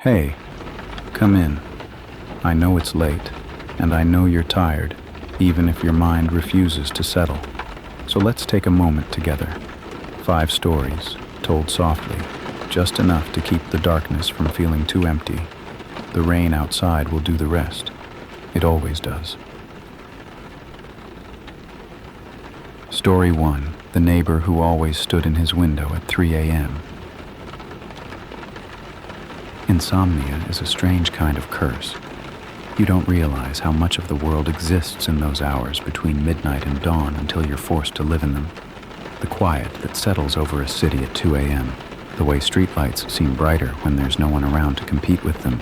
Hey, come in. I know it's late, and I know you're tired, even if your mind refuses to settle. So let's take a moment together. 5 stories, told softly, just enough to keep the darkness from feeling too empty. The rain outside will do the rest. It always does. Story 1. The neighbor who always stood in his window at 3 a.m. Insomnia is a strange kind of curse. You don't realize how much of the world exists in those hours between midnight and dawn until you're forced to live in them. The quiet that settles over a city at 2 a.m., the way streetlights seem brighter when there's no one around to compete with them,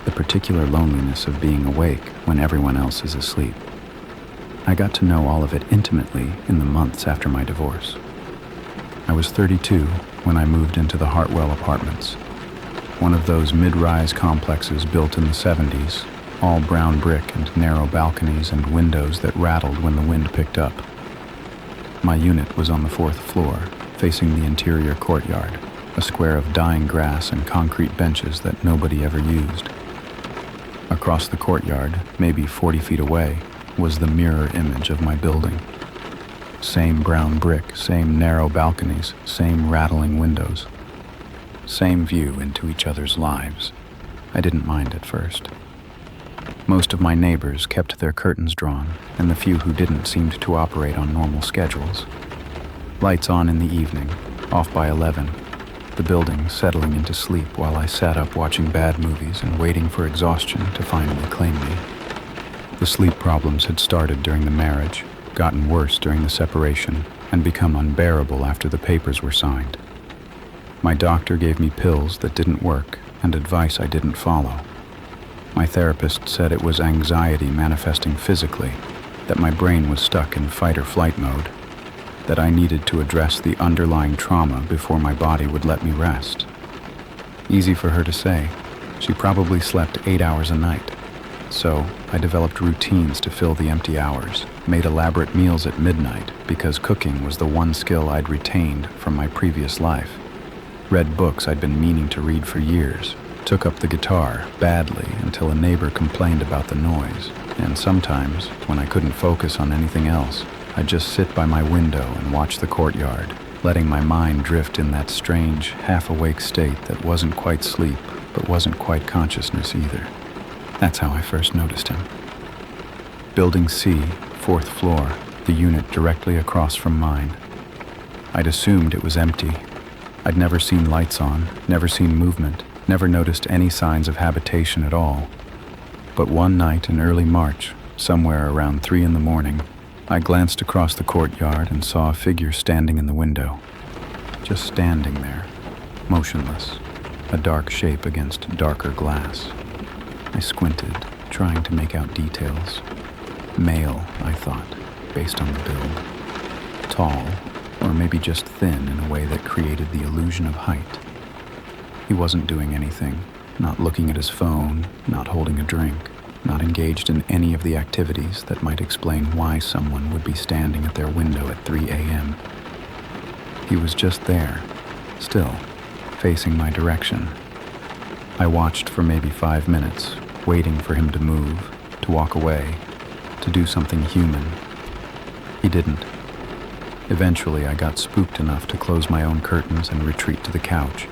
the particular loneliness of being awake when everyone else is asleep. I got to know all of it intimately in the months after my divorce. I was 32 when I moved into the Hartwell Apartments, one of those mid-rise complexes built in the 70s, all brown brick and narrow balconies and windows that rattled when the wind picked up. My unit was on the 4th floor, facing the interior courtyard, a square of dying grass and concrete benches that nobody ever used. Across the courtyard, maybe 40 feet away, was the mirror image of my building. Same brown brick, same narrow balconies, same rattling windows. Same view into each other's lives. I didn't mind at first. Most of my neighbors kept their curtains drawn, and the few who didn't seemed to operate on normal schedules. Lights on in the evening, off by 11, the building settling into sleep while I sat up watching bad movies and waiting for exhaustion to finally claim me. The sleep problems had started during the marriage, gotten worse during the separation, and become unbearable after the papers were signed. My doctor gave me pills that didn't work and advice I didn't follow. My therapist said it was anxiety manifesting physically, that my brain was stuck in fight or flight mode, that I needed to address the underlying trauma before my body would let me rest. Easy for her to say. She probably slept 8 hours a night. So I developed routines to fill the empty hours, made elaborate meals at midnight because cooking was the one skill I'd retained from my previous life. Read books I'd been meaning to read for years, took up the guitar badly until a neighbor complained about the noise, and sometimes, when I couldn't focus on anything else, I'd just sit by my window and watch the courtyard, letting my mind drift in that strange, half-awake state that wasn't quite sleep, but wasn't quite consciousness either. That's how I first noticed him. Building C, 4th floor, the unit directly across from mine. I'd assumed it was empty. I'd never seen lights on, never seen movement, never noticed any signs of habitation at all. But one night in early March, somewhere around 3 a.m, I glanced across the courtyard and saw a figure standing in the window. Just standing there, motionless, a dark shape against darker glass. I squinted, trying to make out details. Male, I thought, based on the build. Tall, or maybe just thin in a way that created the illusion of height. He wasn't doing anything, not looking at his phone, not holding a drink, not engaged in any of the activities that might explain why someone would be standing at their window at 3 a.m. He was just there, still, facing my direction. I watched for maybe 5 minutes, waiting for him to move, to walk away, to do something human. He didn't. Eventually, I got spooked enough to close my own curtains and retreat to the couch,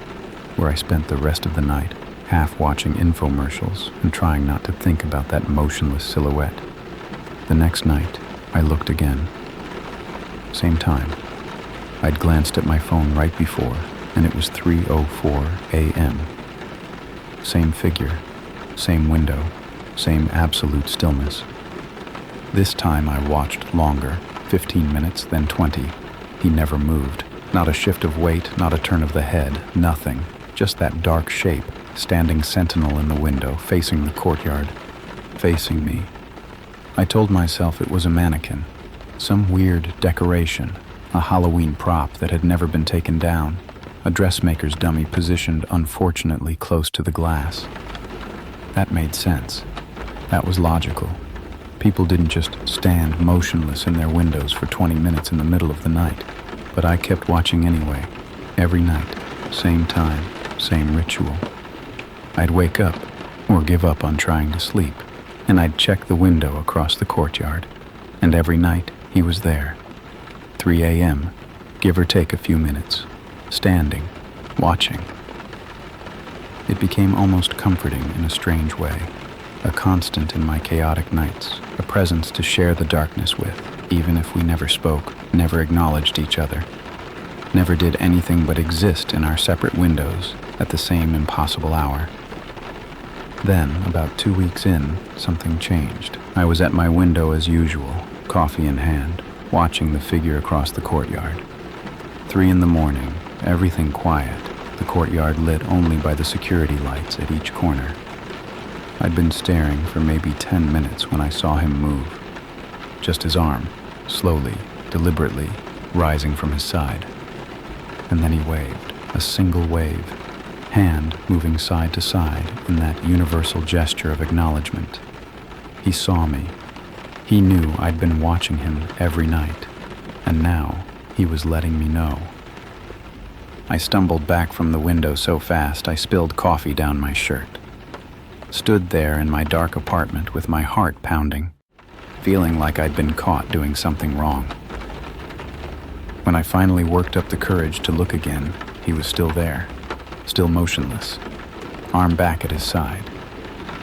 where I spent the rest of the night, half watching infomercials and trying not to think about that motionless silhouette. The next night, I looked again. Same time. I'd glanced at my phone right before, and it was 3:04 a.m. Same figure, same window, same absolute stillness. This time I watched longer, 15 minutes, then 20. He never moved. Not a shift of weight, not a turn of the head, nothing. Just that dark shape, standing sentinel in the window, facing the courtyard, facing me. I told myself it was a mannequin, some weird decoration, a Halloween prop that had never been taken down, a dressmaker's dummy positioned unfortunately close to the glass. That made sense. That was logical. People didn't just stand motionless in their windows for 20 minutes in the middle of the night, but I kept watching anyway, every night, same time, same ritual. I'd wake up, or give up on trying to sleep, and I'd check the window across the courtyard, and every night he was there. 3 a.m., give or take a few minutes, standing, watching. It became almost comforting in a strange way, a constant in my chaotic nights, a presence to share the darkness with, even if we never spoke, never acknowledged each other, never did anything but exist in our separate windows at the same impossible hour. Then, about 2 weeks in, something changed. I was at my window as usual, coffee in hand, watching the figure across the courtyard. 3 in the morning, everything quiet, the courtyard lit only by the security lights at each corner. I'd been staring for maybe 10 minutes when I saw him move. Just his arm, slowly, deliberately, rising from his side. And then he waved, a single wave, hand moving side to side in that universal gesture of acknowledgement. He saw me. He knew I'd been watching him every night, and now he was letting me know. I stumbled back from the window so fast I spilled coffee down my shirt. Stood there in my dark apartment with my heart pounding, feeling like I'd been caught doing something wrong. When I finally worked up the courage to look again, he was still there, still motionless, arm back at his side.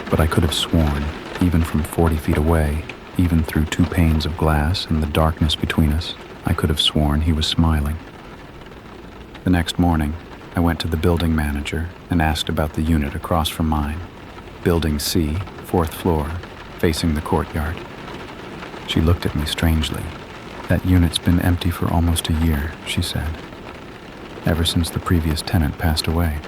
But I could have sworn, even from 40 feet away, even through 2 panes of glass and the darkness between us, I could have sworn he was smiling. The next morning, I went to the building manager and asked about the unit across from mine. Building C, 4th floor, facing the courtyard. She looked at me strangely. That unit's been empty for almost a year, she said. Ever since the previous tenant passed away.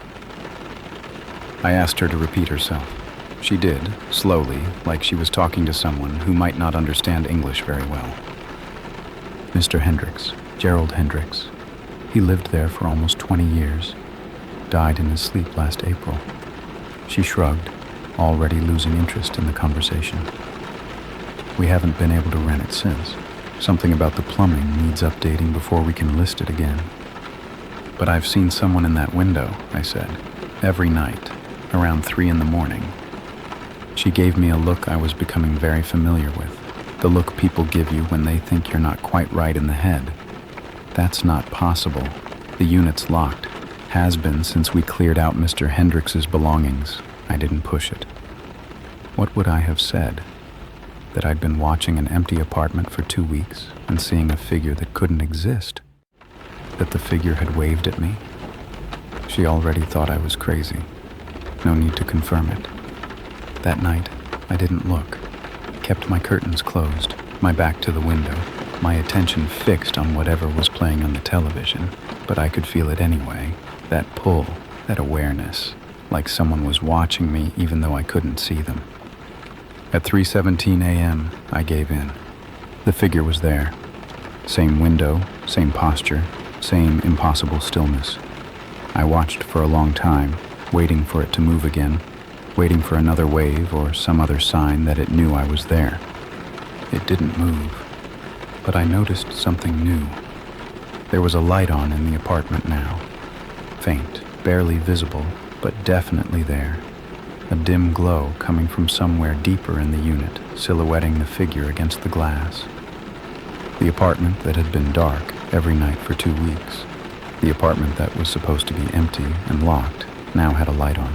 I asked her to repeat herself. She did, slowly, like she was talking to someone who might not understand English very well. Mr. Hendricks, Gerald Hendricks. He lived there for almost 20 years. Died in his sleep last April. She shrugged, already losing interest in the conversation. We haven't been able to rent it since. Something about the plumbing needs updating before we can list it again. But I've seen someone in that window, I said, every night, around 3 in the morning. She gave me a look I was becoming very familiar with, the look people give you when they think you're not quite right in the head. That's not possible. The unit's locked. Has been since we cleared out Mr. Hendricks's belongings. I didn't push it. What would I have said? That I'd been watching an empty apartment for 2 weeks and seeing a figure that couldn't exist? That the figure had waved at me? She already thought I was crazy. No need to confirm it. That night, I didn't look. Kept my curtains closed, my back to the window, my attention fixed on whatever was playing on the television, but I could feel it anyway, that pull, that awareness, like someone was watching me even though I couldn't see them. At 3:17 a.m., I gave in. The figure was there. Same window, same posture, same impossible stillness. I watched for a long time, waiting for it to move again, waiting for another wave or some other sign that it knew I was there. It didn't move, but I noticed something new. There was a light on in the apartment now. Faint, barely visible, but definitely there. A dim glow coming from somewhere deeper in the unit, silhouetting the figure against the glass. The apartment that had been dark every night for 2 weeks, the apartment that was supposed to be empty and locked, now had a light on.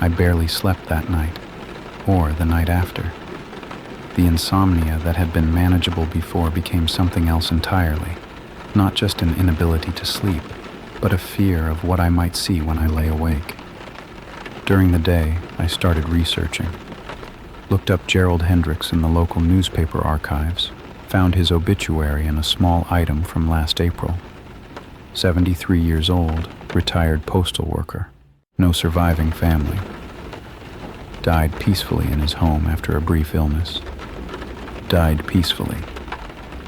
I barely slept that night, or the night after. The insomnia that had been manageable before became something else entirely, not just an inability to sleep, but a fear of what I might see when I lay awake. During the day, I started researching. Looked up Gerald Hendricks in the local newspaper archives, found his obituary in a small item from last April. 73 years old, retired postal worker, no surviving family. Died peacefully in his home after a brief illness. Died peacefully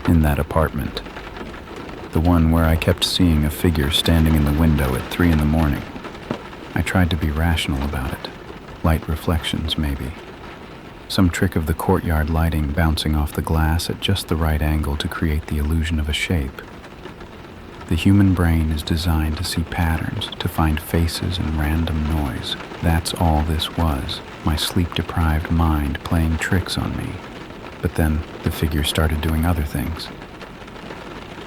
in that apartment. The one where I kept seeing a figure standing in the window at 3 in the morning. I tried to be rational about it. Light reflections, maybe. Some trick of the courtyard lighting bouncing off the glass at just the right angle to create the illusion of a shape. The human brain is designed to see patterns, to find faces and random noise. That's all this was, my sleep-deprived mind playing tricks on me. But then the figure started doing other things.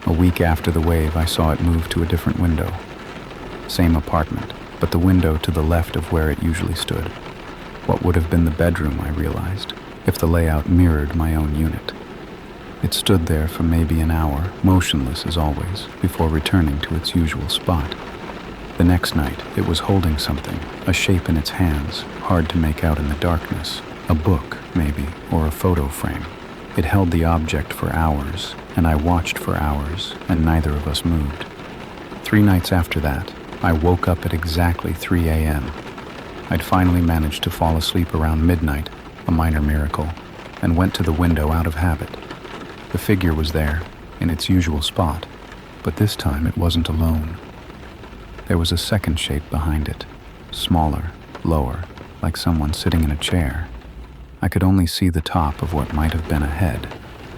A week after the wave, I saw it move to a different window. Same apartment, but the window to the left of where it usually stood. What would have been the bedroom, I realized, if the layout mirrored my own unit. It stood there for maybe an hour, motionless as always, before returning to its usual spot. The next night, it was holding something, a shape in its hands, hard to make out in the darkness. A book, maybe, or a photo frame. It held the object for hours, and I watched for hours, and neither of us moved. 3 nights after that, I woke up at exactly 3 a.m. I'd finally managed to fall asleep around midnight, a minor miracle, and went to the window out of habit. The figure was there, in its usual spot, but this time it wasn't alone. There was a second shape behind it, smaller, lower, like someone sitting in a chair. I could only see the top of what might have been a head,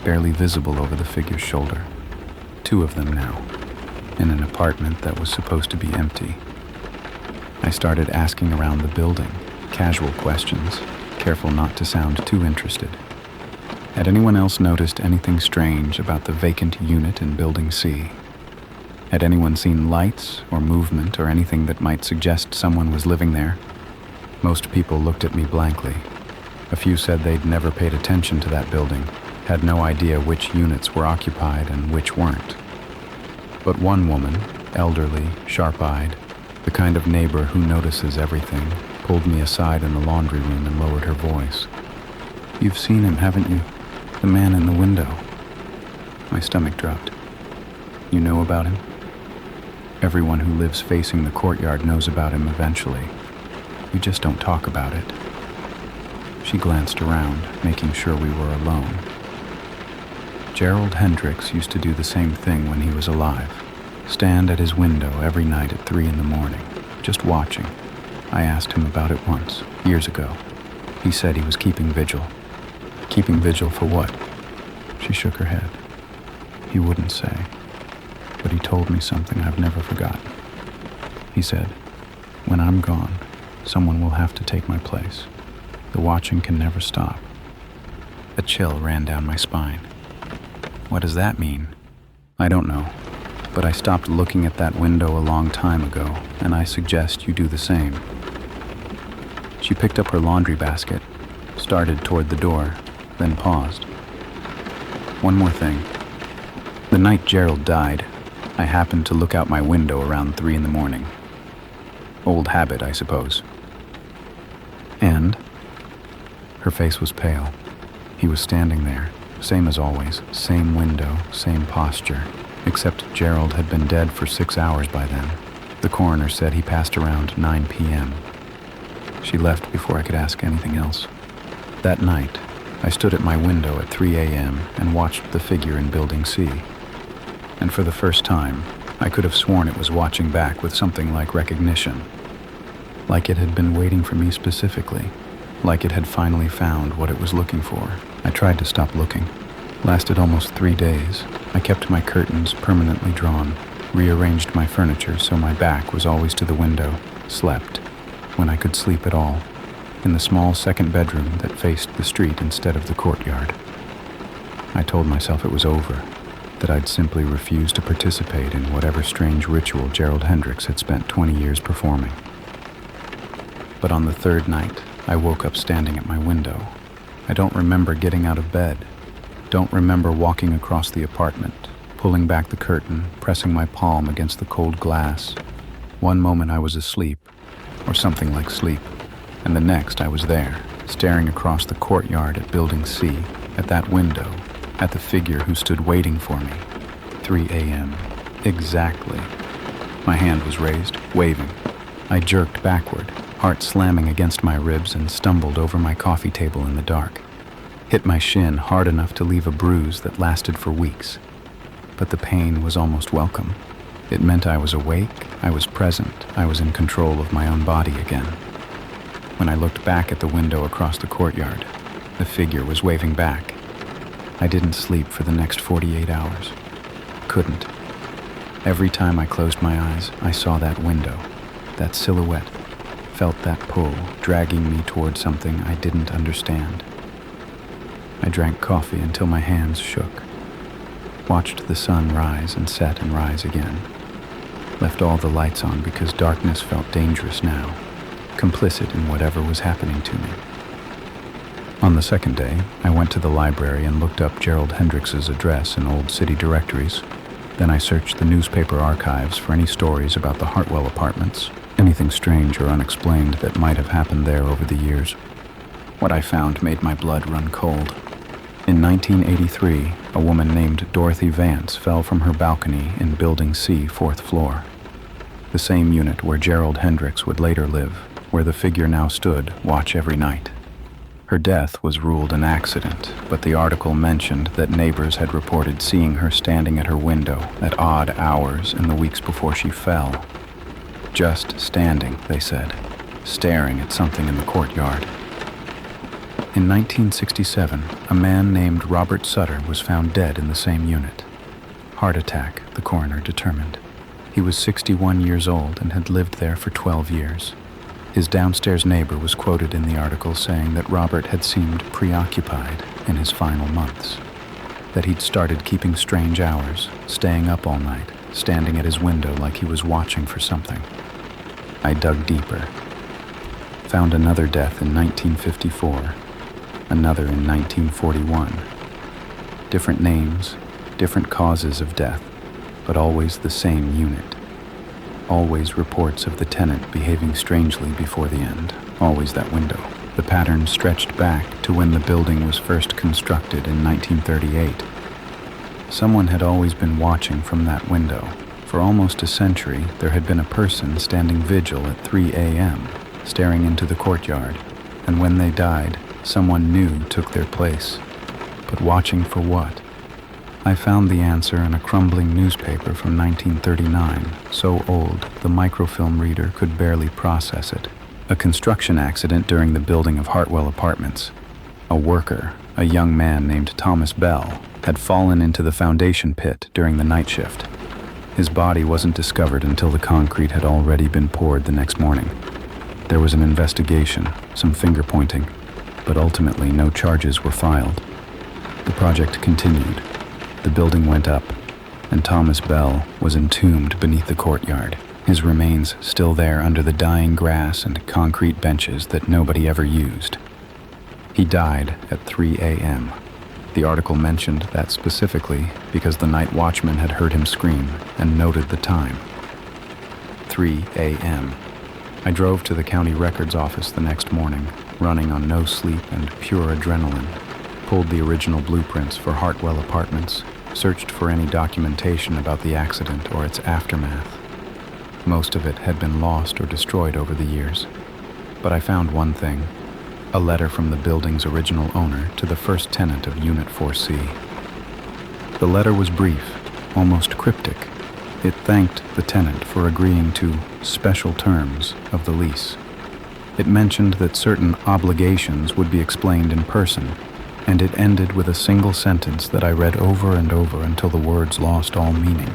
barely visible over the figure's shoulder. 2 of them now, in an apartment that was supposed to be empty. I started asking around the building, casual questions, careful not to sound too interested. Had anyone else noticed anything strange about the vacant unit in Building C? Had anyone seen lights or movement or anything that might suggest someone was living there? Most people looked at me blankly. A few said they'd never paid attention to that building, had no idea which units were occupied and which weren't. But one woman, elderly, sharp-eyed, the kind of neighbor who notices everything, pulled me aside in the laundry room and lowered her voice. "You've seen him, haven't you? The man in the window." My stomach dropped. "You know about him?" "Everyone who lives facing the courtyard knows about him eventually. We just don't talk about it." She glanced around, making sure we were alone. Gerald Hendricks used to do the same thing when he was alive. Stand at his window every night at 3 in the morning, just watching. I asked him about it once, years ago. He said he was keeping vigil. Keeping vigil for what? She shook her head. He wouldn't say, but he told me something I've never forgotten. He said, "When I'm gone, someone will have to take my place. The watching can never stop." A chill ran down my spine. What does that mean? I don't know, but I stopped looking at that window a long time ago, and I suggest you do the same. She picked up her laundry basket, started toward the door, then paused. "One more thing. The night Gerald died, I happened to look out my window around 3 in the morning. Old habit, I suppose." "And?" Her face was pale. He was standing there, same as always, same window, same posture, except Gerald had been dead for 6 hours by then. The coroner said he passed around 9 p.m. She left before I could ask anything else. That night, I stood at my window at 3 a.m. and watched the figure in Building C. And for the first time, I could have sworn it was watching back with something like recognition. Like it had been waiting for me specifically. Like it had finally found what it was looking for. I tried to stop looking. Lasted almost 3 days. I kept my curtains permanently drawn, rearranged my furniture so my back was always to the window, slept, when I could sleep at all, in the small second bedroom that faced the street instead of the courtyard. I told myself it was over, that I'd simply refuse to participate in whatever strange ritual Gerald Hendricks had spent 20 years performing. But on the 3rd night, I woke up standing at my window. I don't remember getting out of bed. Don't remember walking across the apartment, pulling back the curtain, pressing my palm against the cold glass. One moment I was asleep, or something like sleep, and the next I was there, staring across the courtyard at Building C, at that window, at the figure who stood waiting for me. 3 a.m. Exactly. My hand was raised, waving. I jerked backward, heart slamming against my ribs, and stumbled over my coffee table in the dark. Hit my shin hard enough to leave a bruise that lasted for weeks. But the pain was almost welcome. It meant I was awake, I was present, I was in control of my own body again. When I looked back at the window across the courtyard, the figure was waving back. I didn't sleep for the next 48 hours. Couldn't. Every time I closed my eyes, I saw that window, that silhouette, felt that pull, dragging me toward something I didn't understand. I drank coffee until my hands shook, watched the sun rise and set and rise again, left all the lights on because darkness felt dangerous now, complicit in whatever was happening to me. On the second day, I went to the library and looked up Gerald Hendrix's address in old city directories. Then I searched the newspaper archives for any stories about the Hartwell apartments, anything strange or unexplained that might have happened there over the years. What I found made my blood run cold. In 1983, a woman named Dorothy Vance fell from her balcony in Building C, 4th floor. The same unit where Gerald Hendrix would later live, where the figure now stood, watch every night. Her death was ruled an accident, but the article mentioned that neighbors had reported seeing her standing at her window at odd hours in the weeks before she fell. Just standing, they said, staring at something in the courtyard. In 1967, a man named Robert Sutter was found dead in the same unit. Heart attack, the coroner determined. He was 61 years old and had lived there for 12 years. His downstairs neighbor was quoted in the article saying that Robert had seemed preoccupied in his final months, that he'd started keeping strange hours, staying up all night, standing at his window like he was watching for something. I dug deeper. Found another death in 1954, another in 1941. Different names, different causes of death, but always the same unit. Always reports of the tenant behaving strangely before the end, always that window. The pattern stretched back to when the building was first constructed in 1938. Someone had always been watching from that window. For almost a century, there had been a person standing vigil at 3 a.m., staring into the courtyard, and when they died, someone new took their place. But watching for what? I found the answer in a crumbling newspaper from 1939, so old the microfilm reader could barely process it. A construction accident during the building of Hartwell Apartments. A worker, a young man named Thomas Bell, had fallen into the foundation pit during the night shift. His body wasn't discovered until the concrete had already been poured the next morning. There was an investigation, some finger-pointing, but ultimately no charges were filed. The project continued. The building went up, and Thomas Bell was entombed beneath the courtyard, his remains still there under the dying grass and concrete benches that nobody ever used. He died at 3 a.m. The article mentioned that specifically because the night watchman had heard him scream and noted the time. 3 a.m. I drove to the county records office the next morning, running on no sleep and pure adrenaline, pulled the original blueprints for Hartwell Apartments, searched for any documentation about the accident or its aftermath. Most of it had been lost or destroyed over the years, but I found one thing, a letter from the building's original owner to the first tenant of Unit 4C. The letter was brief, almost cryptic. It thanked the tenant for agreeing to special terms of the lease. It mentioned that certain obligations would be explained in person, and it ended with a single sentence that I read over and over until the words lost all meaning.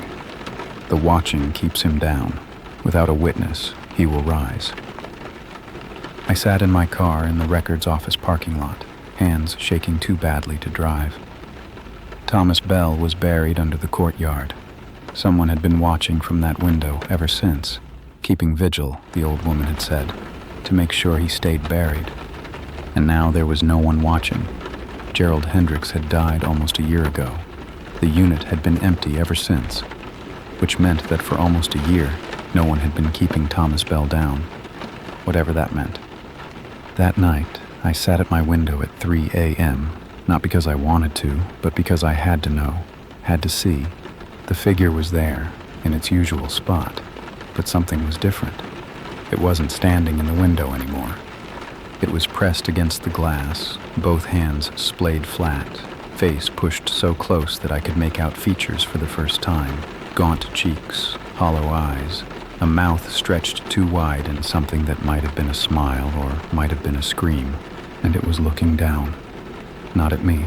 The watching keeps him down. Without a witness, he will rise. I sat in my car in the records office parking lot, hands shaking too badly to drive. Thomas Bell was buried under the courtyard. Someone had been watching from that window ever since, keeping vigil, the old woman had said, to make sure he stayed buried. And now there was no one watching. Gerald Hendrix had died almost a year ago. The unit had been empty ever since, which meant that for almost a year, no one had been keeping Thomas Bell down, whatever that meant. That night, I sat at my window at 3 a.m., not because I wanted to, but because I had to know, had to see. The figure was there, in its usual spot, but something was different. It wasn't standing in the window anymore. It was pressed against the glass, both hands splayed flat, face pushed so close that I could make out features for the first time, gaunt cheeks, hollow eyes, a mouth stretched too wide in something that might have been a smile or might have been a scream, and it was looking down, not at me,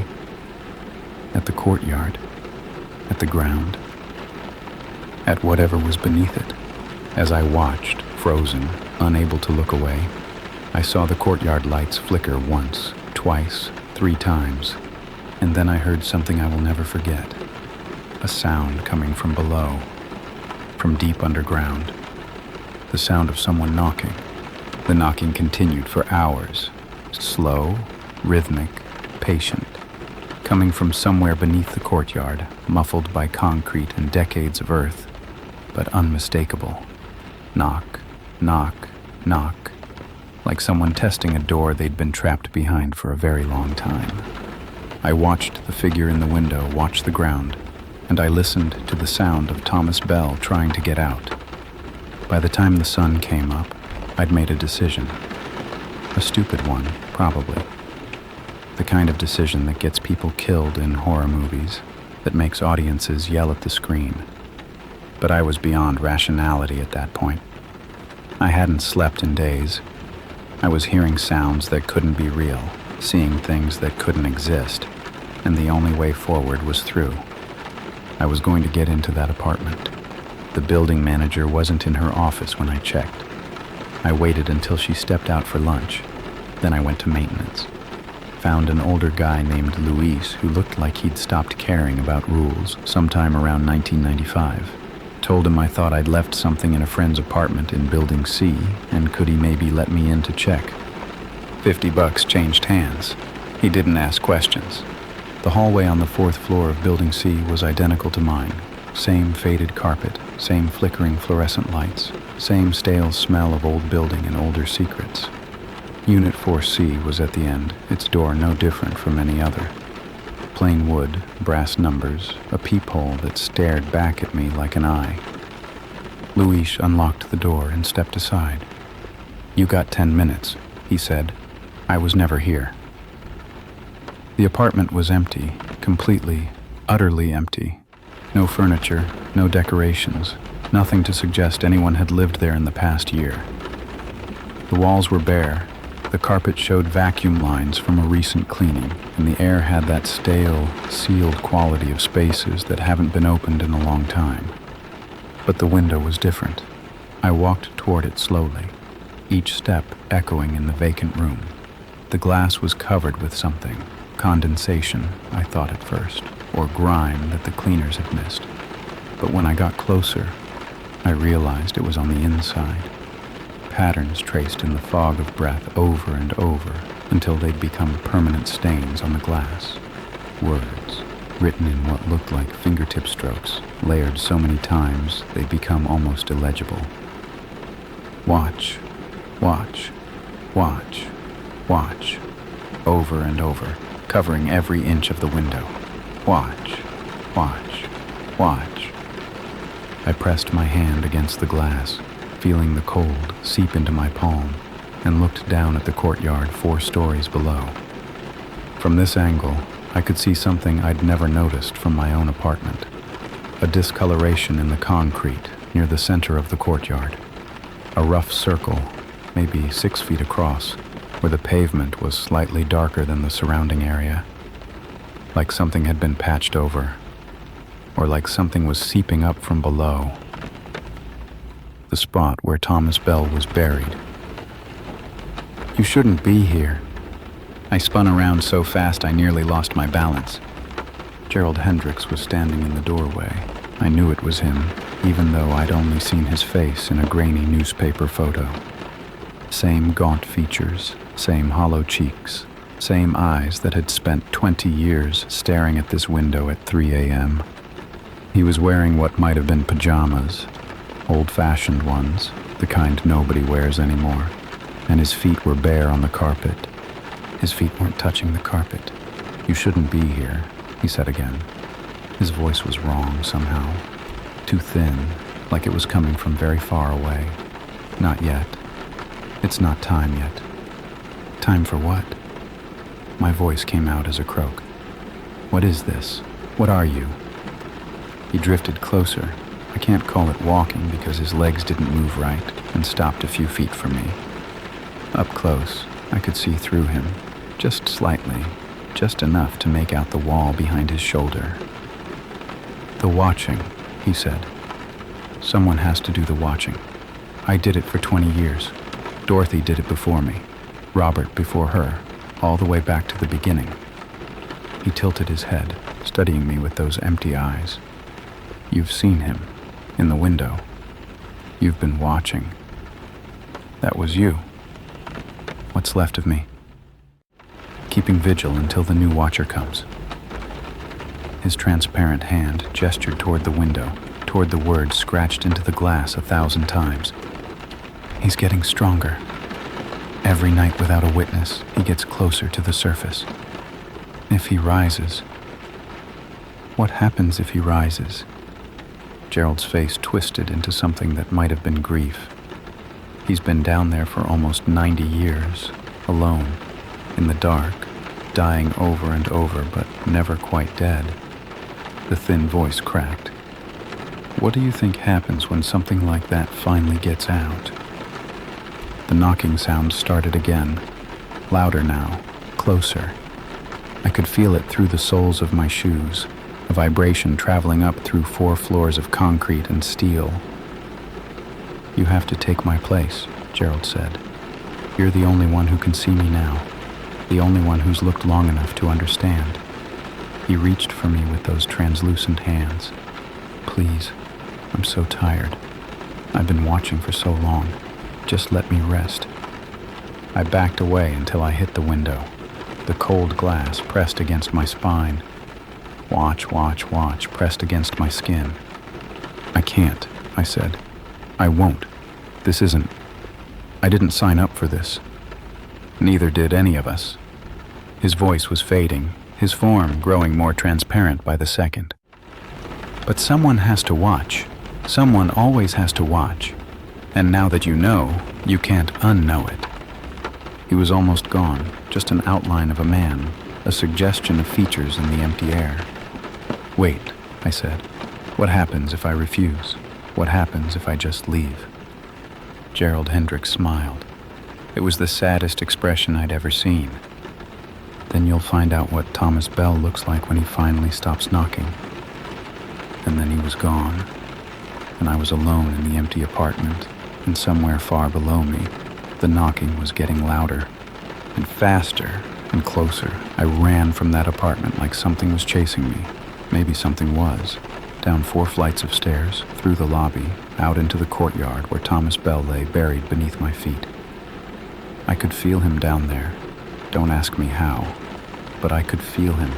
at the courtyard, at the ground. at whatever was beneath it. As I watched, frozen, unable to look away, I saw the courtyard lights flicker once, twice, 3 times, and then I heard something I will never forget. A sound coming from below, from deep underground. The sound of someone knocking. The knocking continued for hours, slow, rhythmic, patient, coming from somewhere beneath the courtyard, muffled by concrete and decades of earth, but unmistakable. Knock, knock, knock, like someone testing a door they'd been trapped behind for a very long time. I watched the figure in the window watch the ground, and I listened to the sound of Thomas Bell trying to get out. By the time the sun came up, I'd made a decision. A stupid one, probably. The kind of decision that gets people killed in horror movies, that makes audiences yell at the screen. But I was beyond rationality at that point. I hadn't slept in days. I was hearing sounds that couldn't be real, seeing things that couldn't exist, and the only way forward was through. I was going to get into that apartment. The building manager wasn't in her office when I checked. I waited until she stepped out for lunch. Then I went to maintenance. Found an older guy named Luis who looked like he'd stopped caring about rules sometime around 1995. Told him I thought I'd left something in a friend's apartment in Building C, and could he maybe let me in to check. $50 changed hands. He didn't ask questions. The hallway on the 4th floor of Building C was identical to mine. Same faded carpet, same flickering fluorescent lights, same stale smell of old building and older secrets. Unit 4C was at the end, its door no different from any other. Plain wood, brass numbers, a peephole that stared back at me like an eye. Luis unlocked the door and stepped aside. "You got 10 minutes, he said. I was never here. The apartment was empty, completely, utterly empty. No furniture, no decorations, nothing to suggest anyone had lived there in the past year. The walls were bare. The carpet showed vacuum lines from a recent cleaning, and the air had that stale, sealed quality of spaces that haven't been opened in a long time. But the window was different. I walked toward it slowly, each step echoing in the vacant room. The glass was covered with something, condensation, I thought at first, or grime that the cleaners had missed. But when I got closer, I realized it was on the inside. Patterns traced in the fog of breath over and over until they'd become permanent stains on the glass. Words, written in what looked like fingertip strokes, layered so many times they'd become almost illegible. Watch, watch, watch, watch, over and over, covering every inch of the window. Watch, watch, watch. I pressed my hand against the glass, feeling the cold seep into my palm, and looked down at the courtyard 4 stories below. From this angle, I could see something I'd never noticed from my own apartment. A discoloration in the concrete near the center of the courtyard. A rough circle, maybe 6 feet across, where the pavement was slightly darker than the surrounding area. Like something had been patched over, or like something was seeping up from below. The spot where Thomas Bell was buried. "You shouldn't be here." I spun around so fast I nearly lost my balance. Gerald Hendricks was standing in the doorway. I knew it was him, even though I'd only seen his face in a grainy newspaper photo. Same gaunt features, same hollow cheeks, same eyes that had spent 20 years staring at this window at 3 a.m. He was wearing what might have been pajamas, old-fashioned ones, the kind nobody wears anymore, and his feet were bare on the carpet. His feet weren't touching the carpet. "You shouldn't be here," he said again. His voice was wrong somehow, too thin, like it was coming from very far away. "Not yet. It's not time yet." "Time for what?" My voice came out as a croak. "What is this? What are you?" He drifted closer. I can't call it walking because his legs didn't move right, and stopped a few feet from me. Up close, I could see through him, just slightly, just enough to make out the wall behind his shoulder. "The watching," he said. Someone has to do the watching. I did it for 20 years. Dorothy did it before me. Robert before her, all the way back to the beginning. He tilted his head, studying me with those empty eyes. You've seen him, in the window. You've been watching. That was you. What's left of me? Keeping vigil until the new watcher comes. His transparent hand gestured toward the window, toward the words scratched into the glass 1,000 times. He's getting stronger. Every night without a witness, he gets closer to the surface. If he rises... What happens if he rises? Gerald's face twisted into something that might have been grief. He's been down there for almost 90 years, alone, in the dark, dying over and over, but never quite dead. The thin voice cracked. What do you think happens when something like that finally gets out? The knocking sound started again, louder now, closer. I could feel it through the soles of my shoes, a vibration traveling up through 4 floors of concrete and steel. You have to take my place, Gerald said. You're the only one who can see me now, the only one who's looked long enough to understand. He reached for me with those translucent hands. Please, I'm so tired. I've been watching for so long. Just let me rest. I backed away until I hit the window, the cold glass pressed against my spine. Watch, watch, watch, pressed against my skin. I can't, I said. I won't. This isn't... I didn't sign up for this. Neither did any of us. His voice was fading, his form growing more transparent by the second. But someone has to watch. Someone always has to watch. And now that you know, you can't unknow it. He was almost gone, just an outline of a man, a suggestion of features in the empty air. Wait, I said. What happens if I refuse? What happens if I just leave? Gerald Hendricks smiled. It was the saddest expression I'd ever seen. Then you'll find out what Thomas Bell looks like when he finally stops knocking. And then he was gone, and I was alone in the empty apartment, and somewhere far below me, the knocking was getting louder, and faster, and closer. I ran from that apartment like something was chasing me. Maybe something was. Down 4 flights of stairs, through the lobby, out into the courtyard where Thomas Bell lay buried beneath my feet. I could feel him down there. Don't ask me how, but I could feel him,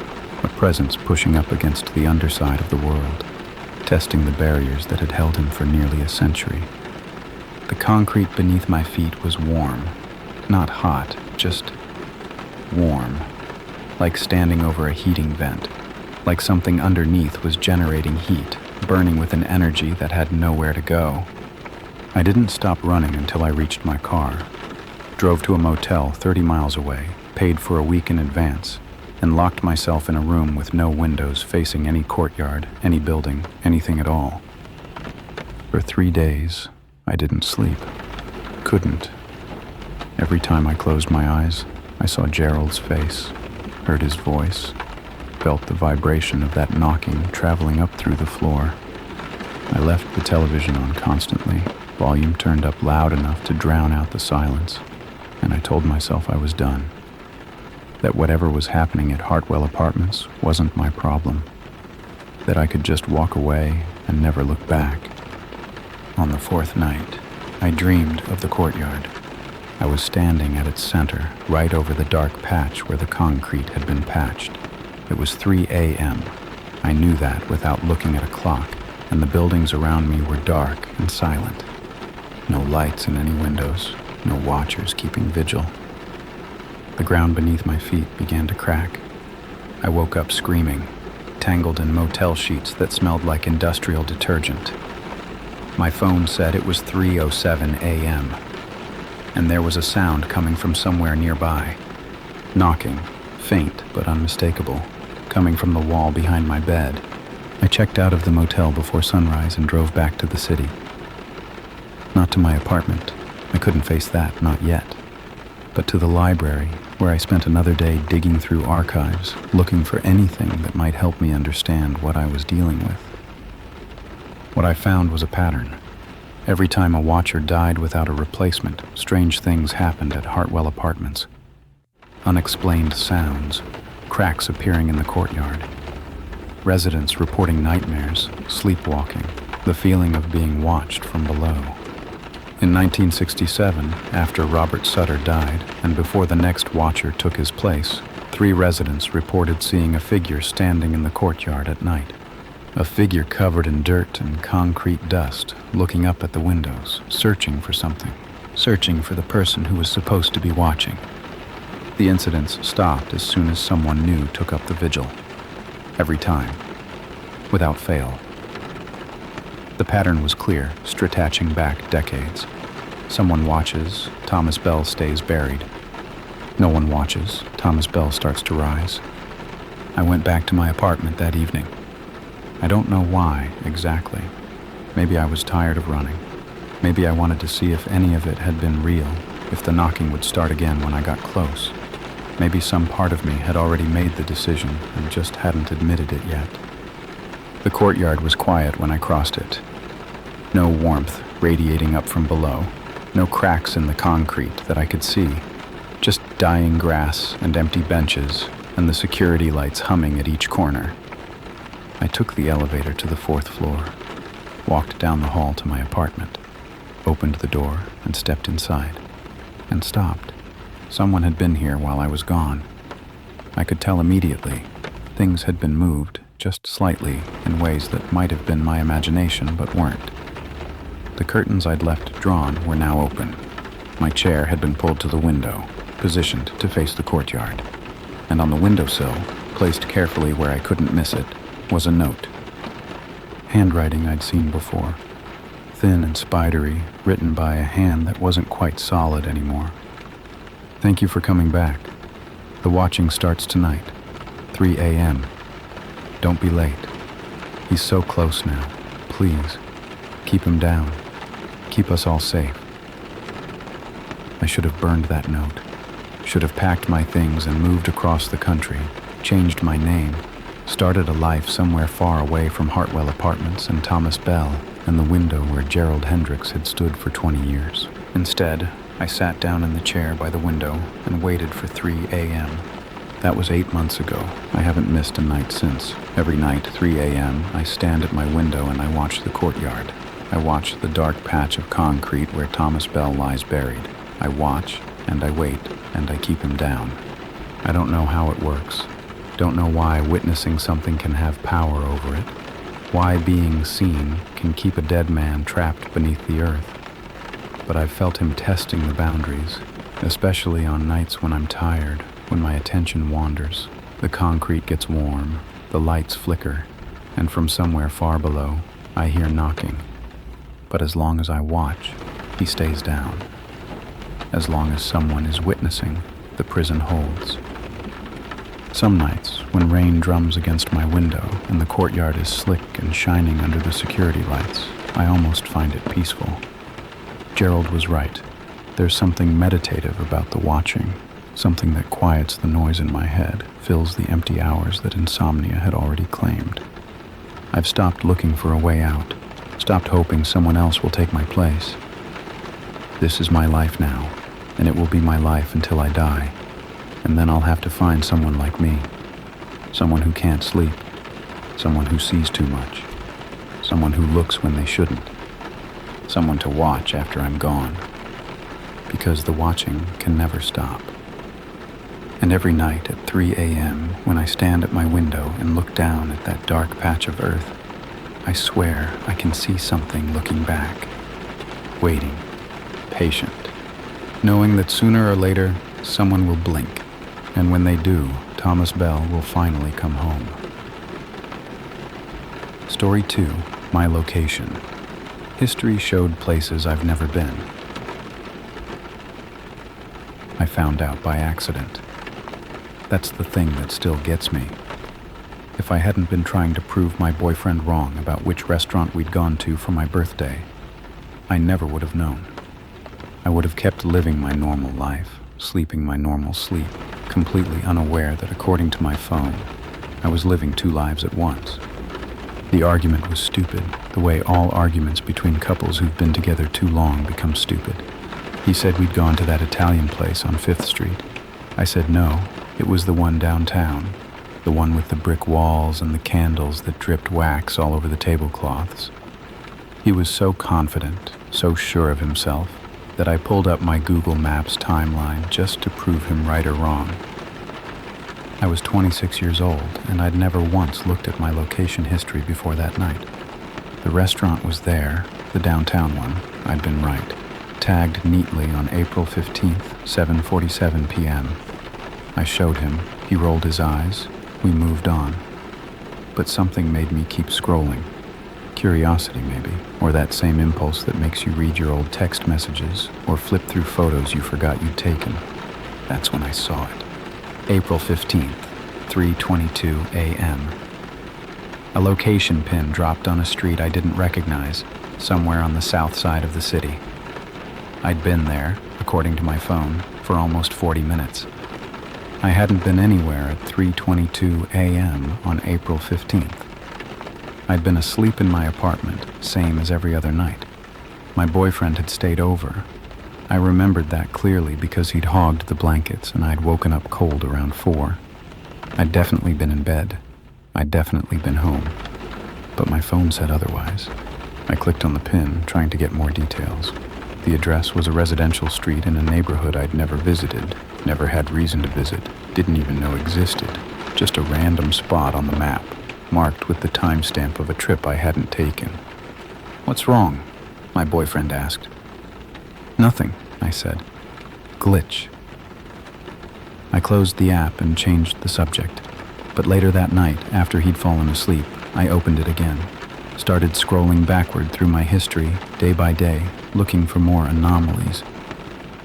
a presence pushing up against the underside of the world, testing the barriers that had held him for nearly a century. The concrete beneath my feet was warm, not hot, just warm, like standing over a heating vent, like something underneath was generating heat, burning with an energy that had nowhere to go. I didn't stop running until I reached my car, drove to a motel 30 miles away, paid for a week in advance, and locked myself in a room with no windows facing any courtyard, any building, anything at all. For 3 days, I didn't sleep. Couldn't. Every time I closed my eyes, I saw Gerald's face, heard his voice, felt the vibration of that knocking traveling up through the floor. I left the television on constantly, volume turned up loud enough to drown out the silence, and I told myself I was done. That whatever was happening at Hartwell Apartments wasn't my problem. That I could just walk away and never look back. On the 4th night, I dreamed of the courtyard. I was standing at its center, right over the dark patch where the concrete had been patched. It was 3 a.m. I knew that without looking at a clock, and the buildings around me were dark and silent. No lights in any windows, no watchers keeping vigil. The ground beneath my feet began to crack. I woke up screaming, tangled in motel sheets that smelled like industrial detergent. My phone said it was 3:07 a.m., and there was a sound coming from somewhere nearby. Knocking, faint but unmistakable, coming from the wall behind my bed. I checked out of the motel before sunrise and drove back to the city. Not to my apartment. I couldn't face that, not yet. But to the library, where I spent another day digging through archives, looking for anything that might help me understand what I was dealing with. What I found was a pattern. Every time a watcher died without a replacement, strange things happened at Hartwell Apartments. Unexplained sounds, cracks appearing in the courtyard, residents reporting nightmares, sleepwalking, the feeling of being watched from below. In 1967, after Robert Sutter died and before the next watcher took his place, 3 residents reported seeing a figure standing in the courtyard at night. A figure covered in dirt and concrete dust, looking up at the windows, searching for something, searching for the person who was supposed to be watching. The incidents stopped as soon as someone new took up the vigil. Every time, without fail. The pattern was clear, stretching back decades. Someone watches, Thomas Bell stays buried. No one watches, Thomas Bell starts to rise. I went back to my apartment that evening. I don't know why, exactly. Maybe I was tired of running. Maybe I wanted to see if any of it had been real, if the knocking would start again when I got close. Maybe some part of me had already made the decision and just hadn't admitted it yet. The courtyard was quiet when I crossed it. No warmth radiating up from below, no cracks in the concrete that I could see, just dying grass and empty benches and the security lights humming at each corner. I took the elevator to the 4th floor, walked down the hall to my apartment, opened the door and stepped inside, and stopped. Someone had been here while I was gone. I could tell immediately. Things had been moved, just slightly, in ways that might have been my imagination but weren't. The curtains I'd left drawn were now open. My chair had been pulled to the window, positioned to face the courtyard. And on the windowsill, placed carefully where I couldn't miss it, was a note. Handwriting I'd seen before. Thin and spidery, written by a hand that wasn't quite solid anymore. Thank you for coming back. The watching starts tonight, 3 a.m. Don't be late. He's so close now. Please, keep him down. Keep us all safe. I should have burned that note. Should have packed my things and moved across the country, changed my name, started a life somewhere far away from Hartwell Apartments and Thomas Bell and the window where Gerald Hendricks had stood for 20 years. Instead, I sat down in the chair by the window and waited for 3 a.m. That was 8 months ago. I haven't missed a night since. Every night, 3 a.m., I stand at my window and I watch the courtyard. I watch the dark patch of concrete where Thomas Bell lies buried. I watch, and I wait, and I keep him down. I don't know how it works. Don't know why witnessing something can have power over it. Why being seen can keep a dead man trapped beneath the earth. But I've felt him testing the boundaries, especially on nights when I'm tired, when my attention wanders. The concrete gets warm, the lights flicker, and from somewhere far below, I hear knocking. But as long as I watch, he stays down. As long as someone is witnessing, the prison holds. Some nights, when rain drums against my window and the courtyard is slick and shining under the security lights, I almost find it peaceful. Gerald was right. There's something meditative about the watching, something that quiets the noise in my head, fills the empty hours that insomnia had already claimed. I've stopped looking for a way out, stopped hoping someone else will take my place. This is my life now, and it will be my life until I die. And then I'll have to find someone like me. Someone who can't sleep. Someone who sees too much. Someone who looks when they shouldn't. Someone to watch after I'm gone. Because the watching can never stop. And every night at 3 a.m., when I stand at my window and look down at that dark patch of earth, I swear I can see something looking back. Waiting. Patient. Knowing that sooner or later, someone will blink. And when they do, Thomas Bell will finally come home. Story 2, my location. History showed places I've never been. I found out by accident. That's the thing that still gets me. If I hadn't been trying to prove my boyfriend wrong about which restaurant we'd gone to for my birthday, I never would have known. I would have kept living my normal life, sleeping my normal sleep, completely unaware that according to my phone, I was living 2 lives at once. The argument was stupid, the way all arguments between couples who've been together too long become stupid. He said we'd gone to that Italian place on 5th Street. I said no, it was the one downtown, the one with the brick walls and the candles that dripped wax all over the tablecloths. He was so confident, so sure of himself, that I pulled up my Google Maps timeline just to prove him right or wrong. I was 26 years old, and I'd never once looked at my location history before that night. The restaurant was there, the downtown one, I'd been right, tagged neatly on April 15th, 7:47 p.m. I showed him, he rolled his eyes, we moved on. But something made me keep scrolling. Curiosity, maybe, or that same impulse that makes you read your old text messages or flip through photos you forgot you'd taken. That's when I saw it. April 15th, 3:22 a.m. A location pin dropped on a street I didn't recognize, somewhere on the south side of the city. I'd been there, according to my phone, for almost 40 minutes. I hadn't been anywhere at 3:22 a.m. on April 15th. I'd been asleep in my apartment, same as every other night. My boyfriend had stayed over. I remembered that clearly because he'd hogged the blankets and I'd woken up cold around 4. I'd definitely been in bed. I'd definitely been home. But my phone said otherwise. I clicked on the pin, trying to get more details. The address was a residential street in a neighborhood I'd never visited, never had reason to visit, didn't even know existed. Just a random spot on the map, marked with the timestamp of a trip I hadn't taken. "What's wrong?" my boyfriend asked. "Nothing," I said. "Glitch." I closed the app and changed the subject. But later that night, after he'd fallen asleep, I opened it again. Started scrolling backward through my history, day by day, looking for more anomalies.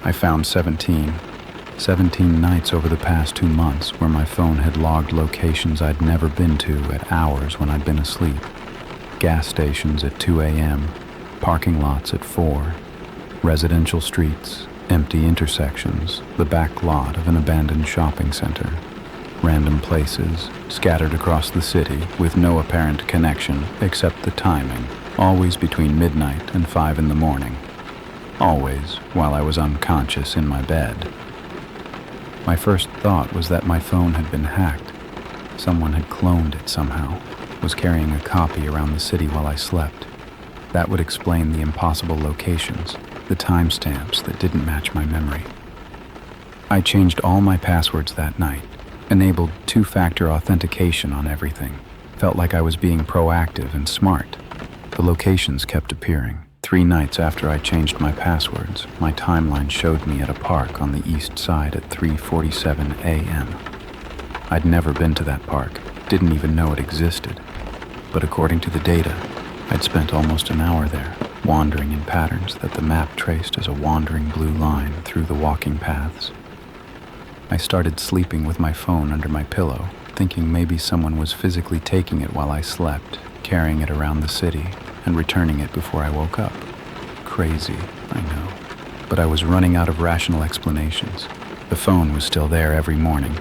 I found 17 nights over the past 2 months where my phone had logged locations I'd never been to at hours when I'd been asleep. Gas stations at 2 a.m., parking lots at 4, residential streets, empty intersections, the back lot of an abandoned shopping center, random places scattered across the city with no apparent connection except the timing, always between midnight and 5 in the morning, always while I was unconscious in my bed. My first thought was that my phone had been hacked. Someone had cloned it somehow, was carrying a copy around the city while I slept. That would explain the impossible locations, the timestamps that didn't match my memory. I changed all my passwords that night, enabled 2-factor authentication on everything. Felt like I was being proactive and smart. The locations kept appearing. 3 nights after I changed my passwords, my timeline showed me at a park on the east side at 3:47 a.m. I'd never been to that park, didn't even know it existed. But according to the data, I'd spent almost an hour there, wandering in patterns that the map traced as a wandering blue line through the walking paths. I started sleeping with my phone under my pillow, thinking maybe someone was physically taking it while I slept, carrying it around the city, and returning it before I woke up. Crazy, I know. But I was running out of rational explanations. The phone was still there every morning.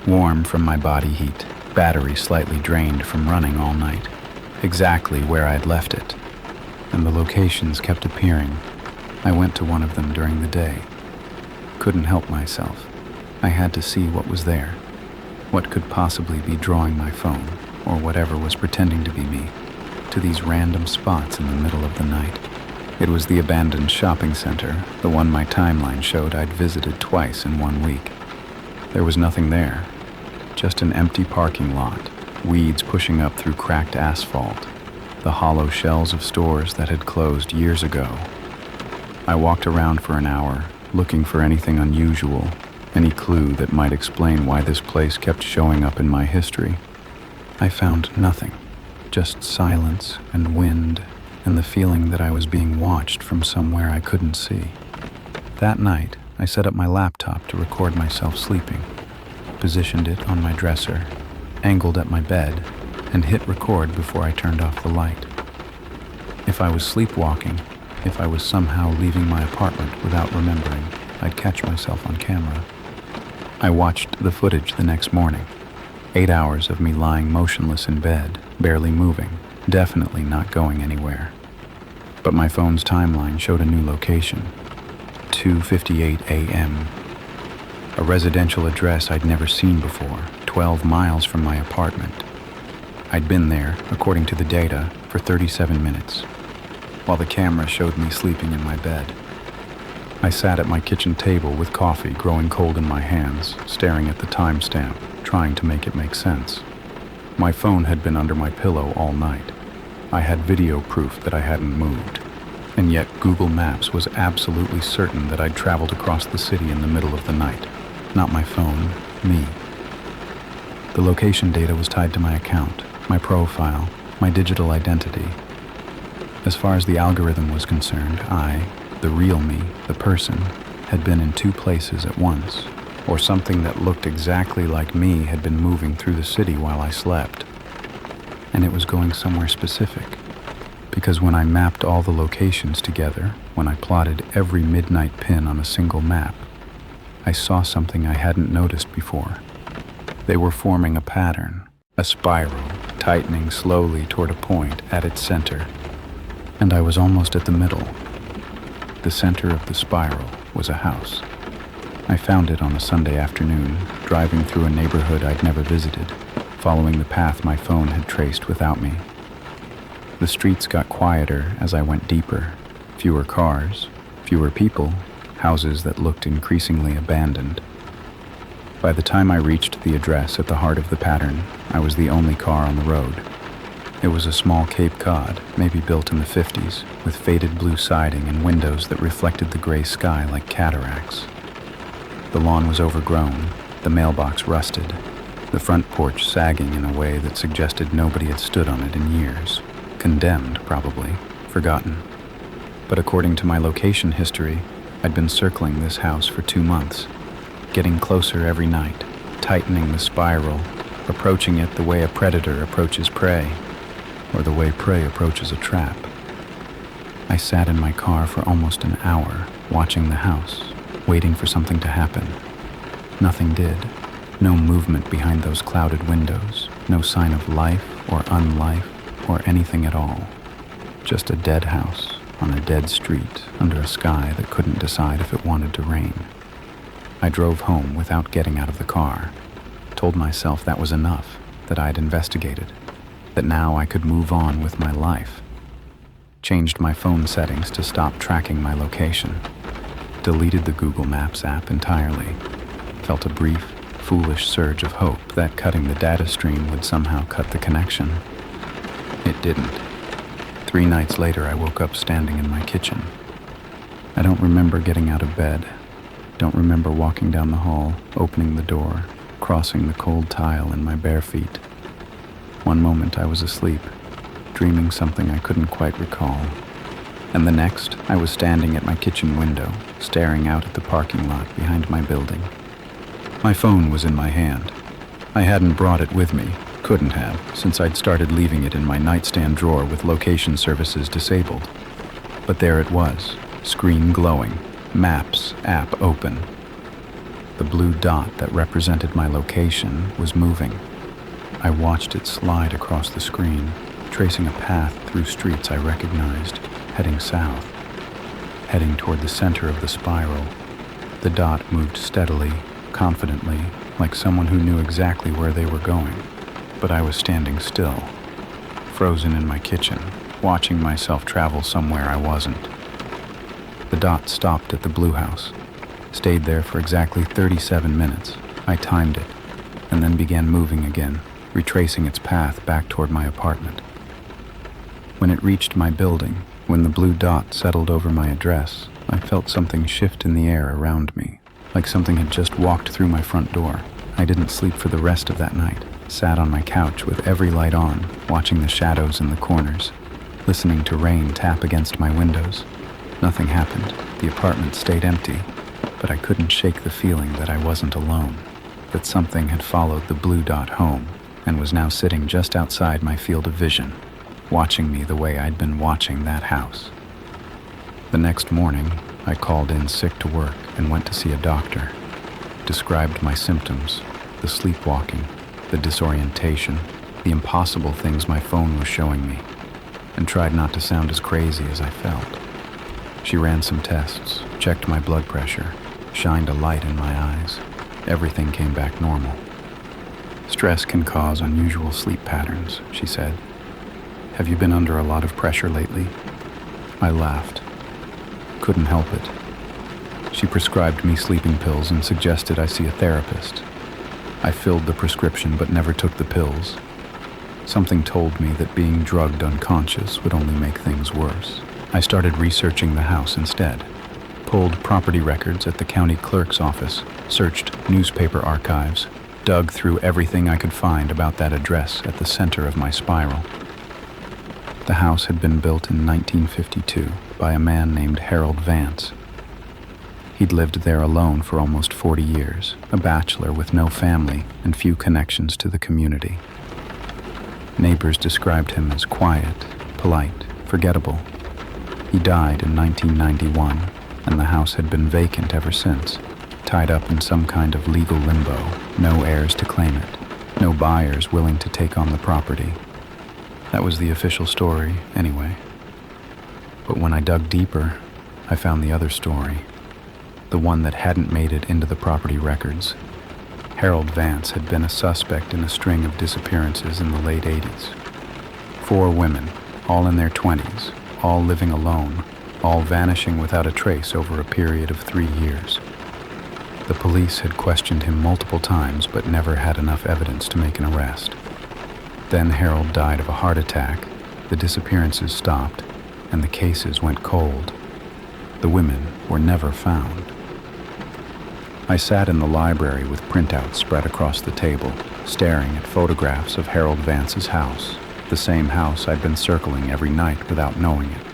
Warm from my body heat, battery slightly drained from running all night. Exactly where I'd left it. And the locations kept appearing. I went to one of them during the day. Couldn't help myself. I had to see what was there. What could possibly be drawing my phone, or whatever was pretending to be me, to these random spots in the middle of the night. It was the abandoned shopping center, the one my timeline showed I'd visited twice in 1 week. There was nothing there, just an empty parking lot, weeds pushing up through cracked asphalt, the hollow shells of stores that had closed years ago. I walked around for an hour, looking for anything unusual, any clue that might explain why this place kept showing up in my history. I found nothing, just silence and wind and the feeling that I was being watched from somewhere I couldn't see. That night, I set up my laptop to record myself sleeping, positioned it on my dresser, angled at my bed, and hit record before I turned off the light. If I was sleepwalking, if I was somehow leaving my apartment without remembering, I'd catch myself on camera. I watched the footage the next morning. 8 hours of me lying motionless in bed, barely moving, definitely not going anywhere. But my phone's timeline showed a new location, 2:58 a.m. A residential address I'd never seen before, 12 miles from my apartment. I'd been there, according to the data, for 37 minutes, while the camera showed me sleeping in my bed. I sat at my kitchen table with coffee growing cold in my hands, staring at the timestamp, trying to make it make sense. My phone had been under my pillow all night. I had video proof that I hadn't moved. And yet Google Maps was absolutely certain that I'd traveled across the city in the middle of the night. Not my phone, me. The location data was tied to my account, my profile, my digital identity. As far as the algorithm was concerned, I, the real me, the person, had been in two places at once, or something that looked exactly like me had been moving through the city while I slept. And it was going somewhere specific, because when I mapped all the locations together, when I plotted every midnight pin on a single map, I saw something I hadn't noticed before. They were forming a pattern, a spiral, tightening slowly toward a point at its center. And I was almost at the middle. The center of the spiral was a house. I found it on a Sunday afternoon, driving through a neighborhood I'd never visited, following the path my phone had traced without me. The streets got quieter as I went deeper. Fewer cars, fewer people, houses that looked increasingly abandoned. By the time I reached the address at the heart of the pattern, I was the only car on the road. It was a small Cape Cod, maybe built in the 50s, with faded blue siding and windows that reflected the gray sky like cataracts. The lawn was overgrown, the mailbox rusted, the front porch sagging in a way that suggested nobody had stood on it in years. Condemned, probably, forgotten. But according to my location history, I'd been circling this house for 2 months, getting closer every night, tightening the spiral, approaching it the way a predator approaches prey, or the way prey approaches a trap. I sat in my car for almost an hour, watching the house, waiting for something to happen. Nothing did. No movement behind those clouded windows, no sign of life or unlife or anything at all. Just a dead house on a dead street under a sky that couldn't decide if it wanted to rain. I drove home without getting out of the car, told myself that was enough, that I'd investigated, that now I could move on with my life. Changed my phone settings to stop tracking my location. Deleted the Google Maps app entirely. Felt a brief, foolish surge of hope that cutting the data stream would somehow cut the connection. It didn't. 3 nights later, I woke up standing in my kitchen. I don't remember getting out of bed. Don't remember walking down the hall, opening the door, crossing the cold tile in my bare feet. One moment I was asleep, dreaming something I couldn't quite recall. And the next, I was standing at my kitchen window, staring out at the parking lot behind my building. My phone was in my hand. I hadn't brought it with me, couldn't have, since I'd started leaving it in my nightstand drawer with location services disabled. But there it was, screen glowing, Maps app open. The blue dot that represented my location was moving. I watched it slide across the screen, tracing a path through streets I recognized, heading south, heading toward the center of the spiral. The dot moved steadily, confidently, like someone who knew exactly where they were going. But I was standing still, frozen in my kitchen, watching myself travel somewhere I wasn't. The dot stopped at the blue house, stayed there for exactly 37 minutes. I timed it, and then began moving again, retracing its path back toward my apartment. When it reached my building, when the blue dot settled over my address, I felt something shift in the air around me, like something had just walked through my front door. I didn't sleep for the rest of that night, sat on my couch with every light on, watching the shadows in the corners, listening to rain tap against my windows. Nothing happened. The apartment stayed empty, but I couldn't shake the feeling that I wasn't alone, that something had followed the blue dot home and was now sitting just outside my field of vision, watching me the way I'd been watching that house. The next morning, I called in sick to work and went to see a doctor. Described my symptoms, the sleepwalking, the disorientation, the impossible things my phone was showing me, and tried not to sound as crazy as I felt. She ran some tests, checked my blood pressure, shined a light in my eyes. Everything came back normal. Stress can cause unusual sleep patterns, she said. Have you been under a lot of pressure lately? I laughed. Couldn't help it. She prescribed me sleeping pills and suggested I see a therapist. I filled the prescription but never took the pills. Something told me that being drugged unconscious would only make things worse. I started researching the house instead. Pulled property records at the county clerk's office, searched newspaper archives, dug through everything I could find about that address at the center of my spiral. The house had been built in 1952 by a man named Harold Vance. He'd lived there alone for almost 40 years, a bachelor with no family and few connections to the community. Neighbors described him as quiet, polite, forgettable. He died in 1991, and the house had been vacant ever since, tied up in some kind of legal limbo, no heirs to claim it, no buyers willing to take on the property. That was the official story, anyway. But when I dug deeper, I found the other story, the one that hadn't made it into the property records. Harold Vance had been a suspect in a string of disappearances in the late 80s. 4 women, all in their 20s, all living alone, all vanishing without a trace over a period of 3 years. The police had questioned him multiple times but never had enough evidence to make an arrest. Then Harold died of a heart attack, the disappearances stopped, and the cases went cold. The women were never found. I sat in the library with printouts spread across the table, staring at photographs of Harold Vance's house, the same house I'd been circling every night without knowing it.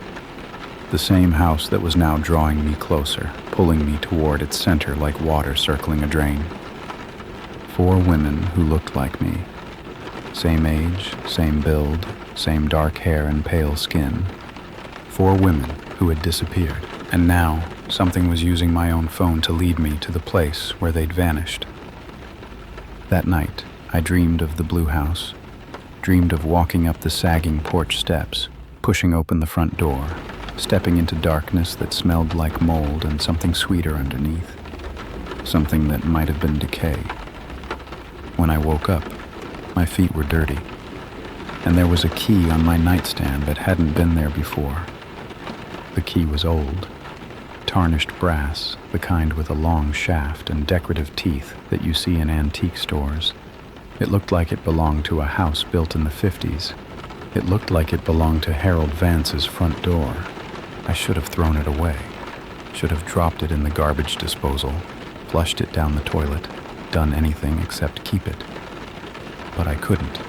The same house that was now drawing me closer, pulling me toward its center like water circling a drain. 4 women who looked like me. Same age, same build, same dark hair and pale skin. 4 women who had disappeared, and now something was using my own phone to lead me to the place where they'd vanished. That night, I dreamed of the blue house, dreamed of walking up the sagging porch steps, pushing open the front door, stepping into darkness that smelled like mold and something sweeter underneath, something that might have been decay. When I woke up, my feet were dirty, and there was a key on my nightstand that hadn't been there before. The key was old, tarnished brass, the kind with a long shaft and decorative teeth that you see in antique stores. It looked like it belonged to a house built in the 50s. It looked like it belonged to Harold Vance's front door. I should have thrown it away, should have dropped it in the garbage disposal, flushed it down the toilet, done anything except keep it. But I couldn't.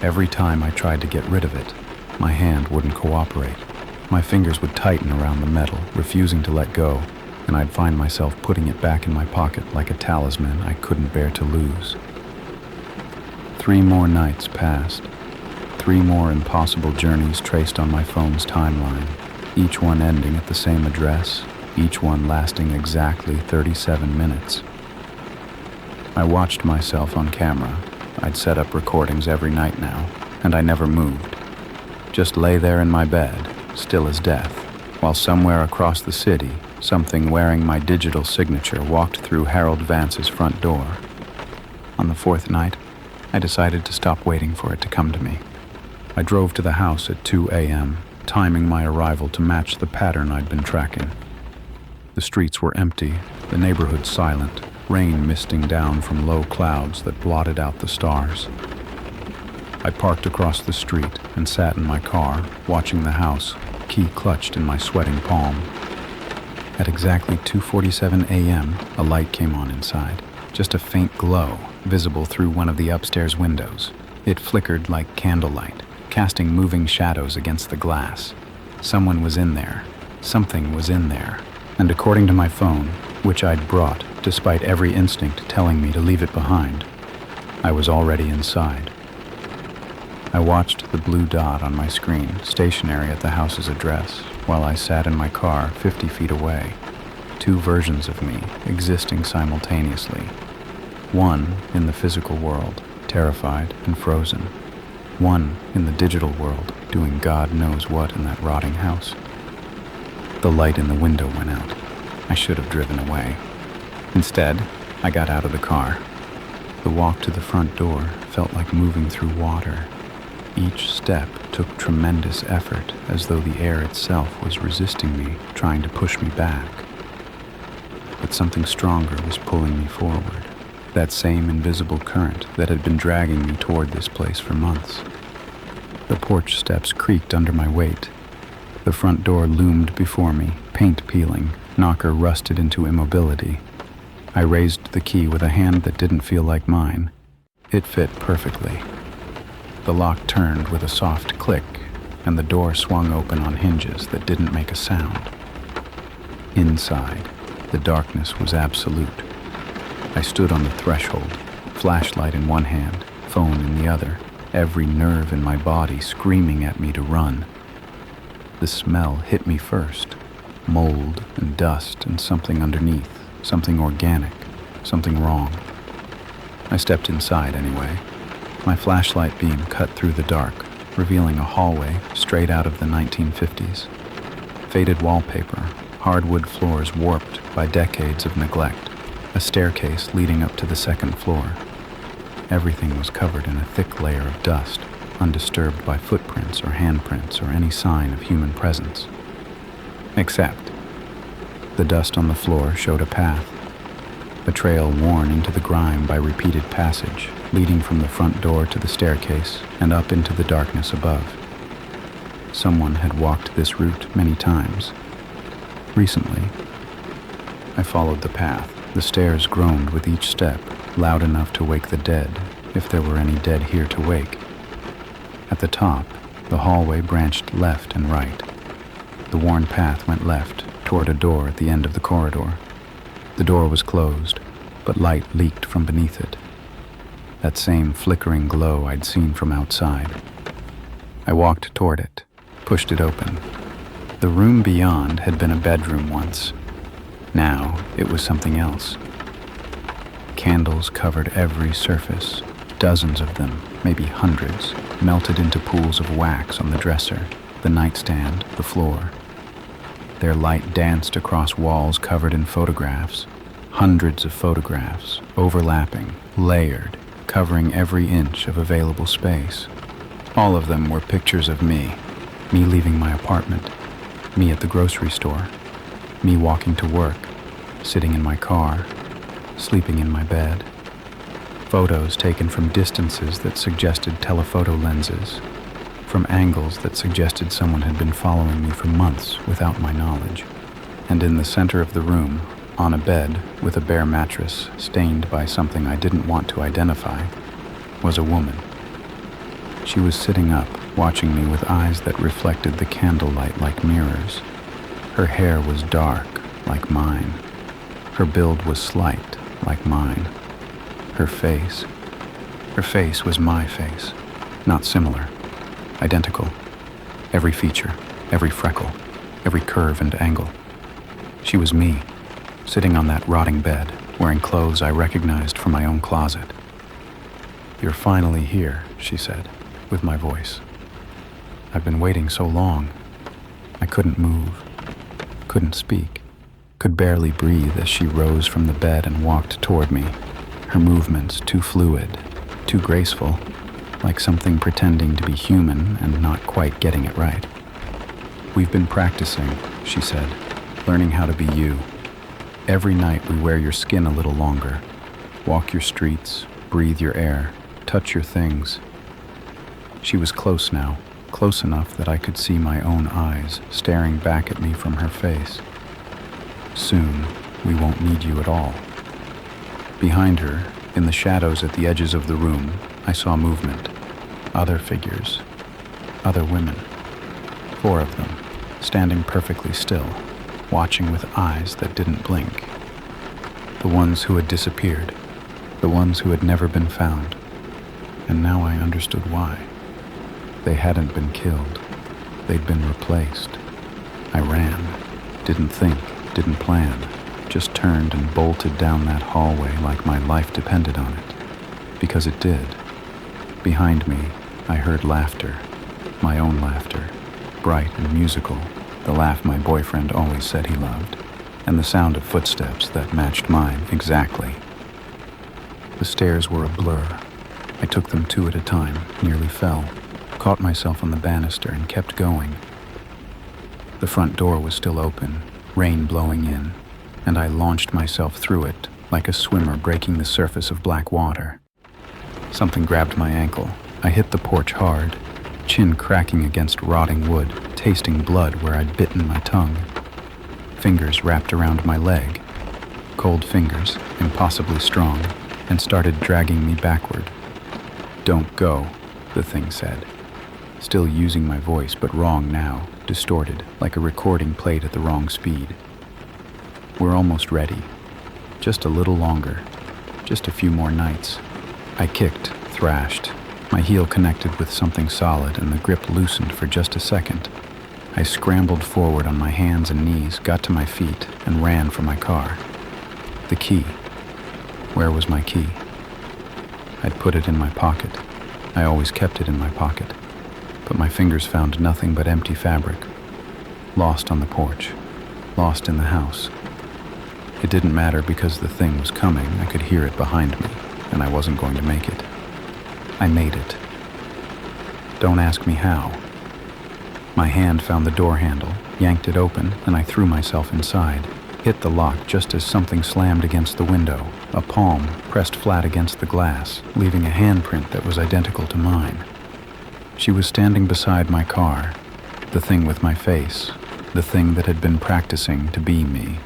Every time I tried to get rid of it, my hand wouldn't cooperate. My fingers would tighten around the metal, refusing to let go, and I'd find myself putting it back in my pocket like a talisman I couldn't bear to lose. 3 more nights passed. 3 more impossible journeys traced on my phone's timeline, each one ending at the same address, each one lasting exactly 37 minutes. I watched myself on camera. I'd set up recordings every night now, and I never moved. Just lay there in my bed, still as death, while somewhere across the city, something wearing my digital signature walked through Harold Vance's front door. On the 4th night, I decided to stop waiting for it to come to me. I drove to the house at 2 a.m., timing my arrival to match the pattern I'd been tracking. The streets were empty, the neighborhood silent, rain misting down from low clouds that blotted out the stars. I parked across the street and sat in my car, watching the house, key clutched in my sweating palm. At exactly 2:47 a.m., a light came on inside, just a faint glow, visible through one of the upstairs windows. It flickered like candlelight, casting moving shadows against the glass. Someone was in there. Something was in there. And according to my phone, which I'd brought, despite every instinct telling me to leave it behind, I was already inside. I watched the blue dot on my screen, stationary at the house's address, while I sat in my car 50 feet away. 2 versions of me existing simultaneously. One in the physical world, terrified and frozen. One in the digital world, doing God knows what in that rotting house. The light in the window went out. I should have driven away. Instead, I got out of the car. The walk to the front door felt like moving through water. Each step took tremendous effort, as though the air itself was resisting me, trying to push me back. But something stronger was pulling me forward. That same invisible current that had been dragging me toward this place for months. The porch steps creaked under my weight. The front door loomed before me, paint peeling, knocker rusted into immobility. I raised the key with a hand that didn't feel like mine. It fit perfectly. The lock turned with a soft click, and the door swung open on hinges that didn't make a sound. Inside, the darkness was absolute. I stood on the threshold, flashlight in one hand, phone in the other, every nerve in my body screaming at me to run. The smell hit me first, mold and dust and something underneath, something organic, something wrong. I stepped inside anyway. My flashlight beam cut through the dark, revealing a hallway straight out of the 1950s. Faded wallpaper, hardwood floors warped by decades of neglect, a staircase leading up to the second floor. Everything was covered in a thick layer of dust, undisturbed by footprints or handprints or any sign of human presence. Except the dust on the floor showed a path, a trail worn into the grime by repeated passage, leading from the front door to the staircase and up into the darkness above. Someone had walked this route many times. Recently, I followed the path. The stairs groaned with each step, loud enough to wake the dead, if there were any dead here to wake. At the top, the hallway branched left and right. The worn path went left, toward a door at the end of the corridor. The door was closed, but light leaked from beneath it. That same flickering glow I'd seen from outside. I walked toward it, pushed it open. The room beyond had been a bedroom once. Now it was something else. Candles covered every surface, dozens of them, maybe hundreds, melted into pools of wax on the dresser, the nightstand, the floor. Their light danced across walls covered in photographs, hundreds of photographs, overlapping, layered, covering every inch of available space. All of them were pictures of me leaving my apartment, me at the grocery store, me walking to work, sitting in my car, sleeping in my bed. Photos taken from distances that suggested telephoto lenses, from angles that suggested someone had been following me for months without my knowledge. And in the center of the room, on a bed with a bare mattress stained by something I didn't want to identify, was a woman. She was sitting up, watching me with eyes that reflected the candlelight like mirrors. Her hair was dark, like mine. Her build was slight, like mine. Her face was my face, not similar, identical. Every feature, every freckle, every curve and angle. She was me, sitting on that rotting bed, wearing clothes I recognized from my own closet. "You're finally here," she said, with my voice. "I've been waiting so long." I couldn't move, couldn't speak, could barely breathe as she rose from the bed and walked toward me, her movements too fluid, too graceful, like something pretending to be human and not quite getting it right. "We've been practicing," she said, "learning how to be you. Every night we wear your skin a little longer, walk your streets, breathe your air, touch your things." She was close now, close enough that I could see my own eyes staring back at me from her face. "Soon, we won't need you at all." Behind her, in the shadows at the edges of the room, I saw movement. Other figures. Other women. 4 of them, standing perfectly still, watching with eyes that didn't blink. The ones who had disappeared. The ones who had never been found. And now I understood why. They hadn't been killed. They'd been replaced. I ran. Didn't think, didn't plan. Just turned and bolted down that hallway like my life depended on it. Because it did. Behind me, I heard laughter, my own laughter, bright and musical, the laugh my boyfriend always said he loved, and the sound of footsteps that matched mine exactly. The stairs were a blur. I took them 2 at a time, nearly fell, caught myself on the banister and kept going. The front door was still open, rain blowing in, and I launched myself through it like a swimmer breaking the surface of black water. Something grabbed my ankle. I hit the porch hard, chin cracking against rotting wood, tasting blood where I'd bitten my tongue. Fingers wrapped around my leg, cold fingers, impossibly strong, and started dragging me backward. "Don't go," the thing said, still using my voice but wrong now, distorted, like a recording played at the wrong speed. "We're almost ready. Just a little longer. Just a few more nights." I kicked, thrashed. My heel connected with something solid and the grip loosened for just a second. I scrambled forward on my hands and knees, got to my feet, and ran for my car. The key. Where was my key? I'd put it in my pocket. I always kept it in my pocket. But my fingers found nothing but empty fabric. Lost on the porch. Lost in the house. It didn't matter because the thing was coming. I could hear it behind me, and I wasn't going to make it. I made it. Don't ask me how. My hand found the door handle, yanked it open, and I threw myself inside. Hit the lock just as something slammed against the window, a palm pressed flat against the glass, leaving a handprint that was identical to mine. She was standing beside my car, the thing with my face, the thing that had been practicing to be me.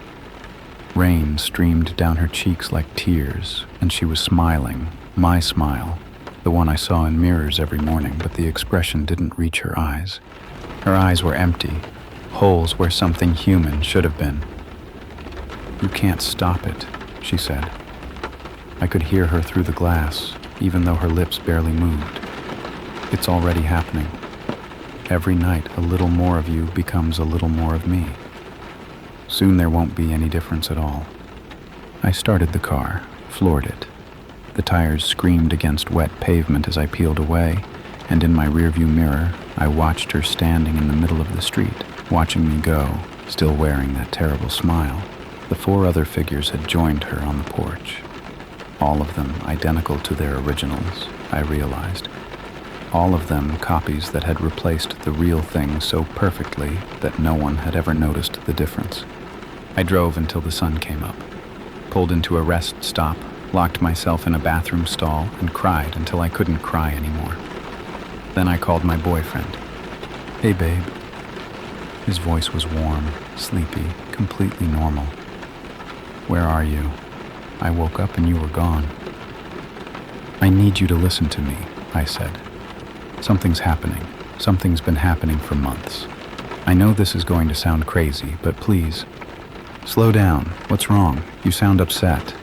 Rain streamed down her cheeks like tears, and she was smiling, my smile, the one I saw in mirrors every morning, but the expression didn't reach her eyes. Her eyes were empty, holes where something human should have been. "You can't stop it," she said. I could hear her through the glass, even though her lips barely moved. "It's already happening. Every night, a little more of you becomes a little more of me. Soon there won't be any difference at all." I started the car, floored it. The tires screamed against wet pavement as I peeled away, and in my rearview mirror, I watched her standing in the middle of the street, watching me go, still wearing that terrible smile. The 4 other figures had joined her on the porch. All of them identical to their originals, I realized. All of them copies that had replaced the real thing so perfectly that no one had ever noticed the difference. I drove until the sun came up, pulled into a rest stop, locked myself in a bathroom stall, and cried until I couldn't cry anymore. Then I called my boyfriend. "Hey, babe." His voice was warm, sleepy, completely normal. "Where are you? I woke up and you were gone." "I need you to listen to me," I said. "Something's happening. Something's been happening for months. I know this is going to sound crazy, but please, slow down. What's wrong? You sound upset."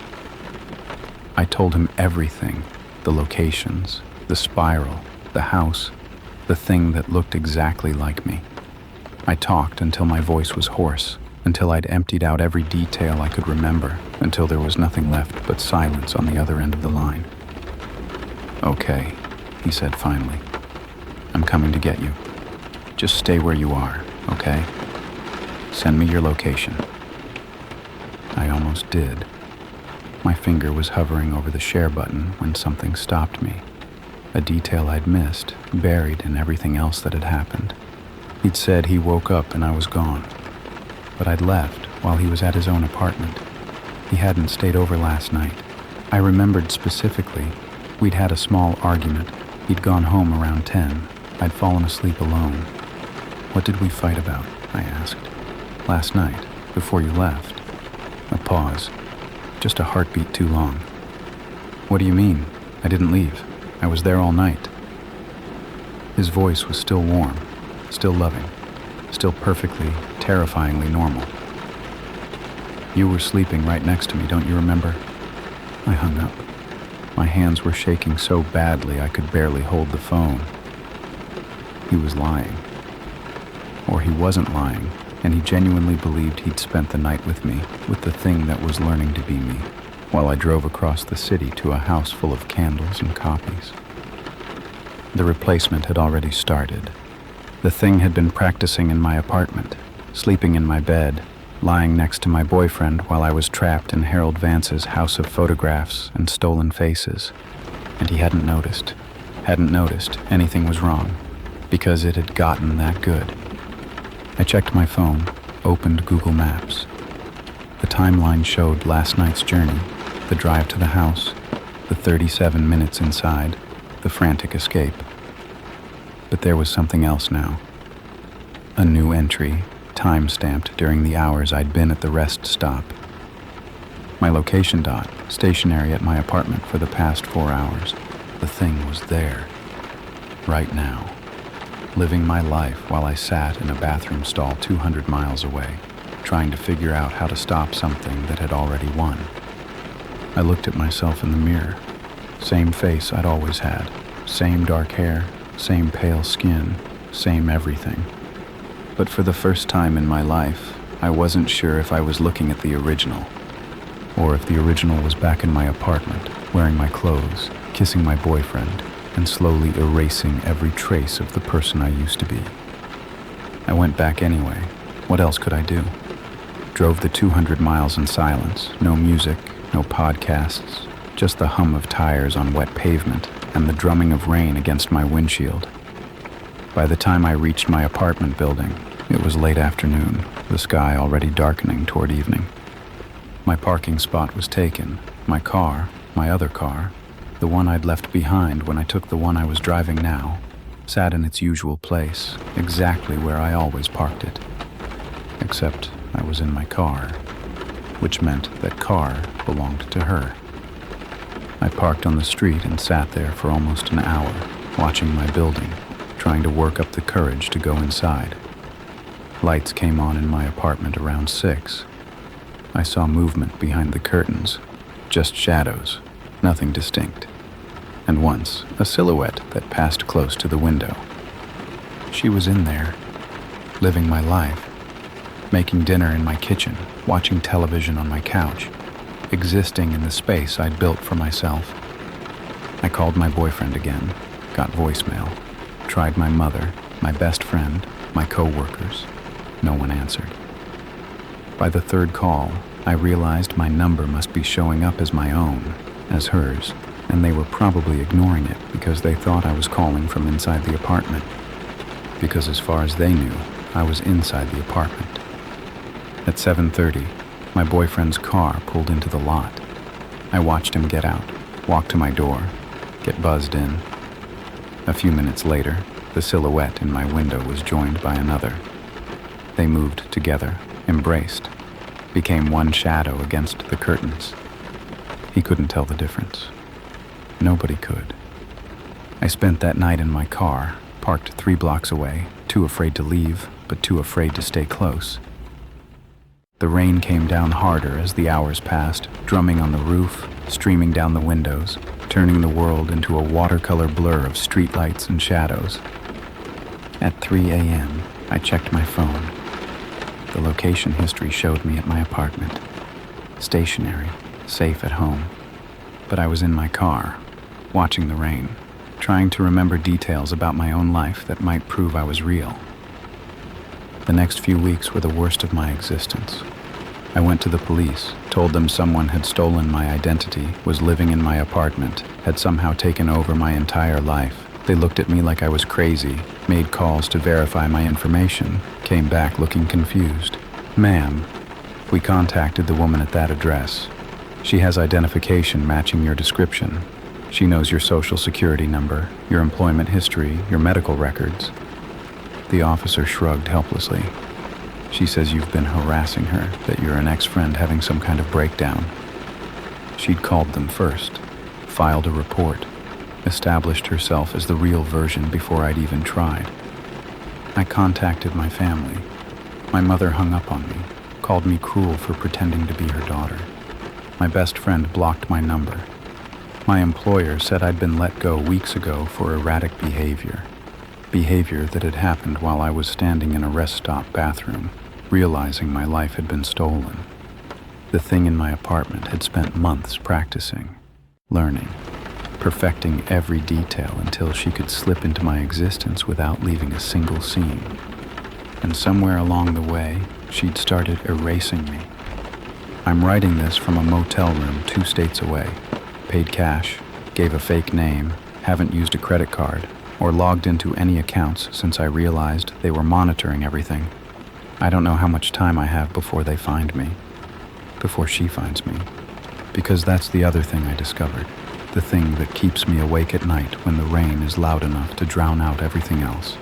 I told him everything, the locations, the spiral, the house, the thing that looked exactly like me. I talked until my voice was hoarse, until I'd emptied out every detail I could remember, until there was nothing left but silence on the other end of the line. "Okay," he said finally. "I'm coming to get you. Just stay where you are, okay? Send me your location." I almost did. My finger was hovering over the share button when something stopped me. A detail I'd missed, buried in everything else that had happened. He'd said he woke up and I was gone. But I'd left while he was at his own apartment. He hadn't stayed over last night. I remembered specifically, we'd had a small argument. He'd gone home around 10. I'd fallen asleep alone. "What did we fight about?" I asked. "Last night, before you left." A pause. Just a heartbeat too long. "What do you mean? I didn't leave. I was there all night." His voice was still warm, still loving, still perfectly, terrifyingly normal. "You were sleeping right next to me, don't you remember?" I hung up. My hands were shaking so badly I could barely hold the phone. He was lying. Or he wasn't lying, and he genuinely believed he'd spent the night with me, with the thing that was learning to be me, while I drove across the city to a house full of candles and copies. The replacement had already started. The thing had been practicing in my apartment, sleeping in my bed, lying next to my boyfriend while I was trapped in Harold Vance's house of photographs and stolen faces. And he hadn't noticed anything was wrong, because it had gotten that good. I checked my phone, opened Google Maps. The timeline showed last night's journey, the drive to the house, the 37 minutes inside, the frantic escape. But there was something else now. A new entry, time-stamped during the hours I'd been at the rest stop. My location dot, stationary at my apartment for the past 4 hours. The thing was there, right now, living my life while I sat in a bathroom stall 200 miles away, trying to figure out how to stop something that had already won. I looked at myself in the mirror. Same face I'd always had, same dark hair, same pale skin, same everything. But for the first time in my life, I wasn't sure if I was looking at the original, or if the original was back in my apartment, wearing my clothes, kissing my boyfriend, and slowly erasing every trace of the person I used to be. I went back anyway. What else could I do? Drove the 200 miles in silence, no music, no podcasts, just the hum of tires on wet pavement and the drumming of rain against my windshield. By the time I reached my apartment building, it was late afternoon, the sky already darkening toward evening. My parking spot was taken. My car, my other car, the one I'd left behind when I took the one I was driving now, sat in its usual place, exactly where I always parked it. Except I was in my car, which meant that car belonged to her. I parked on the street and sat there for almost an hour, watching my building, trying to work up the courage to go inside. Lights came on in my apartment around 6. I saw movement behind the curtains, just shadows, nothing distinct. And once, a silhouette that passed close to the window. She was in there, living my life, making dinner in my kitchen, watching television on my couch, existing in the space I'd built for myself. I called my boyfriend again, got voicemail, tried my mother, my best friend, my co-workers. No one answered. By the third call, I realized my number must be showing up as my own, as hers, and they were probably ignoring it because they thought I was calling from inside the apartment. Because as far as they knew, I was inside the apartment. At 7:30, my boyfriend's car pulled into the lot. I watched him get out, walk to my door, get buzzed in. A few minutes later, the silhouette in my window was joined by another. They moved together, embraced, became one shadow against the curtains. He couldn't tell the difference. Nobody could. I spent that night in my car, parked 3 blocks away, too afraid to leave, but too afraid to stay close. The rain came down harder as the hours passed, drumming on the roof, streaming down the windows, turning the world into a watercolor blur of streetlights and shadows. At 3 a.m., I checked my phone. The location history showed me at my apartment. Stationary, safe at home. But I was in my car, watching the rain, trying to remember details about my own life that might prove I was real. The next few weeks were the worst of my existence. I went to the police, told them someone had stolen my identity, was living in my apartment, had somehow taken over my entire life. They looked at me like I was crazy, made calls to verify my information, came back looking confused. "Ma'am, we contacted the woman at that address. She has identification matching your description. She knows your social security number, your employment history, your medical records." The officer shrugged helplessly. "She says you've been harassing her, that you're an ex-friend having some kind of breakdown." She'd called them first, filed a report, established herself as the real version before I'd even tried. I contacted my family. My mother hung up on me, called me cruel for pretending to be her daughter. My best friend blocked my number. My employer said I'd been let go weeks ago for erratic behavior that had happened while I was standing in a rest stop bathroom, realizing my life had been stolen. The thing in my apartment had spent months practicing, learning. perfecting every detail until she could slip into my existence without leaving a single scene. And somewhere along the way, she'd started erasing me. I'm writing this from a motel room 2 states away. Paid cash, gave a fake name, haven't used a credit card, or logged into any accounts since I realized they were monitoring everything. I don't know how much time I have before they find me, before she finds me. Because that's the other thing I discovered, the thing that keeps me awake at night when the rain is loud enough to drown out everything else.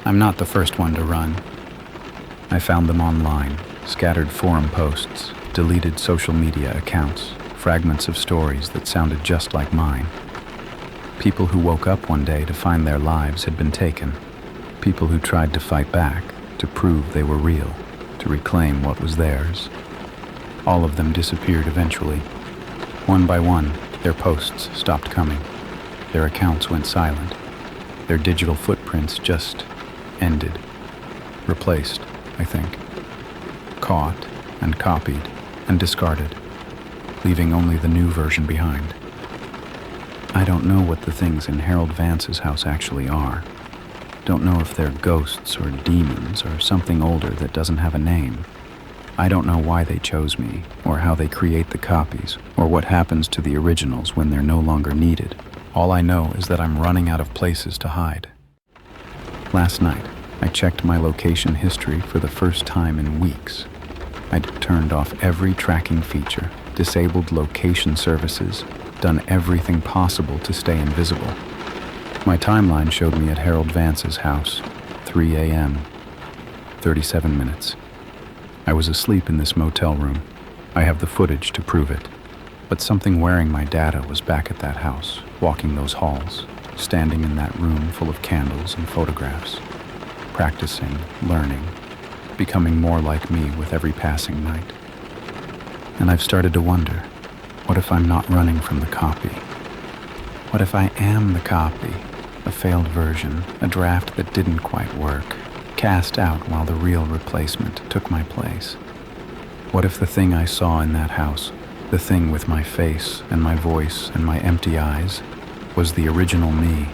I'm not the first one to run. I found them online, scattered forum posts, deleted social media accounts, fragments of stories that sounded just like mine. People who woke up one day to find their lives had been taken. People who tried to fight back, to prove they were real, to reclaim what was theirs. All of them disappeared eventually. One by one, their posts stopped coming. Their accounts went silent. Their digital footprints just ended. Replaced, I think. Caught and copied and discarded, leaving only the new version behind. I don't know what the things in Harold Vance's house actually are. Don't know if they're ghosts or demons or something older that doesn't have a name. I don't know why they chose me, or how they create the copies, or what happens to the originals when they're no longer needed. All I know is that I'm running out of places to hide. Last night, I checked my location history for the first time in weeks. I'd turned off every tracking feature, disabled location services, done everything possible to stay invisible. My timeline showed me at Harold Vance's house, 3 a.m., 37 minutes. I was asleep in this motel room. I have the footage to prove it. But something wearing my data was back at that house, walking those halls, standing in that room full of candles and photographs, practicing, learning, becoming more like me with every passing night. And I've started to wonder, what if I'm not running from the copy? What if I am the copy, a failed version, a draft that didn't quite work, cast out while the real replacement took my place? What if the thing I saw in that house, the thing with my face and my voice and my empty eyes, was the original me,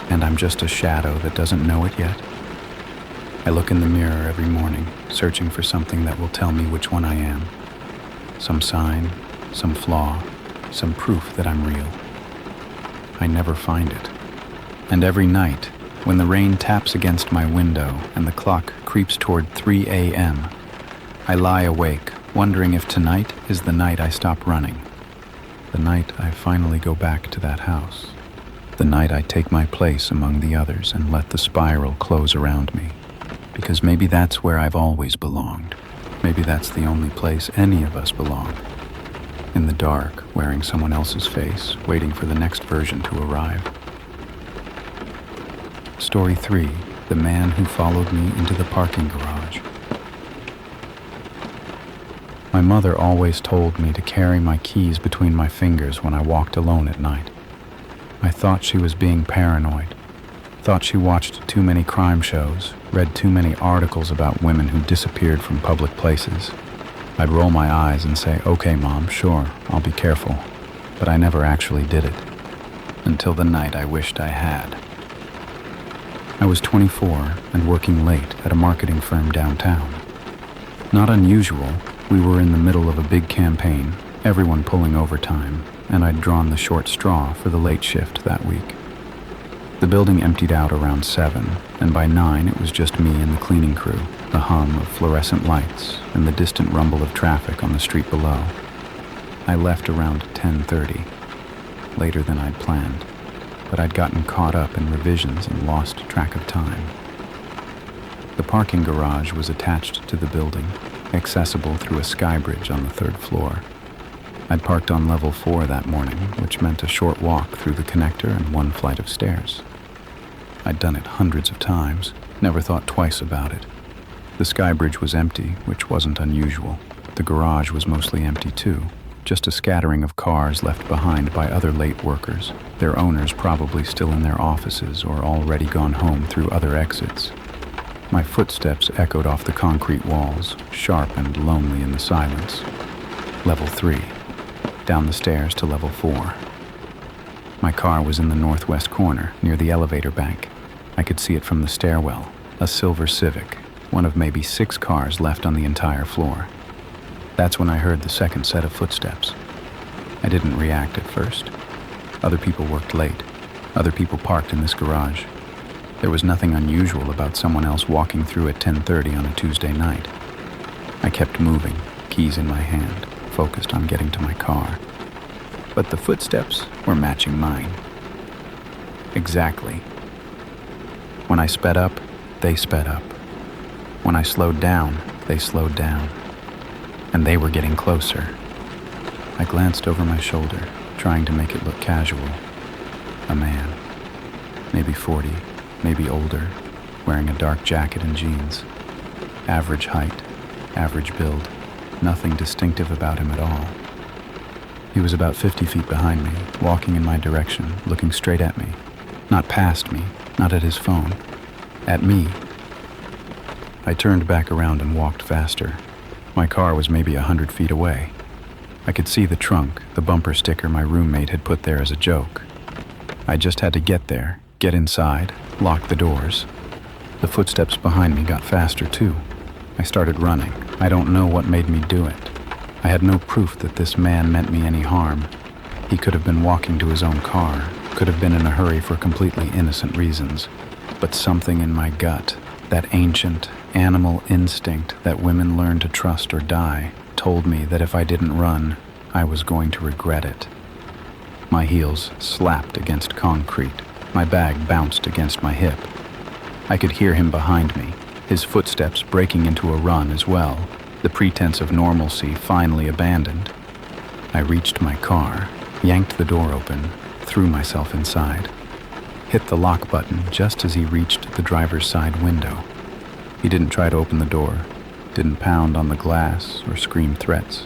and I'm just a shadow that doesn't know it yet? I look in the mirror every morning, searching for something that will tell me which one I am. Some sign, some flaw, some proof that I'm real. I never find it. And every night, when the rain taps against my window and the clock creeps toward 3 a.m., I lie awake, wondering if tonight is the night I stop running. The night I finally go back to that house. The night I take my place among the others and let the spiral close around me. Because maybe that's where I've always belonged. Maybe that's the only place any of us belong. In the dark, wearing someone else's face, waiting for the next version to arrive. Story 3, The Man Who Followed Me into the Parking Garage. My mother always told me to carry my keys between my fingers when I walked alone at night. I thought she was being paranoid. Thought she watched too many crime shows, read too many articles about women who disappeared from public places. I'd roll my eyes and say, "Okay, Mom, sure, I'll be careful." But I never actually did it. Until the night I wished I had. I was 24 and working late at a marketing firm downtown. Not unusual, we were in the middle of a big campaign, everyone pulling overtime, and I'd drawn the short straw for the late shift that week. The building emptied out around 7, and by 9 it was just me and the cleaning crew, the hum of fluorescent lights, and the distant rumble of traffic on the street below. I left around 10:30, later than I'd planned, but I'd gotten caught up in revisions and lost track of time. The parking garage was attached to the building, accessible through a sky bridge on the 3rd floor. I'd parked on level 4 that morning, which meant a short walk through the connector and 1 flight of stairs. I'd done it hundreds of times, never thought twice about it. The sky bridge was empty, which wasn't unusual. The garage was mostly empty too, just a scattering of cars left behind by other late workers, their owners probably still in their offices or already gone home through other exits. My footsteps echoed off the concrete walls, sharp and lonely in the silence. Level 3. Down the stairs to level 4. My car was in the northwest corner, near the elevator bank. I could see it from the stairwell, a silver Civic, one of maybe 6 cars left on the entire floor. That's when I heard the second set of footsteps. I didn't react at first. Other people worked late. Other people parked in this garage. There was nothing unusual about someone else walking through at 10:30 on a Tuesday night. I kept moving, keys in my hand, focused on getting to my car. But the footsteps were matching mine. Exactly. When I sped up, they sped up. When I slowed down, they slowed down. And they were getting closer. I glanced over my shoulder, trying to make it look casual. A man, maybe 40, maybe older, wearing a dark jacket and jeans. Average height, average build, nothing distinctive about him at all. He was about 50 feet behind me, walking in my direction, looking straight at me. Not past me, not at his phone. At me. I turned back around and walked faster. My car was maybe 100 feet away. I could see the trunk, the bumper sticker my roommate had put there as a joke. I just had to get there, get inside, lock the doors. The footsteps behind me got faster too. I started running. I don't know what made me do it. I had no proof that this man meant me any harm. He could have been walking to his own car, could have been in a hurry for completely innocent reasons. But something in my gut, that ancient, animal instinct that women learn to trust or die, told me that if I didn't run, I was going to regret it. My heels slapped against concrete. My bag bounced against my hip. I could hear him behind me, his footsteps breaking into a run as well, the pretense of normalcy finally abandoned. I reached my car, yanked the door open, threw myself inside. Hit the lock button just as he reached the driver's side window. He didn't try to open the door, didn't pound on the glass or scream threats.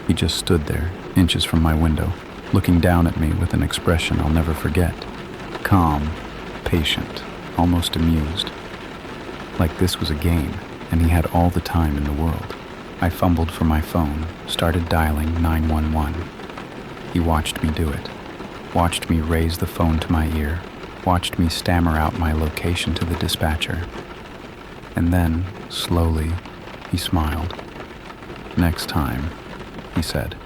He just stood there, inches from my window, looking down at me with an expression I'll never forget. Calm, patient, almost amused. Like this was a game, and he had all the time in the world. I fumbled for my phone, started dialing 911. He watched me do it, watched me raise the phone to my ear, watched me stammer out my location to the dispatcher. And then, slowly, he smiled. "Next time," he said.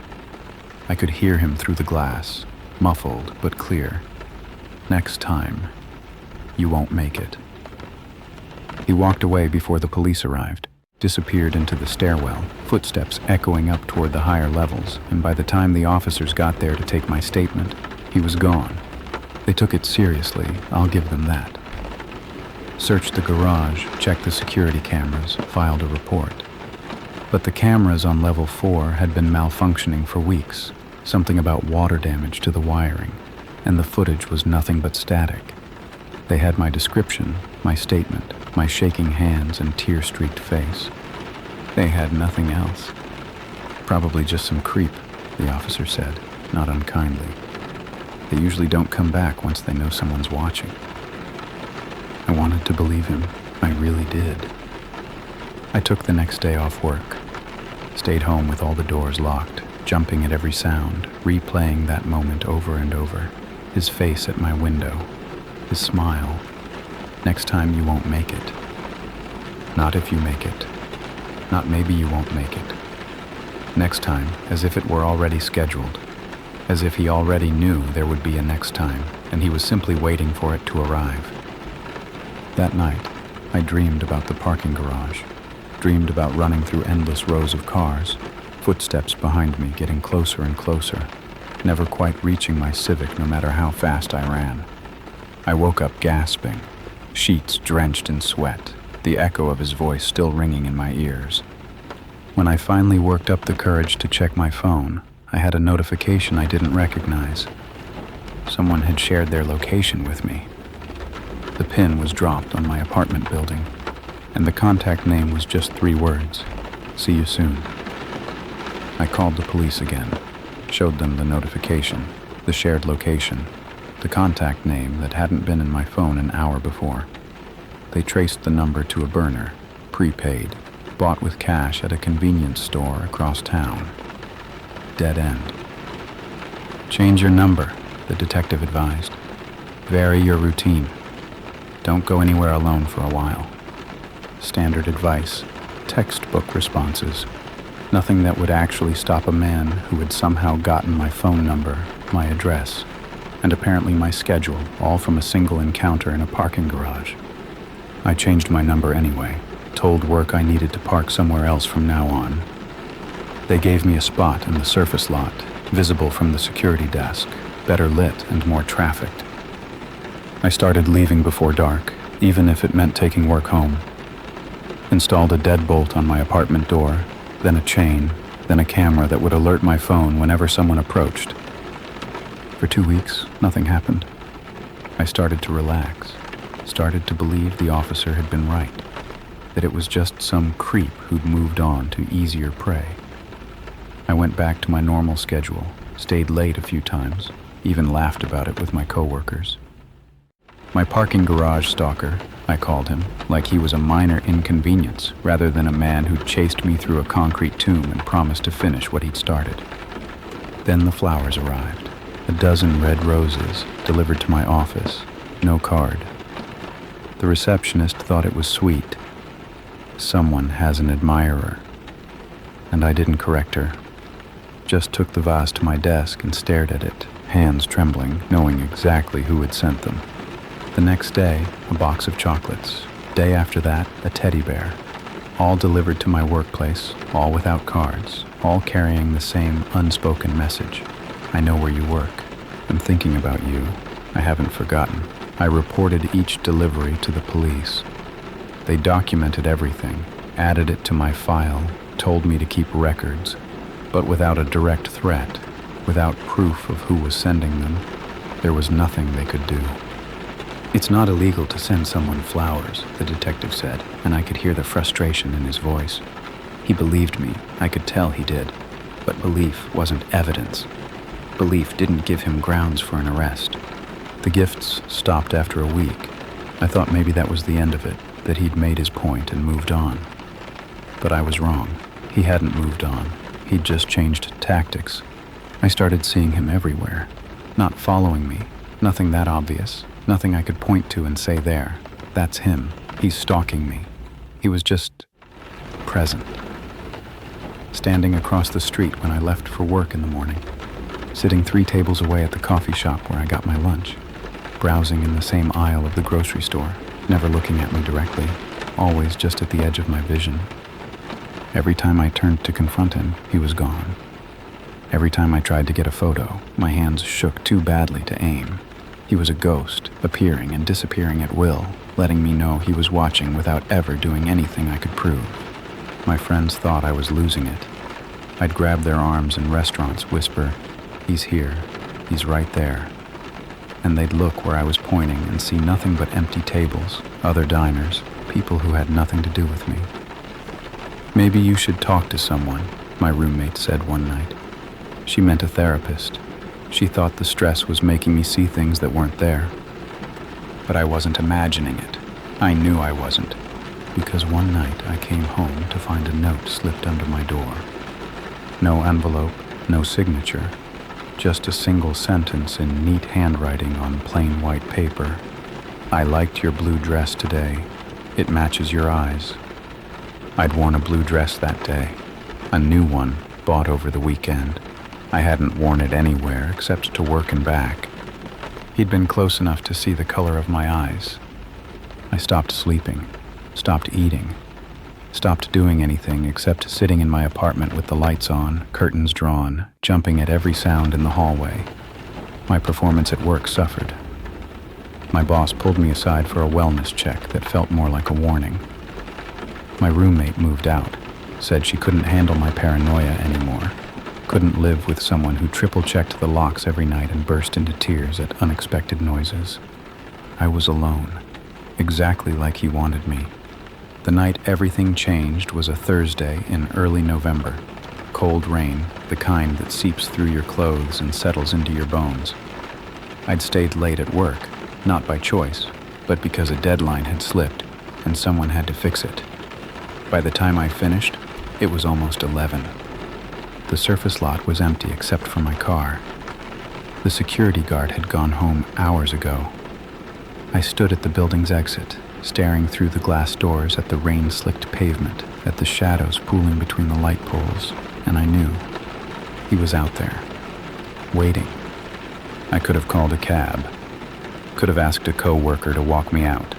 I could hear him through the glass, muffled but clear. "Next time, you won't make it." He walked away before the police arrived, disappeared into the stairwell, footsteps echoing up toward the higher levels, and by the time the officers got there to take my statement, he was gone. They took it seriously, I'll give them that. Searched the garage, checked the security cameras, filed a report. But the cameras on level 4 had been malfunctioning for weeks, something about water damage to the wiring, and the footage was nothing but static. They had my description, my statement, my shaking hands and tear-streaked face. They had nothing else. "Probably just some creep," the officer said, not unkindly. "They usually don't come back once they know someone's watching." I wanted to believe him. I really did. I took the next day off work. Stayed home with all the doors locked, jumping at every sound, replaying that moment over and over. His face at my window. His smile. "Next time you won't make it. Not if you make it. Not maybe you won't make it. Next time, as if it were already scheduled. As if he already knew there would be a next time, and he was simply waiting for it to arrive." That night, I dreamed about the parking garage, dreamed about running through endless rows of cars, footsteps behind me getting closer and closer, never quite reaching my Civic no matter how fast I ran. I woke up gasping, sheets drenched in sweat, the echo of his voice still ringing in my ears. When I finally worked up the courage to check my phone, I had a notification I didn't recognize. Someone had shared their location with me. The pin was dropped on my apartment building, and the contact name was just 3 words: "See you soon." I called the police again, showed them the notification, the shared location, the contact name that hadn't been in my phone an hour before. They traced the number to a burner, prepaid, bought with cash at a convenience store across town. Dead end. "Change your number," the detective advised. Vary your routine. Don't go anywhere alone for a while. Standard advice, textbook responses. Nothing that would actually stop a man who had somehow gotten my phone number, my address, and apparently my schedule, all from a single encounter in a parking garage. I changed my number anyway, told work I needed to park somewhere else from now on. They gave me a spot in the surface lot, visible from the security desk, better lit and more trafficked. I started leaving before dark, even if it meant taking work home. Installed a deadbolt on my apartment door, then a chain, then a camera that would alert my phone whenever someone approached. For 2 weeks, nothing happened. I started to relax, started to believe the officer had been right, that it was just some creep who'd moved on to easier prey. I went back to my normal schedule, stayed late a few times, even laughed about it with my coworkers. My parking garage stalker, I called him, like he was a minor inconvenience rather than a man who'd chased me through a concrete tomb and promised to finish what he'd started. Then the flowers arrived, a dozen red roses delivered to my office, no card. The receptionist thought it was sweet. Someone has an admirer. And I didn't correct her. Just took the vase to my desk and stared at it, hands trembling, knowing exactly who had sent them. The next day, a box of chocolates. Day after that, a teddy bear. All delivered to my workplace, all without cards, all carrying the same unspoken message. I know where you work. I'm thinking about you. I haven't forgotten. I reported each delivery to the police. They documented everything, added it to my file, told me to keep records, but without a direct threat, without proof of who was sending them, there was nothing they could do. It's not illegal to send someone flowers, the detective said, and I could hear the frustration in his voice. He believed me, I could tell he did, but belief wasn't evidence. Belief didn't give him grounds for an arrest. The gifts stopped after a week. I thought maybe that was the end of it, that he'd made his point and moved on. But I was wrong. He hadn't moved on. He'd just changed tactics. I started seeing him everywhere, not following me, nothing that obvious, nothing I could point to and say there. That's him. He's stalking me. He was just present. Standing across the street when I left for work in the morning, sitting 3 tables away at the coffee shop where I got my lunch, browsing in the same aisle of the grocery store, never looking at me directly, always just at the edge of my vision. Every time I turned to confront him, he was gone. Every time I tried to get a photo, my hands shook too badly to aim. He was a ghost, appearing and disappearing at will, letting me know he was watching without ever doing anything I could prove. My friends thought I was losing it. I'd grab their arms in restaurants, whisper, "He's here, he's right there." And they'd look where I was pointing and see nothing but empty tables, other diners, people who had nothing to do with me. "Maybe you should talk to someone," my roommate said one night. She meant a therapist. She thought the stress was making me see things that weren't there. But I wasn't imagining it. I knew I wasn't, because one night I came home to find a note slipped under my door. No envelope, no signature, just a single sentence in neat handwriting on plain white paper. "I liked your blue dress today. It matches your eyes." I'd worn a blue dress that day, a new one bought over the weekend. I hadn't worn it anywhere except to work and back. He'd been close enough to see the color of my eyes. I stopped sleeping, stopped eating, stopped doing anything except sitting in my apartment with the lights on, curtains drawn, jumping at every sound in the hallway. My performance at work suffered. My boss pulled me aside for a wellness check that felt more like a warning. My roommate moved out, said she couldn't handle my paranoia anymore, couldn't live with someone who triple-checked the locks every night and burst into tears at unexpected noises. I was alone, exactly like he wanted me. The night everything changed was a Thursday in early November. Cold rain, the kind that seeps through your clothes and settles into your bones. I'd stayed late at work, not by choice, but because a deadline had slipped and someone had to fix it. By the time I finished, it was almost 11. The surface lot was empty except for my car. The security guard had gone home hours ago. I stood at the building's exit, staring through the glass doors at the rain-slicked pavement, at the shadows pooling between the light poles, and I knew he was out there, waiting. I could have called a cab, could have asked a co-worker to walk me out,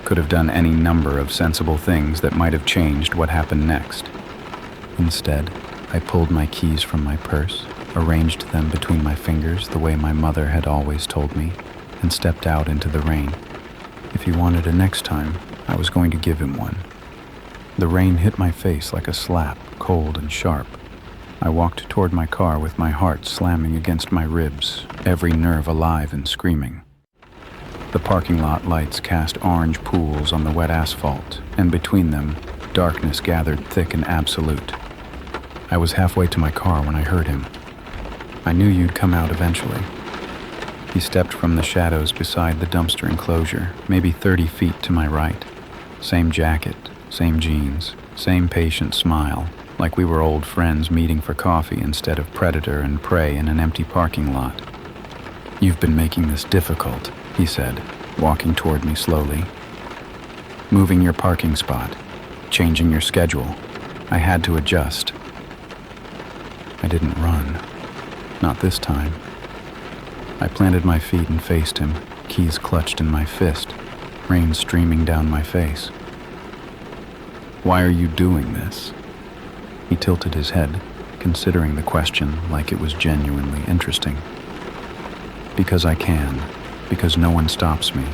could have done any number of sensible things that might have changed what happened next. Instead, I pulled my keys from my purse, arranged them between my fingers the way my mother had always told me, and stepped out into the rain. If he wanted a next time, I was going to give him one. The rain hit my face like a slap, cold and sharp. I walked toward my car with my heart slamming against my ribs, every nerve alive and screaming. The parking lot lights cast orange pools on the wet asphalt, and between them, darkness gathered thick and absolute. I was halfway to my car when I heard him. I knew you'd come out eventually. He stepped from the shadows beside the dumpster enclosure, maybe 30 feet to my right. Same jacket, same jeans, same patient smile, like we were old friends meeting for coffee instead of predator and prey in an empty parking lot. "You've been making this difficult," he said, walking toward me slowly. "Moving your parking spot, changing your schedule. I had to adjust." I didn't run. Not this time. I planted my feet and faced him, keys clutched in my fist, rain streaming down my face. "Why are you doing this?" He tilted his head, considering the question like it was genuinely interesting. "Because I can. Because no one stops me.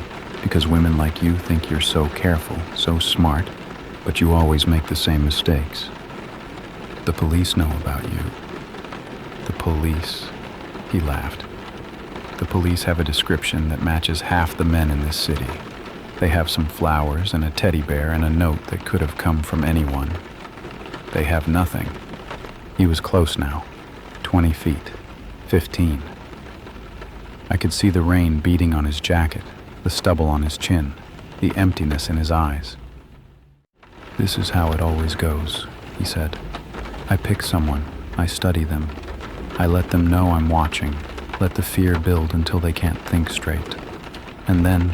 Because women like you think you're so careful, so smart, but you always make the same mistakes. The police know about you." "The police," he laughed. "The police have a description that matches half the men in this city. They have some flowers and a teddy bear and a note that could have come from anyone. They have nothing." He was close now, 20 feet, 15. I could see the rain beating on his jacket, the stubble on his chin, the emptiness in his eyes. "This is how it always goes," he said. "I pick someone, I study them. I let them know I'm watching, let the fear build until they can't think straight. And then,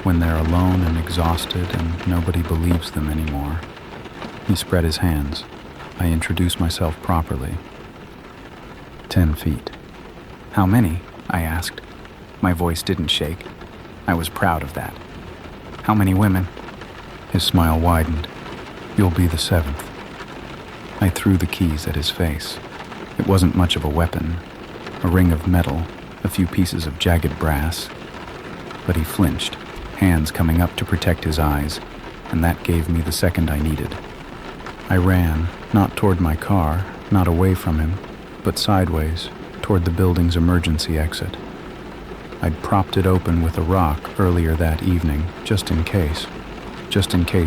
when they're alone and exhausted and nobody believes them anymore." He spread his hands. I introduced myself properly. 10 feet. "How many?" I asked. My voice didn't shake. I was proud of that. "How many women?" His smile widened. "You'll be the 7th. I threw the keys at his face. It wasn't much of a weapon. A ring of metal, a few pieces of jagged brass. But he flinched, hands coming up to protect his eyes, and that gave me the second I needed. I ran, not toward my car, not away from him, but sideways, toward the building's emergency exit. I'd propped it open with a rock earlier that evening, just in case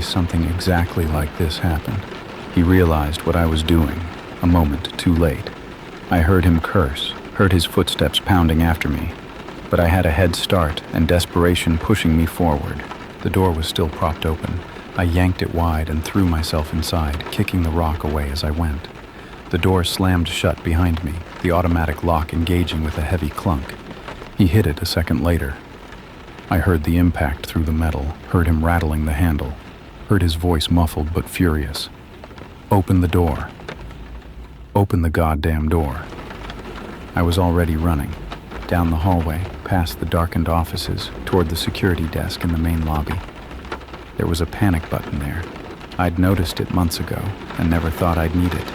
something exactly like this happened. He realized what I was doing, a moment too late. I heard him curse, heard his footsteps pounding after me, but I had a head start and desperation pushing me forward. The door was still propped open. I yanked it wide and threw myself inside, kicking the rock away as I went. The door slammed shut behind me, the automatic lock engaging with a heavy clunk. He hit it a second later. I heard the impact through the metal, heard him rattling the handle, heard his voice muffled but furious. "Open the door. Open the goddamn door." I was already running, down the hallway, past the darkened offices, toward the security desk in the main lobby. There was a panic button there. I'd noticed it months ago and never thought I'd need it.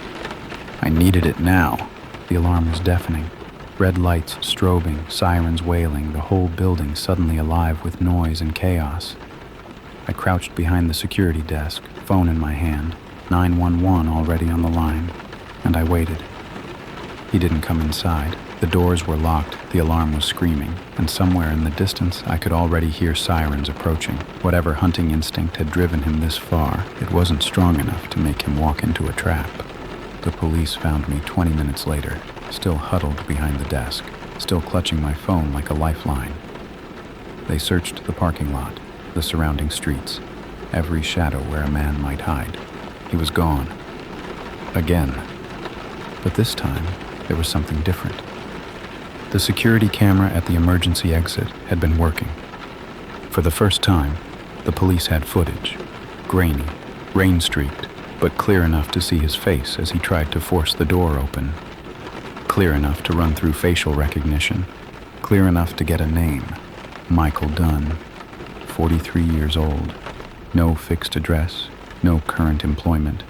I needed it now. The alarm was deafening. Red lights strobing, sirens wailing, the whole building suddenly alive with noise and chaos. I crouched behind the security desk, phone in my hand, 911 already on the line, and I waited. He didn't come inside. The doors were locked, the alarm was screaming, and somewhere in the distance I could already hear sirens approaching. Whatever hunting instinct had driven him this far, it wasn't strong enough to make him walk into a trap. The police found me 20 minutes later, still huddled behind the desk, still clutching my phone like a lifeline. They searched the parking lot, the surrounding streets, every shadow where a man might hide. He was gone. Again. But this time, there was something different. The security camera at the emergency exit had been working. For the first time, the police had footage, grainy, rain-streaked, but clear enough to see his face as he tried to force the door open. Clear enough to run through facial recognition. Clear enough to get a name. Michael Dunn, 43 years old. No fixed address, no current employment,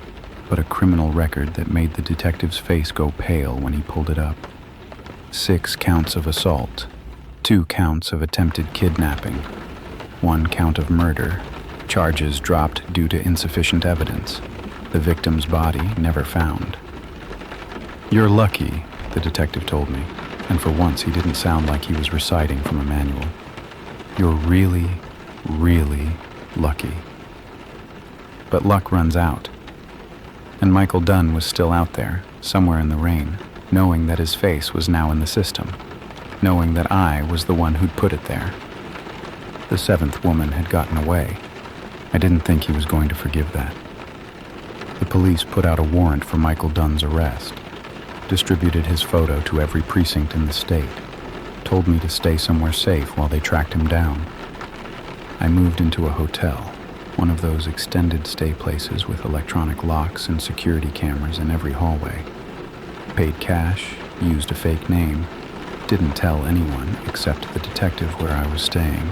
but a criminal record that made the detective's face go pale when he pulled it up. 6 counts of assault, 2 counts of attempted kidnapping, 1 count of murder, charges dropped due to insufficient evidence, the victim's body never found. "You're lucky," the detective told me, and for once he didn't sound like he was reciting from a manual. "You're really, really lucky." But luck runs out. And Michael Dunn was still out there, somewhere in the rain, knowing that his face was now in the system, knowing that I was the one who'd put it there. The 7th woman had gotten away. I didn't think he was going to forgive that. The police put out a warrant for Michael Dunn's arrest, distributed his photo to every precinct in the state, told me to stay somewhere safe while they tracked him down. I moved into a hotel, one of those extended stay places with electronic locks and security cameras in every hallway. Paid cash, used a fake name, didn't tell anyone except the detective where I was staying.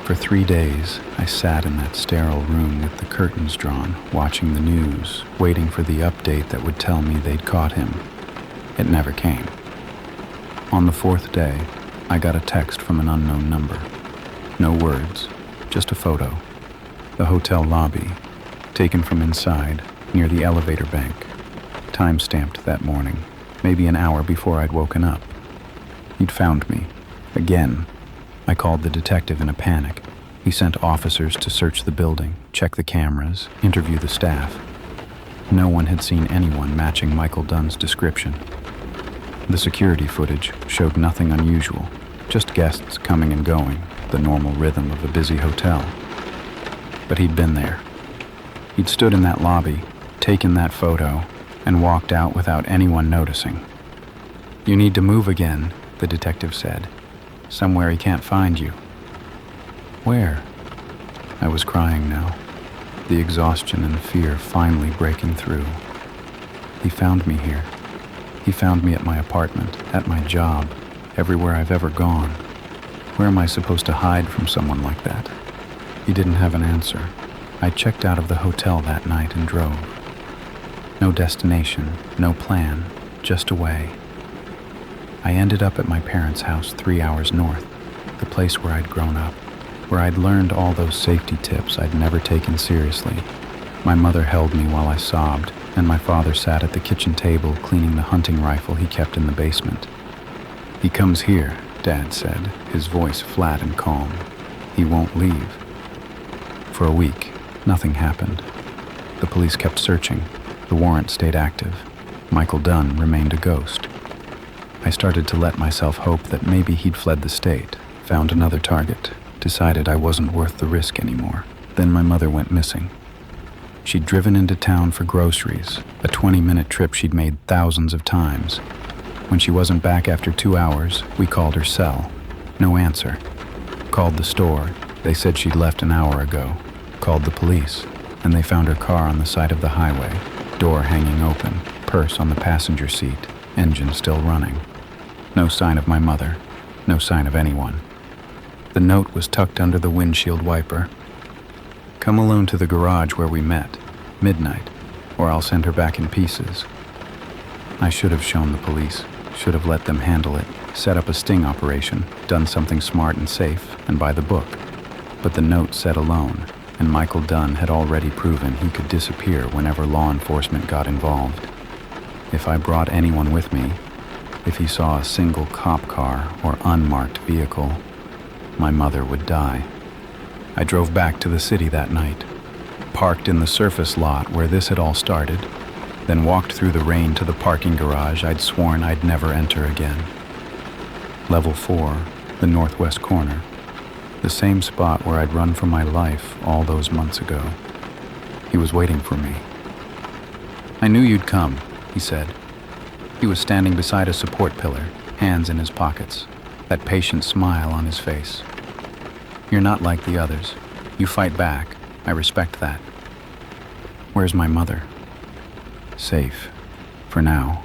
For 3 days, I sat in that sterile room with the curtains drawn, watching the news, waiting for the update that would tell me they'd caught him. It never came. On the 4th day, I got a text from an unknown number. No words, just a photo. The hotel lobby, taken from inside, near the elevator bank. Time-stamped that morning, maybe an hour before I'd woken up. He'd found me. Again. I called the detective in a panic. He sent officers to search the building, check the cameras, interview the staff. No one had seen anyone matching Michael Dunn's description. The security footage showed nothing unusual, just guests coming and going, the normal rhythm of a busy hotel. But he'd been there. He'd stood in that lobby, taken that photo, and walked out without anyone noticing. "You need to move again," the detective said. "Somewhere he can't find you." "Where?" I was crying now, the exhaustion and fear finally breaking through. He found me here. He found me at my apartment, at my job, everywhere I've ever gone. Where am I supposed to hide from someone like that? He didn't have an answer. I checked out of the hotel that night and drove. No destination, no plan, just away. I ended up at my parents' house 3 hours north, the place where I'd grown up, where I'd learned all those safety tips I'd never taken seriously. My mother held me while I sobbed, and my father sat at the kitchen table cleaning the hunting rifle he kept in the basement. "He comes here," Dad said, his voice flat and calm. "He won't leave." For a week, nothing happened. The police kept searching. The warrant stayed active. Michael Dunn remained a ghost. I started to let myself hope that maybe he'd fled the state, found another target, decided I wasn't worth the risk anymore. Then my mother went missing. She'd driven into town for groceries, a 20-minute trip she'd made thousands of times. When she wasn't back after 2 hours, we called her cell. No answer. Called the store. They said she'd left an hour ago. Called the police, and they found her car on the side of the highway, door hanging open, purse on the passenger seat, engine still running. No sign of my mother, no sign of anyone. The note was tucked under the windshield wiper. "Come alone to the garage where we met, midnight, or I'll send her back in pieces." I should have shown the police, should have let them handle it, set up a sting operation, done something smart and safe, and by the book. But the note said alone, and Michael Dunn had already proven he could disappear whenever law enforcement got involved. If I brought anyone with me, if he saw a single cop car or unmarked vehicle, my mother would die. I drove back to the city that night, parked in the surface lot where this had all started, then walked through the rain to the parking garage I'd sworn I'd never enter again. Level 4, the northwest corner, the same spot where I'd run for my life all those months ago. He was waiting for me. "I knew you'd come," he said. He was standing beside a support pillar, hands in his pockets, that patient smile on his face. You're not like the others. You fight back. I respect that. Where's my mother? Safe. For now.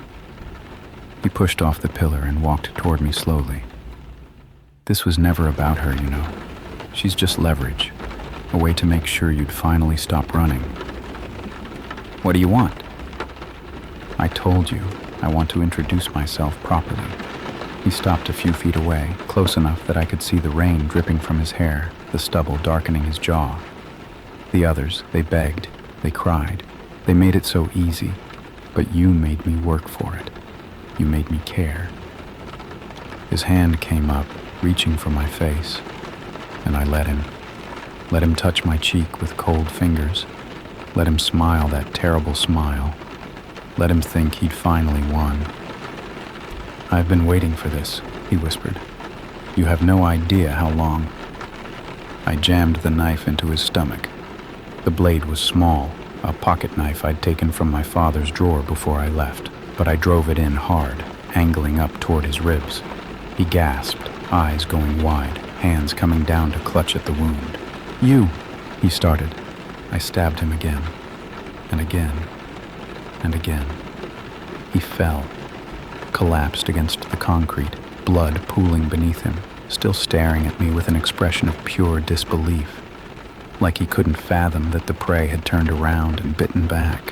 He pushed off the pillar and walked toward me slowly. This was never about her, you know. She's just leverage. A way to make sure you'd finally stop running. What do you want? I told you, I want to introduce myself properly. He stopped a few feet away, close enough that I could see the rain dripping from his hair, the stubble darkening his jaw. The others, they begged, they cried, they made it so easy, but you made me work for it. You made me care. His hand came up, reaching for my face, and I let him touch my cheek with cold fingers, let him smile that terrible smile, let him think he'd finally won. I've been waiting for this, he whispered. You have no idea how long. I jammed the knife into his stomach. The blade was small, a pocket knife I'd taken from my father's drawer before I left, but I drove it in hard, angling up toward his ribs. He gasped, eyes going wide, hands coming down to clutch at the wound. You, he started. I stabbed him again, and again, and again. He fell, collapsed against the concrete, blood pooling beneath him, still staring at me with an expression of pure disbelief, like he couldn't fathom that the prey had turned around and bitten back.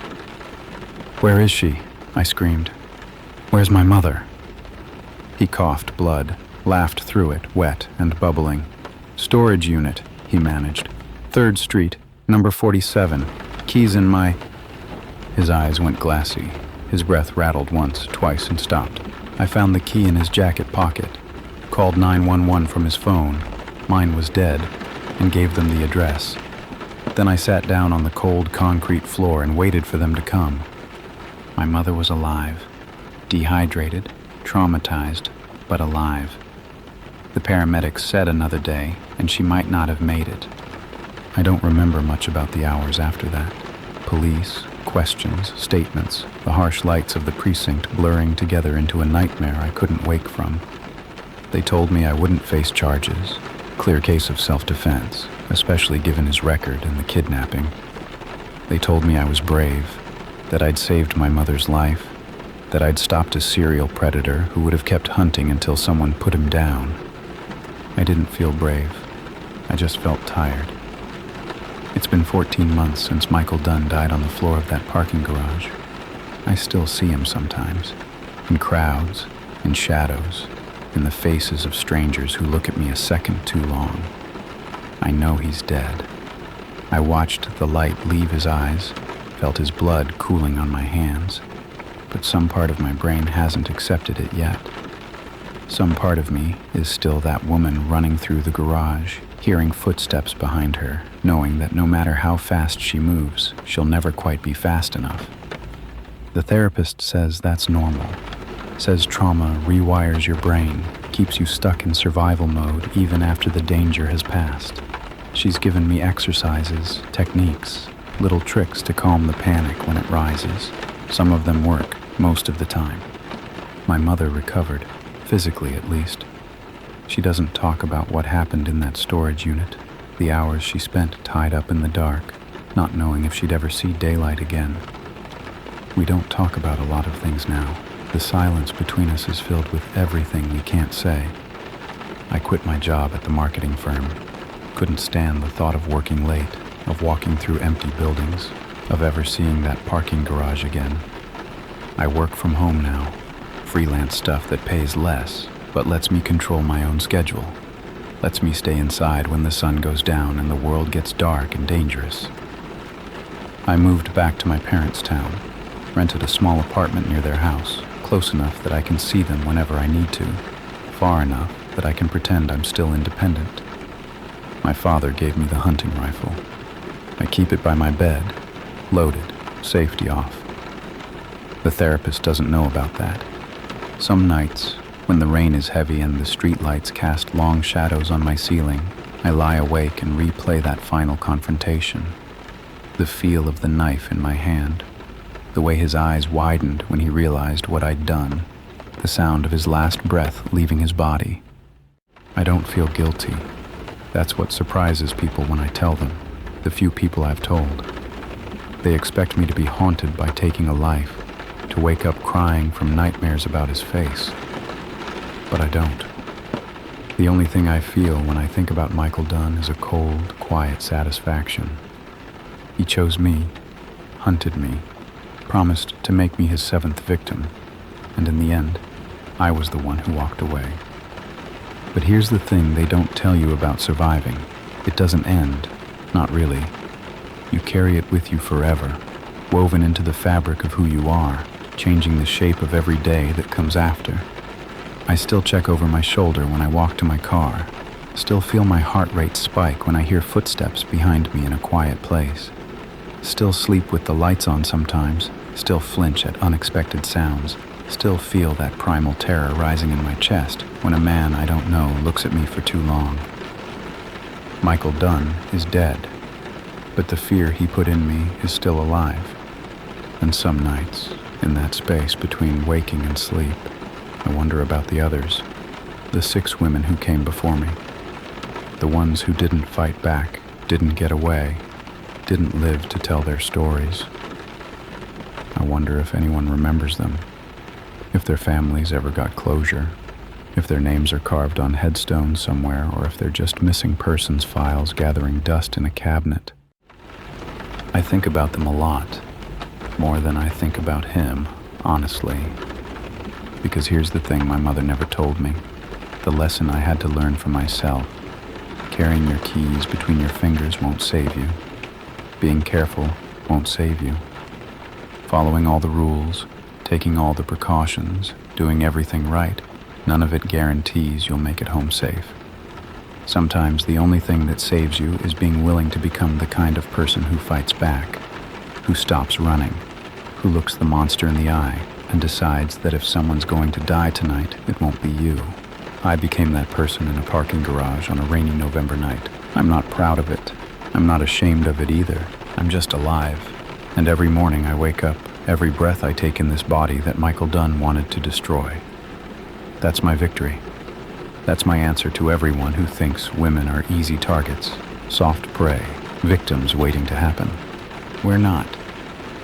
Where is she? I screamed. Where's my mother? He coughed blood, laughed through it, wet and bubbling. Storage unit, he managed. 3rd Street, number 47. Keys in my... His eyes went glassy. His breath rattled once, twice, and stopped. I found the key in his jacket pocket, called 911 from his phone. Mine was dead, and gave them the address. Then I sat down on the cold concrete floor and waited for them to come. My mother was alive, dehydrated, traumatized, but alive. The paramedics said another day, and she might not have made it. I don't remember much about the hours after that. Police, questions, statements, the harsh lights of the precinct blurring together into a nightmare I couldn't wake from. They told me I wouldn't face charges. Clear case of self-defense, especially given his record and the kidnapping. They told me I was brave, that I'd saved my mother's life, that I'd stopped a serial predator who would have kept hunting until someone put him down. I didn't feel brave. I just felt tired. It's been 14 months since Michael Dunn died on the floor of that parking garage. I still see him sometimes, in crowds, in shadows, in the faces of strangers who look at me a second too long. I know he's dead. I watched the light leave his eyes, felt his blood cooling on my hands, but some part of my brain hasn't accepted it yet. Some part of me is still that woman running through the garage, hearing footsteps behind her, knowing that no matter how fast she moves, she'll never quite be fast enough. The therapist says that's normal, says trauma rewires your brain, keeps you stuck in survival mode even after the danger has passed. She's given me exercises, techniques, little tricks to calm the panic when it rises. Some of them work, most of the time. My mother recovered, physically at least. She doesn't talk about what happened in that storage unit, the hours she spent tied up in the dark, not knowing if she'd ever see daylight again. We don't talk about a lot of things now. The silence between us is filled with everything we can't say. I quit my job at the marketing firm. Couldn't stand the thought of working late, of walking through empty buildings, of ever seeing that parking garage again. I work from home now, freelance stuff that pays less, but lets me control my own schedule, lets me stay inside when the sun goes down and the world gets dark and dangerous. I moved back to my parents' town, rented a small apartment near their house, close enough that I can see them whenever I need to, far enough that I can pretend I'm still independent. My father gave me the hunting rifle. I keep it by my bed, loaded, safety off. The therapist doesn't know about that. Some nights, when the rain is heavy and the streetlights cast long shadows on my ceiling, I lie awake and replay that final confrontation. The feel of the knife in my hand, the way his eyes widened when he realized what I'd done, the sound of his last breath leaving his body. I don't feel guilty. That's what surprises people when I tell them, the few people I've told. They expect me to be haunted by taking a life, to wake up crying from nightmares about his face. But I don't. The only thing I feel when I think about Michael Dunn is a cold, quiet satisfaction. He chose me, hunted me, promised to make me his 7th victim, and in the end, I was the one who walked away. But here's the thing they don't tell you about surviving. It doesn't end, not really. You carry it with you forever, woven into the fabric of who you are, changing the shape of every day that comes after. I still check over my shoulder when I walk to my car, still feel my heart rate spike when I hear footsteps behind me in a quiet place, still sleep with the lights on sometimes, still flinch at unexpected sounds, still feel that primal terror rising in my chest when a man I don't know looks at me for too long. Michael Dunn is dead, but the fear he put in me is still alive. And some nights, in that space between waking and sleep, I wonder about the others, the 6 women who came before me, the ones who didn't fight back, didn't get away, didn't live to tell their stories. I wonder if anyone remembers them, if their families ever got closure, if their names are carved on headstones somewhere, or if they're just missing persons files gathering dust in a cabinet. I think about them a lot, more than I think about him, honestly. Because here's the thing my mother never told me, the lesson I had to learn for myself. Carrying your keys between your fingers won't save you. Being careful won't save you. Following all the rules, taking all the precautions, doing everything right, none of it guarantees you'll make it home safe. Sometimes the only thing that saves you is being willing to become the kind of person who fights back, who stops running, who looks the monster in the eye and decides that if someone's going to die tonight, it won't be you. I became that person in a parking garage on a rainy November night. I'm not proud of it. I'm not ashamed of it either. I'm just alive. And every morning I wake up, every breath I take in this body that Michael Dunn wanted to destroy. That's my victory. That's my answer to everyone who thinks women are easy targets, soft prey, victims waiting to happen. We're not.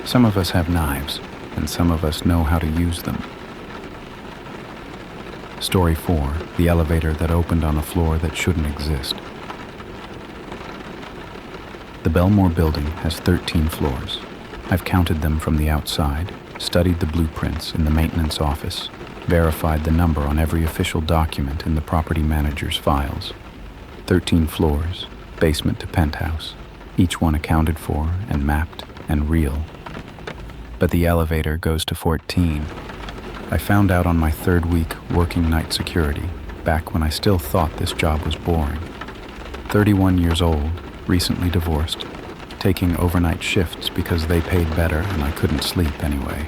Some of us have knives, and some of us know how to use them. Story 4, the elevator that opened on a floor that shouldn't exist. The Belmore building has 13 floors. I've counted them from the outside, studied the blueprints in the maintenance office, verified the number on every official document in the property manager's files. 13 floors, basement to penthouse, each one accounted for and mapped and real. But the elevator goes to 14. I found out on my 3rd week working night security, back when I still thought this job was boring. 31 years old, recently divorced, taking overnight shifts because they paid better and I couldn't sleep anyway.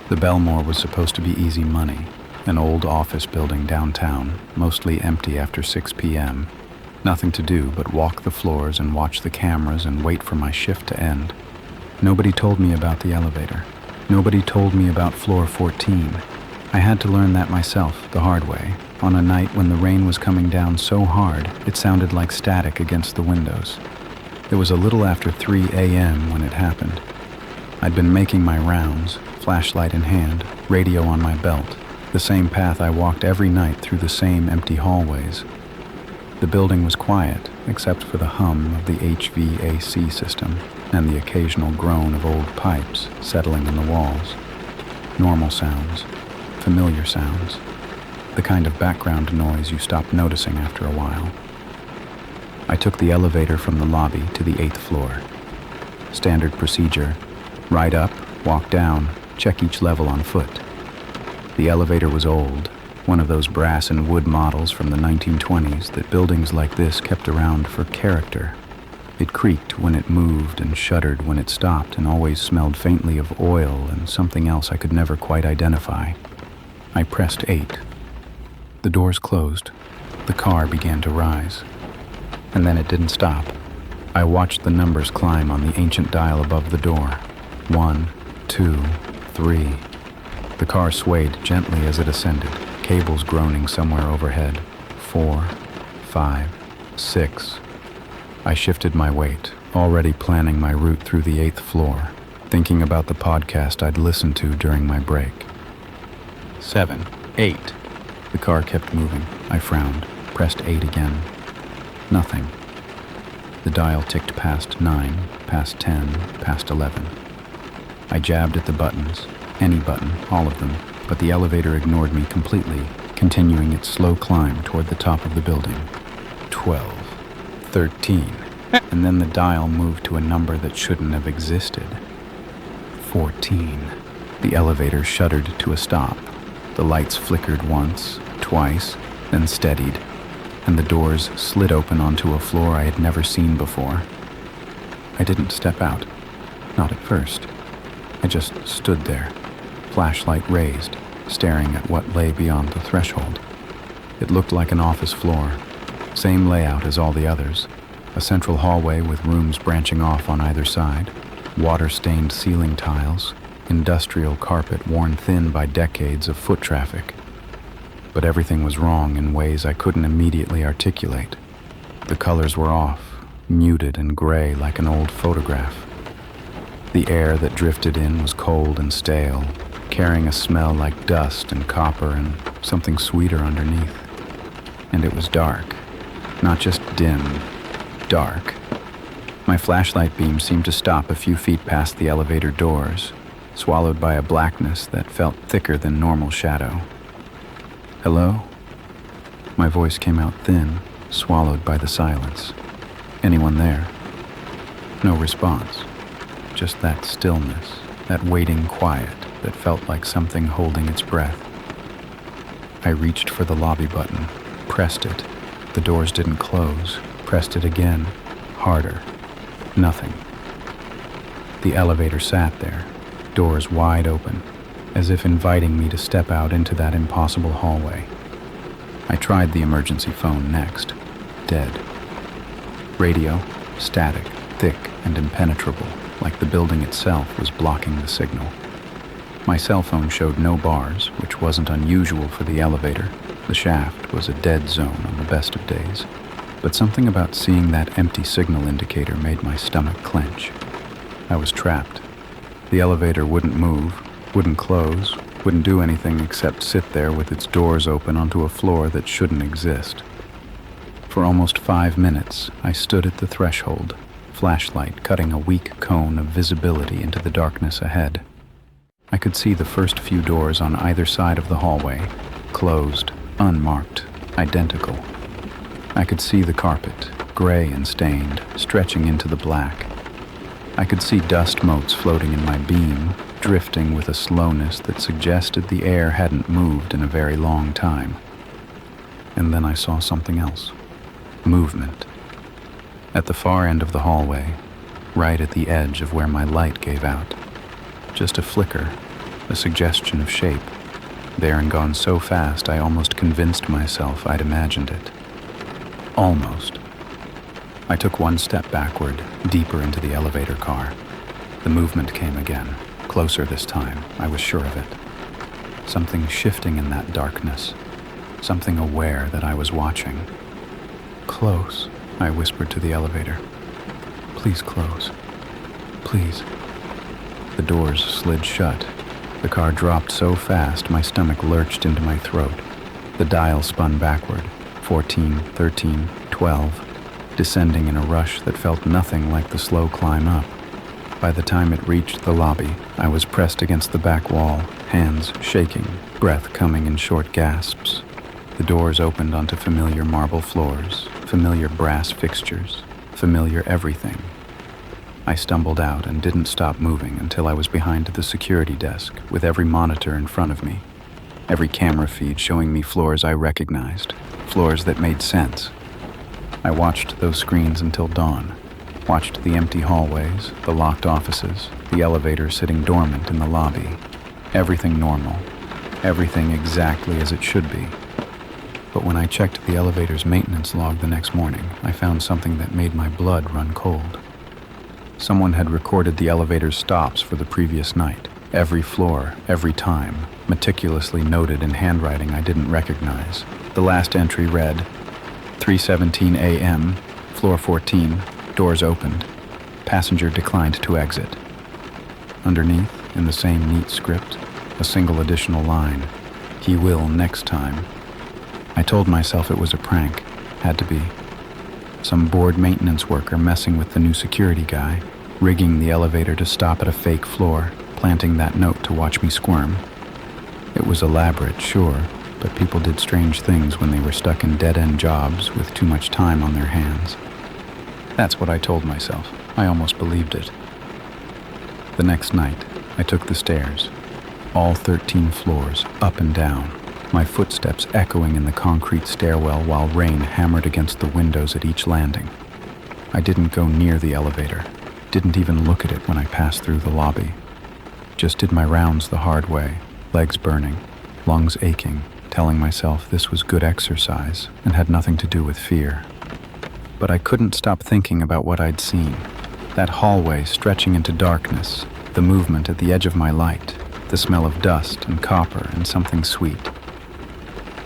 The Belmore was supposed to be easy money, an old office building downtown, mostly empty after 6 p.m. Nothing to do but walk the floors and watch the cameras and wait for my shift to end. Nobody told me about the elevator. Nobody told me about floor 14. I had to learn that myself, the hard way, on a night when the rain was coming down so hard it sounded like static against the windows. It was a little after 3 a.m. when it happened. I'd been making my rounds, flashlight in hand, radio on my belt, the same path I walked every night through the same empty hallways. The building was quiet, except for the hum of the HVAC system and the occasional groan of old pipes settling in the walls. Normal sounds, familiar sounds, the kind of background noise you stop noticing after a while. I took the elevator from the lobby to the 8th floor. Standard procedure: ride up, walk down, check each level on foot. The elevator was old, one of those brass and wood models from the 1920s that buildings like this kept around for character. It creaked when it moved and shuddered when it stopped and always smelled faintly of oil and something else I could never quite identify. I pressed 8. The doors closed. The car began to rise. And then it didn't stop. I watched the numbers climb on the ancient dial above the door. 1, 2, 3. The car swayed gently as it ascended, cables groaning somewhere overhead. 4, 5, 6. I shifted my weight, already planning my route through the 8th floor, thinking about the podcast I'd listened to during my break. 7, 8. The car kept moving. I frowned, pressed 8 again. Nothing. The dial ticked past 9, past 10, past 11. I jabbed at the buttons, any button, all of them, but the elevator ignored me completely, continuing its slow climb toward the top of the building. 12, 13, and then the dial moved to a number that shouldn't have existed. 14. The elevator shuddered to a stop. The lights flickered once, twice, then steadied, and the doors slid open onto a floor I had never seen before. I didn't step out, not at first. I just stood there, flashlight raised, staring at what lay beyond the threshold. It looked like an office floor, same layout as all the others, a central hallway with rooms branching off on either side, water-stained ceiling tiles, industrial carpet worn thin by decades of foot traffic. But everything was wrong in ways I couldn't immediately articulate. The colors were off, muted and gray like an old photograph. The air that drifted in was cold and stale, carrying a smell like dust and copper and something sweeter underneath. And it was dark, not just dim, dark. My flashlight beam seemed to stop a few feet past the elevator doors, swallowed by a blackness that felt thicker than normal shadow. Hello? My voice came out thin, swallowed by the silence. Anyone there? No response. Just that stillness, that waiting quiet that felt like something holding its breath. I reached for the lobby button, pressed it. The doors didn't close. Pressed it again, harder. Nothing. The elevator sat there, doors wide open, as if inviting me to step out into that impossible hallway. I tried the emergency phone next. Dead. Radio, static, thick and impenetrable, like the building itself was blocking the signal. My cell phone showed no bars, which wasn't unusual for the elevator. The shaft was a dead zone on the best of days. But something about seeing that empty signal indicator made my stomach clench. I was trapped. The elevator wouldn't move, wouldn't close, wouldn't do anything except sit there with its doors open onto a floor that shouldn't exist. For almost 5 minutes, I stood at the threshold, flashlight cutting a weak cone of visibility into the darkness ahead. I could see the first few doors on either side of the hallway, closed, unmarked, identical. I could see the carpet, gray and stained, stretching into the black. I could see dust motes floating in my beam, drifting with a slowness that suggested the air hadn't moved in a very long time. And then I saw something else. Movement. At the far end of the hallway, right at the edge of where my light gave out. Just a flicker, a suggestion of shape. There and gone so fast I almost convinced myself I'd imagined it. Almost. I took one step backward, deeper into the elevator car. The movement came again, closer this time, I was sure of it. Something shifting in that darkness, something aware that I was watching. Close, I whispered to the elevator. Please close. Please. The doors slid shut. The car dropped so fast my stomach lurched into my throat. The dial spun backward. 14, 13, 12, descending in a rush that felt nothing like the slow climb up. By the time it reached the lobby, I was pressed against the back wall, hands shaking, breath coming in short gasps. The doors opened onto familiar marble floors, familiar brass fixtures, familiar everything. I stumbled out and didn't stop moving until I was behind the security desk, with every monitor in front of me, every camera feed showing me floors I recognized, floors that made sense. I watched those screens until dawn, watched the empty hallways, the locked offices, the elevator sitting dormant in the lobby. Everything normal, everything exactly as it should be. But when I checked the elevator's maintenance log the next morning, I found something that made my blood run cold. Someone had recorded the elevator's stops for the previous night, Every floor, every time, meticulously noted in handwriting I didn't recognize. The last entry read, 3:17 a.m., floor 14, doors opened. Passenger declined to exit. Underneath, in the same neat script, a single additional line, he will next time. I told myself it was a prank. Had to be. Some bored maintenance worker messing with the new security guy, rigging the elevator to stop at a fake floor, planting that note to watch me squirm. It was elaborate, sure, but people did strange things when they were stuck in dead-end jobs with too much time on their hands. That's what I told myself. I almost believed it. The next night, I took the stairs. All 13 floors, up and down, my footsteps echoing in the concrete stairwell while rain hammered against the windows at each landing. I didn't go near the elevator, didn't even look at it when I passed through the lobby. Just did my rounds the hard way, legs burning, lungs aching, telling myself this was good exercise and had nothing to do with fear. But I couldn't stop thinking about what I'd seen. That hallway stretching into darkness, the movement at the edge of my light, the smell of dust and copper and something sweet.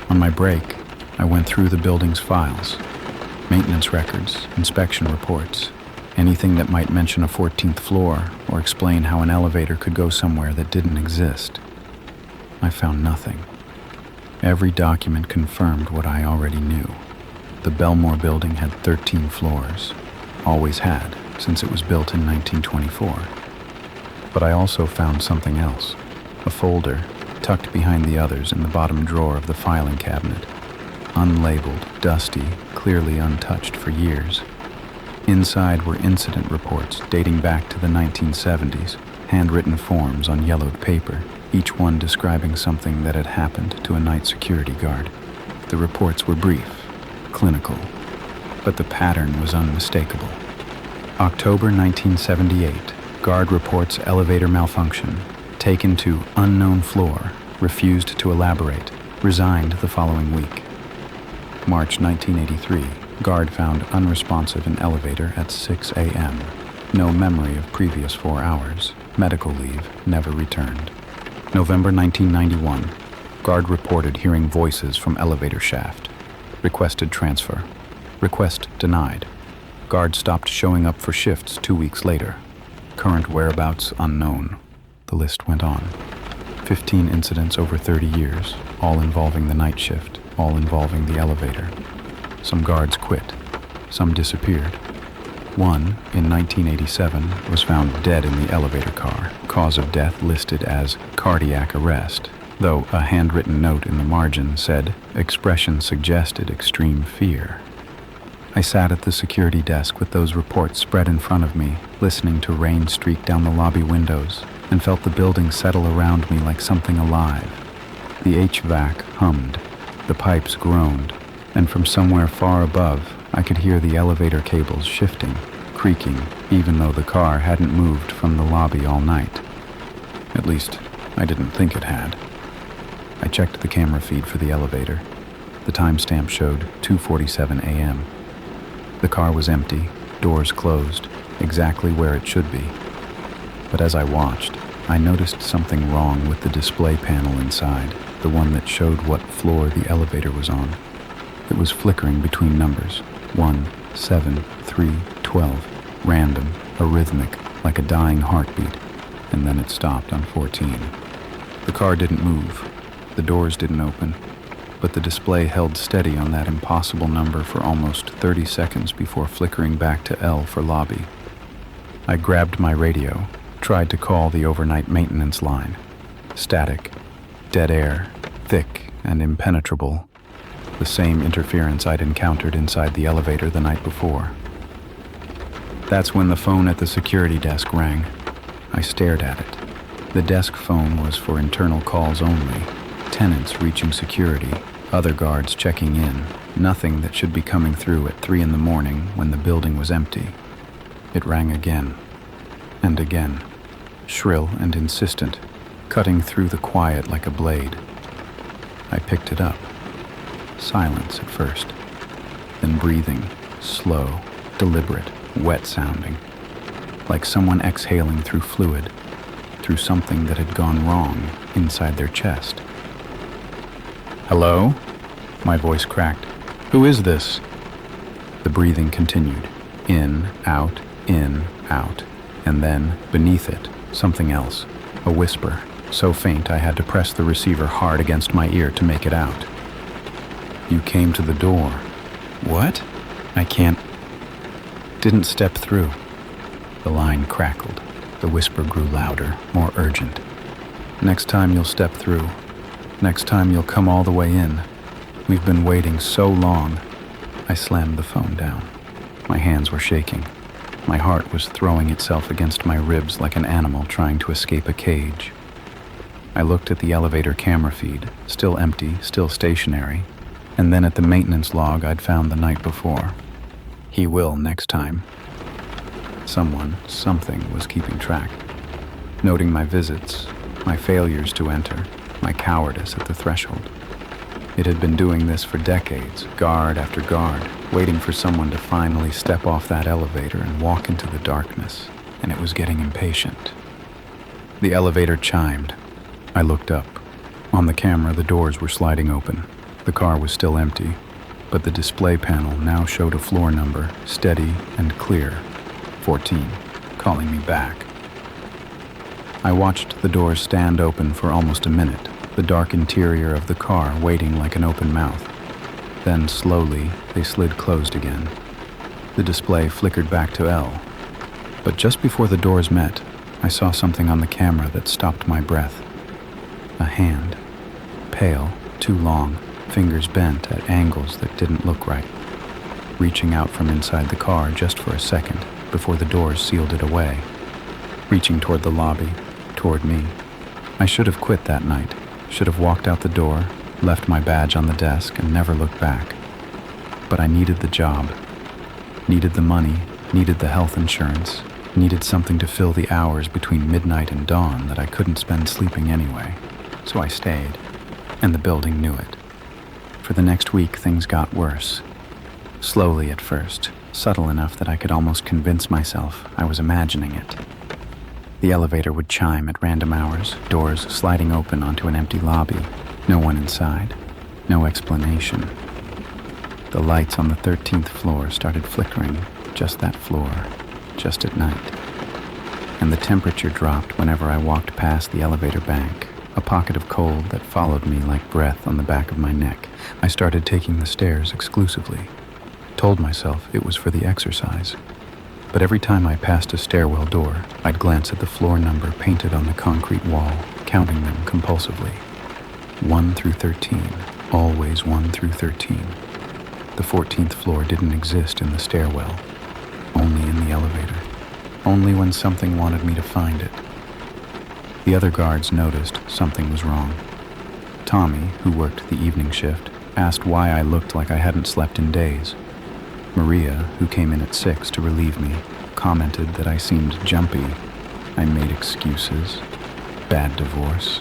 On my break, I went through the building's files, maintenance records, inspection reports, anything that might mention a 14th floor or explain how an elevator could go somewhere that didn't exist. I found nothing. Every document confirmed what I already knew. The Belmore building had 13 floors, always had, since it was built in 1924. But I also found something else, a folder tucked behind the others in the bottom drawer of the filing cabinet, unlabeled, dusty, clearly untouched for years. Inside were incident reports dating back to the 1970s, handwritten forms on yellowed paper, each one describing something that had happened to a night security guard. The reports were brief, clinical, but the pattern was unmistakable. October 1978, guard reports elevator malfunction, taken to unknown floor, refused to elaborate, resigned the following week. March 1983, guard found unresponsive in elevator at 6 a.m. No memory of previous 4 hours. Medical leave, never returned. November 1991, guard reported hearing voices from elevator shaft. Requested transfer. Request denied. Guard stopped showing up for shifts 2 weeks later. Current whereabouts unknown. The list went on. 15 incidents over 30 years, all involving the night shift, all involving the elevator. Some guards quit. Some disappeared. One, in 1987, was found dead in the elevator car. Cause of death listed as cardiac arrest, though a handwritten note in the margin said, expression suggested extreme fear. I sat at the security desk with those reports spread in front of me, listening to rain streak down the lobby windows, and felt the building settle around me like something alive. The HVAC hummed, the pipes groaned, and from somewhere far above, I could hear the elevator cables shifting, creaking, even though the car hadn't moved from the lobby all night. At least, I didn't think it had. I checked the camera feed for the elevator. The timestamp showed 2:47 a.m. The car was empty, doors closed, exactly where it should be. But as I watched, I noticed something wrong with the display panel inside, the one that showed what floor the elevator was on. It was flickering between numbers, 1, 7, 3, 12, random, arrhythmic, like a dying heartbeat, and then it stopped on 14. The car didn't move, the doors didn't open, but the display held steady on that impossible number for almost 30 seconds before flickering back to L for lobby. I grabbed my radio, tried to call the overnight maintenance line. Static, dead air, thick and impenetrable. The same interference I'd encountered inside the elevator the night before. That's when the phone at the security desk rang. I stared at it. The desk phone was for internal calls only. Tenants reaching security, other guards checking in. Nothing that should be coming through at 3 in the morning when the building was empty. It rang again. And again. Shrill and insistent, cutting through the quiet like a blade. I picked it up. Silence at first, then breathing, slow, deliberate, wet sounding, like someone exhaling through fluid. through something that had gone wrong inside their chest. "Hello?" My voice cracked. "Who is this?" The breathing continued. In, out, and then, beneath it, something else. A whisper, so faint I had to press the receiver hard against my ear to make it out. "You came to the door." "What?" "I can't." "Didn't step through." The line crackled. The whisper grew louder, more urgent. "Next time you'll step through. Next time you'll come all the way in. We've been waiting so long." I slammed the phone down. My hands were shaking. My heart was throwing itself against my ribs like an animal trying to escape a cage. I looked at the elevator camera feed, still empty, still stationary, and then at the maintenance log I'd found the night before. "He will next time." Something was keeping track, noting my visits, my failures to enter, my cowardice at the threshold. It had been doing this for decades, guard after guard, waiting for someone to finally step off that elevator and walk into the darkness, and it was getting impatient. The elevator chimed. I looked up. On the camera, the doors were sliding open. The car was still empty, but the display panel now showed a floor number, steady and clear, 14, calling me back. I watched the doors stand open for almost a minute, the dark interior of the car waiting like an open mouth. Then, slowly, they slid closed again. The display flickered back to L. But just before the doors met, I saw something on the camera that stopped my breath. A hand. Pale, too long, fingers bent at angles that didn't look right. Reaching out from inside the car just for a second before the doors sealed it away. Reaching toward the lobby, toward me. I should have quit that night. Should have walked out the door, left my badge on the desk, and never looked back. But I needed the job. Needed the money, needed the health insurance, needed something to fill the hours between midnight and dawn that I couldn't spend sleeping anyway. So I stayed, and the building knew it. For the next week, things got worse. Slowly at first, subtle enough that I could almost convince myself I was imagining it. The elevator would chime at random hours, doors sliding open onto an empty lobby. No one inside. No explanation. The lights on the 13th floor started flickering, just that floor, just at night. And the temperature dropped whenever I walked past the elevator bank, a pocket of cold that followed me like breath on the back of my neck. I started taking the stairs exclusively. Told myself it was for the exercise. But every time I passed a stairwell door, I'd glance at the floor number painted on the concrete wall, counting them compulsively. 1 through 13, always 1 through 13. The 14th floor didn't exist in the stairwell, only in the elevator, only when something wanted me to find it. The other guards noticed something was wrong. Tommy, who worked the evening shift, asked why I looked like I hadn't slept in days. Maria, who came in at 6 to relieve me, commented that I seemed jumpy. I made excuses. Bad divorce.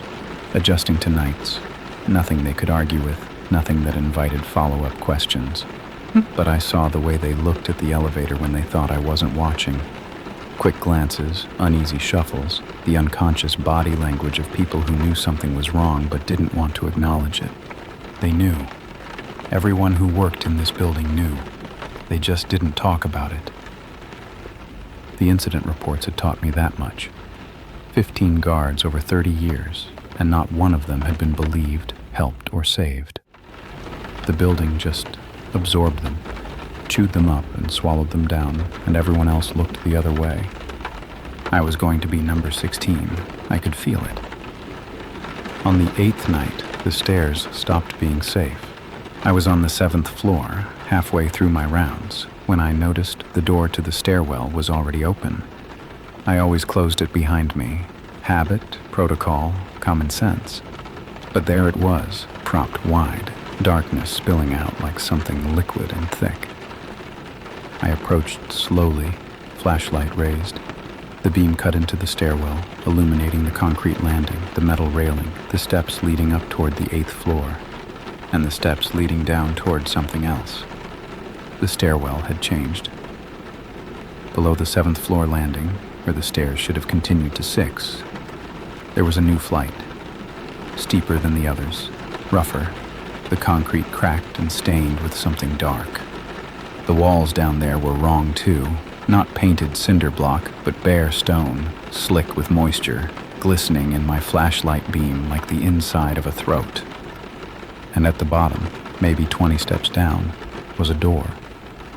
Adjusting to nights. Nothing they could argue with, nothing that invited follow-up questions. But I saw the way they looked at the elevator when they thought I wasn't watching. Quick glances, uneasy shuffles, the unconscious body language of people who knew something was wrong but didn't want to acknowledge it. They knew. Everyone who worked in this building knew. They just didn't talk about it. The incident reports had taught me that much. 15 guards over 30 years, and not one of them had been believed, helped, or saved. The building just absorbed them, chewed them up and swallowed them down, and everyone else looked the other way. I was going to be number 16. I could feel it. On the 8th night, the stairs stopped being safe. I was on the 7th floor, halfway through my rounds, when I noticed the door to the stairwell was already open. I always closed it behind me. Habit, protocol, common sense. But there it was, propped wide, darkness spilling out like something liquid and thick. I approached slowly, flashlight raised. The beam cut into the stairwell, illuminating the concrete landing, the metal railing, the steps leading up toward the 8th floor, and the steps leading down toward something else. The stairwell had changed. Below the 7th floor landing, where the stairs should have continued to 6, There was a new flight, steeper than the others, rougher, the concrete cracked and stained with something dark. The walls down there were wrong too, not painted cinder block, but bare stone, slick with moisture, glistening in my flashlight beam like the inside of a throat. And at the bottom, maybe 20 steps down, was a door.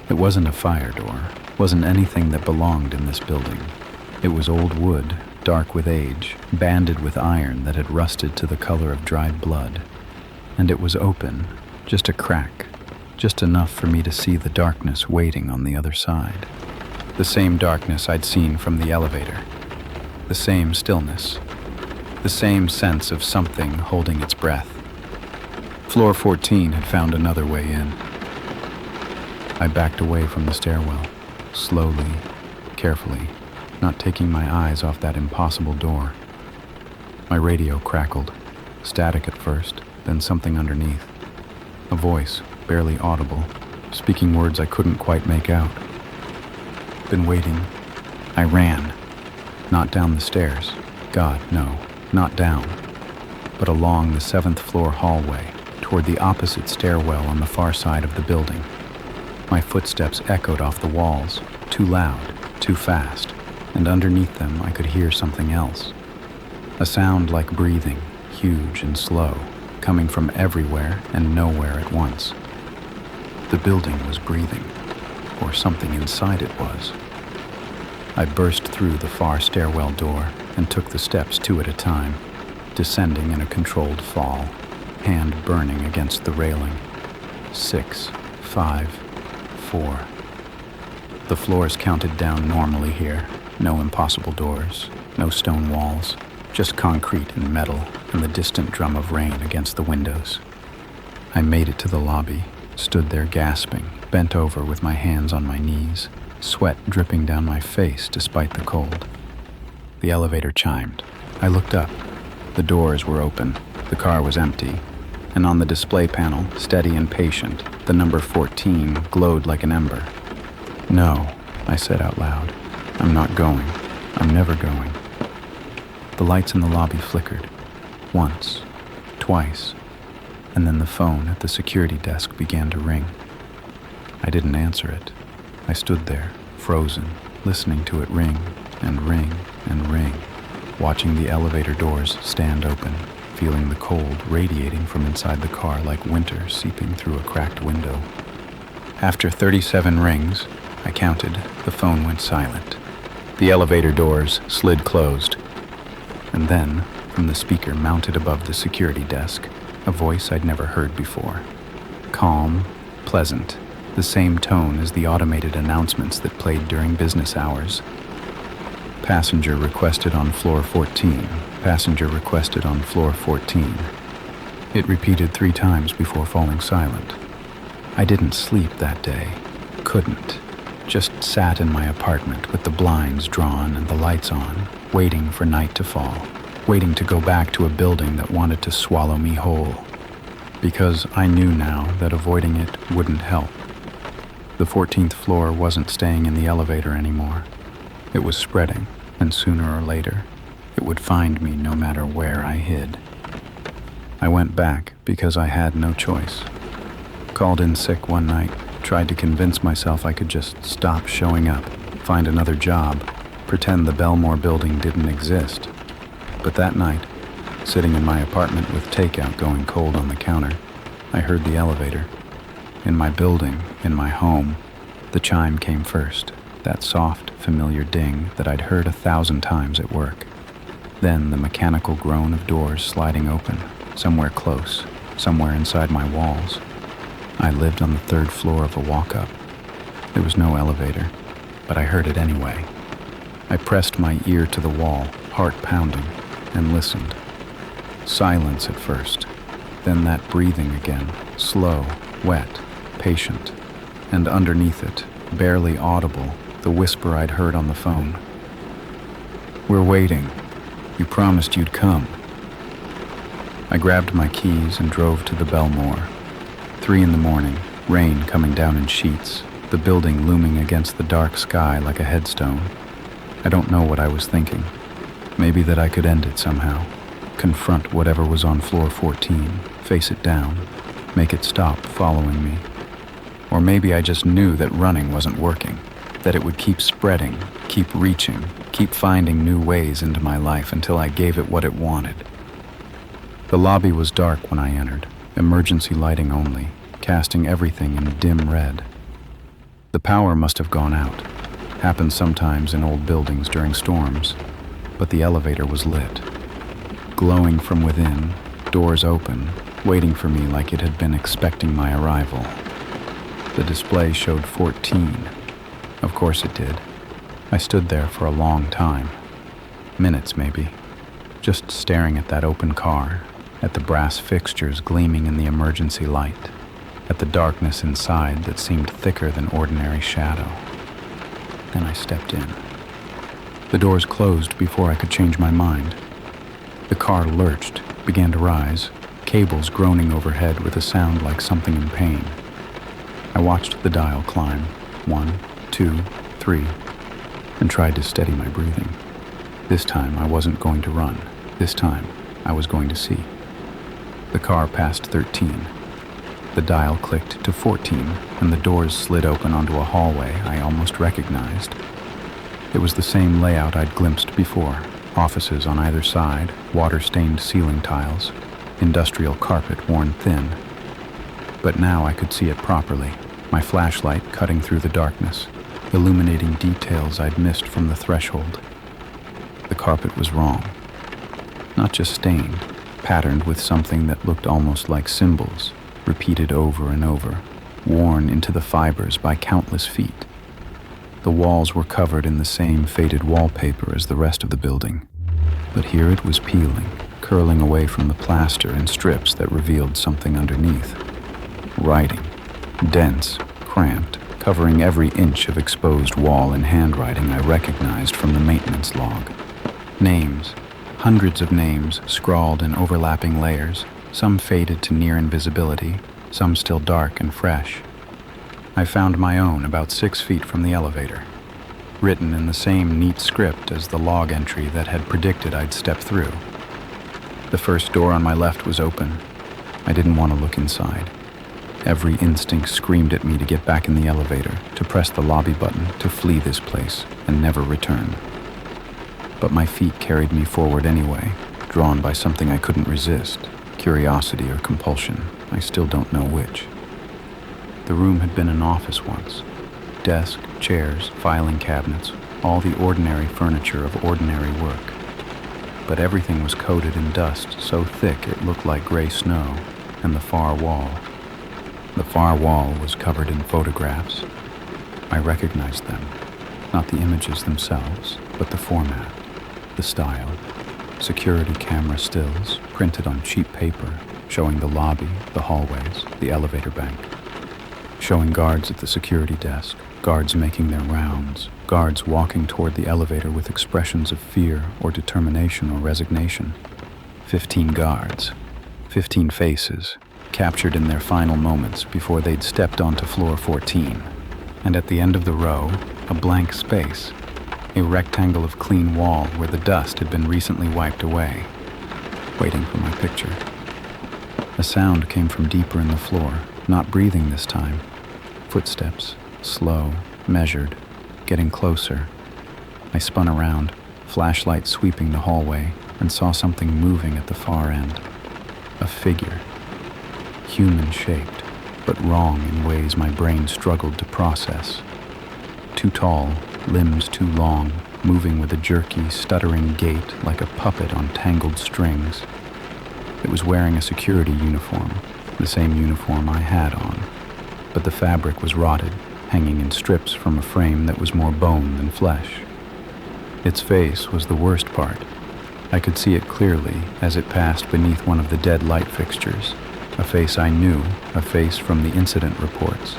It wasn't a fire door, wasn't anything that belonged in this building. It was old wood, dark with age, banded with iron that had rusted to the color of dried blood. And it was open, just a crack, just enough for me to see the darkness waiting on the other side. The same darkness I'd seen from the elevator. The same stillness. The same sense of something holding its breath. Floor 14 had found another way in. I backed away from the stairwell, slowly, carefully, not taking my eyes off that impossible door. My radio crackled, static at first, then something underneath. A voice, barely audible, speaking words I couldn't quite make out. Been waiting. I ran. Not down the stairs. God, no, not down. But along the 7th floor hallway, toward the opposite stairwell on the far side of the building. My footsteps echoed off the walls, too loud, too fast, and underneath them I could hear something else. A sound like breathing, huge and slow, coming from everywhere and nowhere at once. The building was breathing, or something inside it was. I burst through the far stairwell door and took the steps 2 at a time, descending in a controlled fall, hand burning against the railing. 6, 5, 4. The floors counted down normally here. No impossible doors, no stone walls, just concrete and metal and the distant drum of rain against the windows. I made it to the lobby, stood there gasping, bent over with my hands on my knees, sweat dripping down my face despite the cold. The elevator chimed. I looked up. The doors were open. The car was empty. And on the display panel, steady and patient, the number 14 glowed like an ember. "No," I said out loud. "I'm not going. I'm never going." The lights in the lobby flickered. Once, twice, and then the phone at the security desk began to ring. I didn't answer it. I stood there, frozen, listening to it ring and ring and ring, watching the elevator doors stand open, feeling the cold radiating from inside the car like winter seeping through a cracked window. After 37 rings, I counted, the phone went silent. The elevator doors slid closed. And then, from the speaker mounted above the security desk, a voice I'd never heard before. Calm, pleasant, the same tone as the automated announcements that played during business hours. Passenger requested on floor 14. Passenger requested on floor 14. It repeated 3 times before falling silent. I didn't sleep that day. Couldn't. Just sat in my apartment with the blinds drawn and the lights on, waiting for night to fall, waiting to go back to a building that wanted to swallow me whole. Because I knew now that avoiding it wouldn't help. The 14th floor wasn't staying in the elevator anymore. It was spreading, and sooner or later, it would find me no matter where I hid. I went back because I had no choice. Called in sick one night, tried to convince myself I could just stop showing up, find another job, pretend the Belmore building didn't exist. But that night, sitting in my apartment with takeout going cold on the counter, I heard the elevator. In my building, in my home, the chime came first, that soft, familiar ding that I'd heard 1,000 times at work. Then the mechanical groan of doors sliding open, somewhere close, somewhere inside my walls. I lived on the 3rd floor of a walk-up. There was no elevator, but I heard it anyway. I pressed my ear to the wall, heart pounding, and listened. Silence at first, then that breathing again, slow, wet, patient, and underneath it, barely audible, the whisper I'd heard on the phone. "We're waiting. You promised you'd come." I grabbed my keys and drove to the Belmore. 3 in the morning, rain coming down in sheets, the building looming against the dark sky like a headstone. I don't know what I was thinking. Maybe that I could end it somehow, confront whatever was on floor 14, face it down, make it stop following me. Or maybe I just knew that running wasn't working, that it would keep spreading, keep reaching, keep finding new ways into my life until I gave it what it wanted. The lobby was dark when I entered, emergency lighting only, casting everything in dim red. The power must have gone out. Happens sometimes in old buildings during storms, but the elevator was lit. Glowing from within, doors open, waiting for me like it had been expecting my arrival. The display showed 14. Of course it did. I stood there for a long time. Minutes maybe. Just staring at that open car, at the brass fixtures gleaming in the emergency light, at the darkness inside that seemed thicker than ordinary shadow. Then I stepped in. The doors closed before I could change my mind. The car lurched, began to rise, cables groaning overhead with a sound like something in pain. I watched the dial climb, 1, 2, 3, and tried to steady my breathing. This time I wasn't going to run. This time I was going to see. The car passed 13. The dial clicked to 14, and the doors slid open onto a hallway I almost recognized. It was the same layout I'd glimpsed before. Offices on either side, water-stained ceiling tiles, industrial carpet worn thin. But now I could see it properly, my flashlight cutting through the darkness, illuminating details I'd missed from the threshold. The carpet was wrong. Not just stained, patterned with something that looked almost like symbols, repeated over and over, worn into the fibers by countless feet. The walls were covered in the same faded wallpaper as the rest of the building, but here it was peeling, curling away from the plaster in strips that revealed something underneath. Writing, dense, cramped, covering every inch of exposed wall in handwriting I recognized from the maintenance log. Names, hundreds of names scrawled in overlapping layers, some faded to near invisibility, some still dark and fresh. I found my own about 6 feet from the elevator, written in the same neat script as the log entry that had predicted I'd step through. The first door on my left was open. I didn't want to look inside. Every instinct screamed at me to get back in the elevator, to press the lobby button, to flee this place and never return. But my feet carried me forward anyway, drawn by something I couldn't resist, curiosity or compulsion. I still don't know which. The room had been an office once. Desk, chairs, filing cabinets, all the ordinary furniture of ordinary work. But everything was coated in dust so thick it looked like gray snow, and the far wall was covered in photographs. I recognized them, not the images themselves, but the format, the style. Security camera stills, printed on cheap paper, showing the lobby, the hallways, the elevator bank. Showing guards at the security desk, guards making their rounds, guards walking toward the elevator with expressions of fear or determination or resignation. 15 guards, 15 faces, captured in their final moments before they'd stepped onto floor 14. And at the end of the row, a blank space, a rectangle of clean wall where the dust had been recently wiped away, waiting for my picture. A sound came from deeper in the floor, not breathing this time. Footsteps, slow, measured, getting closer. I spun around, flashlight sweeping the hallway, and saw something moving at the far end. A figure, human-shaped, but wrong in ways my brain struggled to process. Too tall, limbs too long, moving with a jerky, stuttering gait like a puppet on tangled strings. It was wearing a security uniform, the same uniform I had on, but the fabric was rotted, hanging in strips from a frame that was more bone than flesh. Its face was the worst part. I could see it clearly as it passed beneath one of the dead light fixtures, a face I knew, a face from the incident reports.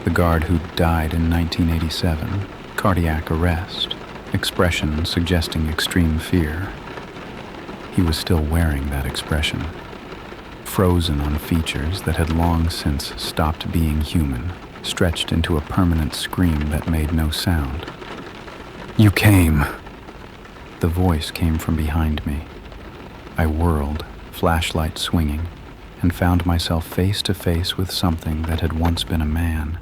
The guard who'd died in 1987, cardiac arrest, expression suggesting extreme fear. He was still wearing that expression, frozen on features that had long since stopped being human, stretched into a permanent scream that made no sound. "You came!" The voice came from behind me. I whirled, flashlight swinging, and found myself face to face with something that had once been a man.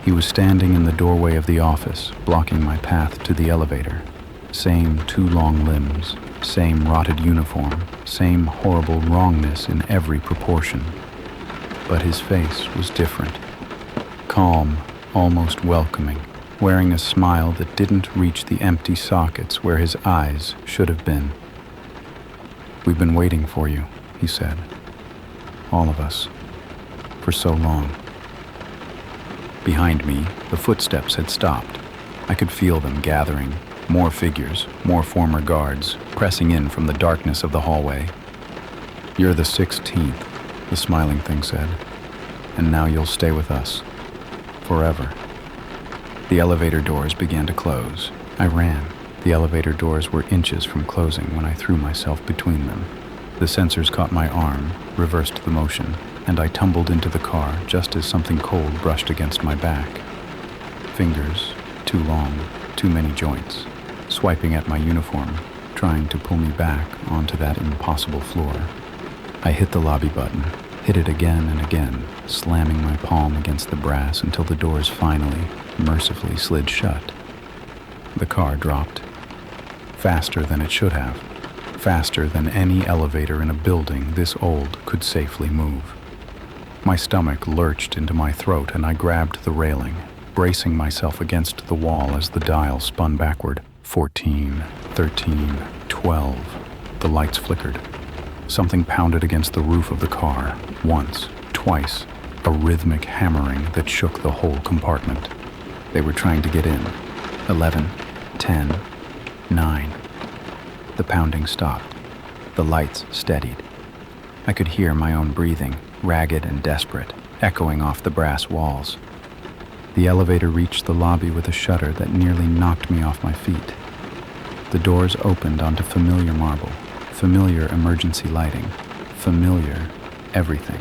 He was standing in the doorway of the office, blocking my path to the elevator. Same 2 long limbs, same rotted uniform, same horrible wrongness in every proportion. But his face was different. Calm, almost welcoming, wearing a smile that didn't reach the empty sockets where his eyes should have been. "We've been waiting for you," he said. "All of us. For so long." Behind me, the footsteps had stopped. I could feel them gathering. More figures, more former guards, pressing in from the darkness of the hallway. "You're the 16th, the smiling thing said. "And now you'll stay with us. Forever." The elevator doors began to close. I ran. The elevator doors were inches from closing when I threw myself between them. The sensors caught my arm, reversed the motion, and I tumbled into the car just as something cold brushed against my back. Fingers, too long, too many joints, swiping at my uniform, trying to pull me back onto that impossible floor. I hit the lobby button, hit it again and again, slamming my palm against the brass until the doors finally, mercifully slid shut. The car dropped. Faster than it should have. Faster than any elevator in a building this old could safely move. My stomach lurched into my throat and I grabbed the railing, bracing myself against the wall as the dial spun backward. 14, 13, 12. The lights flickered. Something pounded against the roof of the car, once, twice, a rhythmic hammering that shook the whole compartment. They were trying to get in. 11, 10, 9. The pounding stopped. The lights steadied. I could hear my own breathing, ragged and desperate, echoing off the brass walls. The elevator reached the lobby with a shudder that nearly knocked me off my feet. The doors opened onto familiar marble, familiar emergency lighting, familiar everything.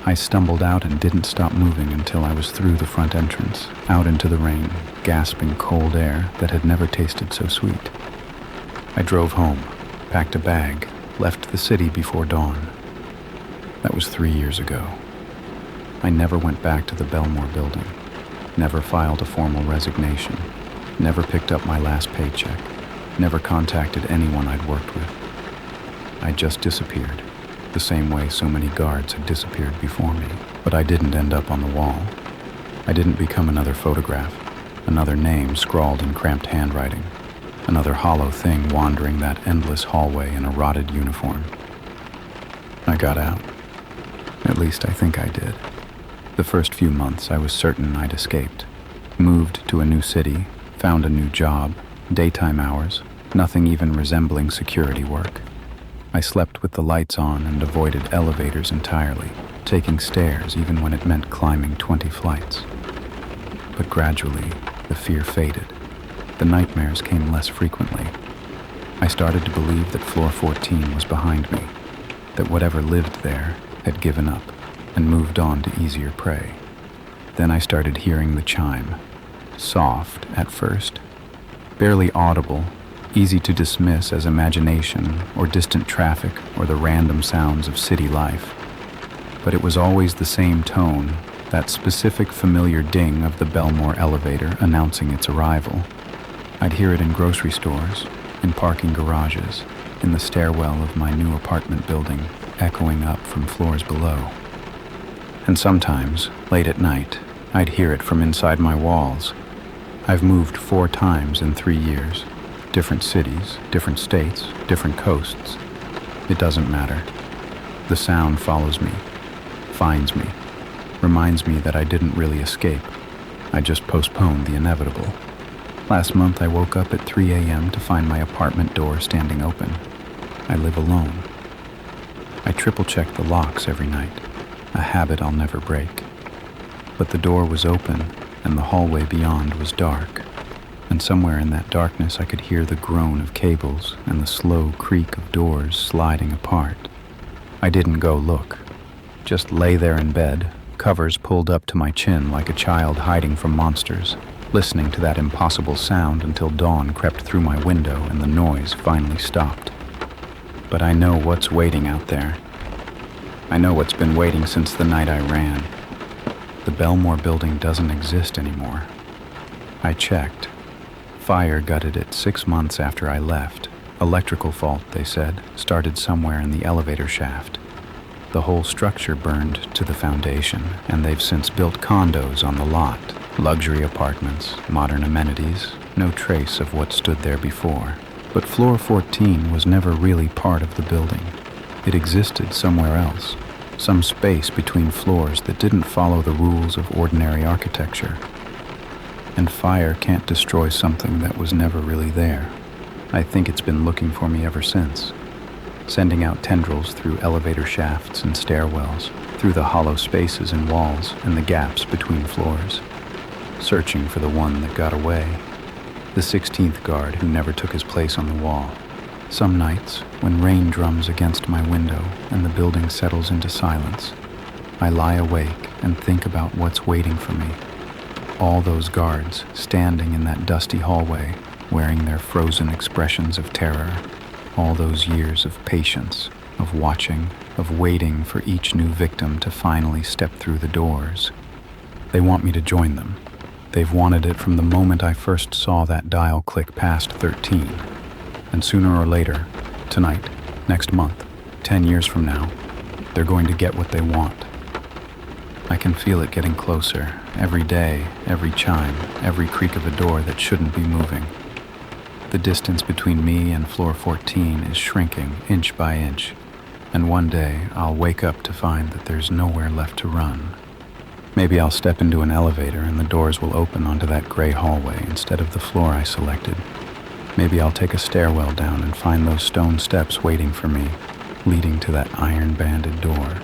I stumbled out and didn't stop moving until I was through the front entrance, out into the rain, gasping cold air that had never tasted so sweet. I drove home, packed a bag, left the city before dawn. That was 3 years ago. I never went back to the Belmore building, never filed a formal resignation, never picked up my last paycheck, never contacted anyone I'd worked with. I just disappeared, the same way so many guards had disappeared before me. But I didn't end up on the wall. I didn't become another photograph, another name scrawled in cramped handwriting, another hollow thing wandering that endless hallway in a rotted uniform. I got out. At least I think I did. The first few months I was certain I'd escaped. Moved to a new city, found a new job, daytime hours, nothing even resembling security work. I slept with the lights on and avoided elevators entirely, taking stairs even when it meant climbing 20 flights. But gradually, the fear faded. The nightmares came less frequently. I started to believe that floor 14 was behind me, that whatever lived there had given up and moved on to easier prey. Then I started hearing the chime, soft at first, barely audible, easy to dismiss as imagination or distant traffic or the random sounds of city life. But it was always the same tone, that specific familiar ding of the Belmore elevator announcing its arrival. I'd hear it in grocery stores, in parking garages, in the stairwell of my new apartment building, echoing up from floors below. And sometimes, late at night, I'd hear it from inside my walls. I've moved 4 times in 3 years. Different cities, different states, different coasts. It doesn't matter. The sound follows me, finds me, reminds me that I didn't really escape. I just postponed the inevitable. Last month I woke up at 3 a.m. to find my apartment door standing open. I live alone. I triple-check the locks every night, a habit I'll never break. But the door was open and the hallway beyond was dark. And somewhere in that darkness I could hear the groan of cables and the slow creak of doors sliding apart. I didn't go look, just lay there in bed, covers pulled up to my chin like a child hiding from monsters, listening to that impossible sound until dawn crept through my window and the noise finally stopped. But I know what's waiting out there. I know what's been waiting since the night I ran. The Belmore building doesn't exist anymore. I checked. Fire gutted it 6 months after I left. Electrical fault, they said, started somewhere in the elevator shaft. The whole structure burned to the foundation, and they've since built condos on the lot. Luxury apartments, modern amenities, no trace of what stood there before. But floor 14 was never really part of the building. It existed somewhere else, some space between floors that didn't follow the rules of ordinary architecture. And fire can't destroy something that was never really there. I think it's been looking for me ever since, sending out tendrils through elevator shafts and stairwells, through the hollow spaces in walls and the gaps between floors, searching for the one that got away, the 16th guard who never took his place on the wall. Some nights, when rain drums against my window and the building settles into silence, I lie awake and think about what's waiting for me. All those guards standing in that dusty hallway, wearing their frozen expressions of terror. All those years of patience, of watching, of waiting for each new victim to finally step through the doors. They want me to join them. They've wanted it from the moment I first saw that dial click past 13. And sooner or later, tonight, next month, 10 years from now, they're going to get what they want. I can feel it getting closer, every day, every chime, every creak of a door that shouldn't be moving. The distance between me and floor 14 is shrinking inch by inch, and one day I'll wake up to find that there's nowhere left to run. Maybe I'll step into an elevator and the doors will open onto that gray hallway instead of the floor I selected. Maybe I'll take a stairwell down and find those stone steps waiting for me, leading to that iron-banded door.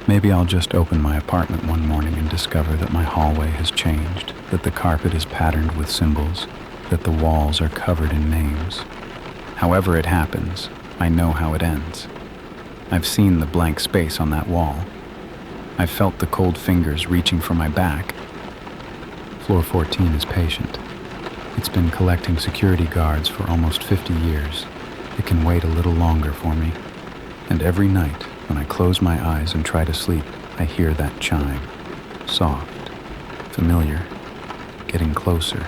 Maybe I'll just open my apartment one morning and discover that my hallway has changed, that the carpet is patterned with symbols, that the walls are covered in names. However it happens, I know how it ends. I've seen the blank space on that wall. I've felt the cold fingers reaching for my back. Floor 14 is patient. It's been collecting security guards for almost 50 years. It can wait a little longer for me. And every night, when I close my eyes and try to sleep, I hear that chime. Soft, familiar, getting closer,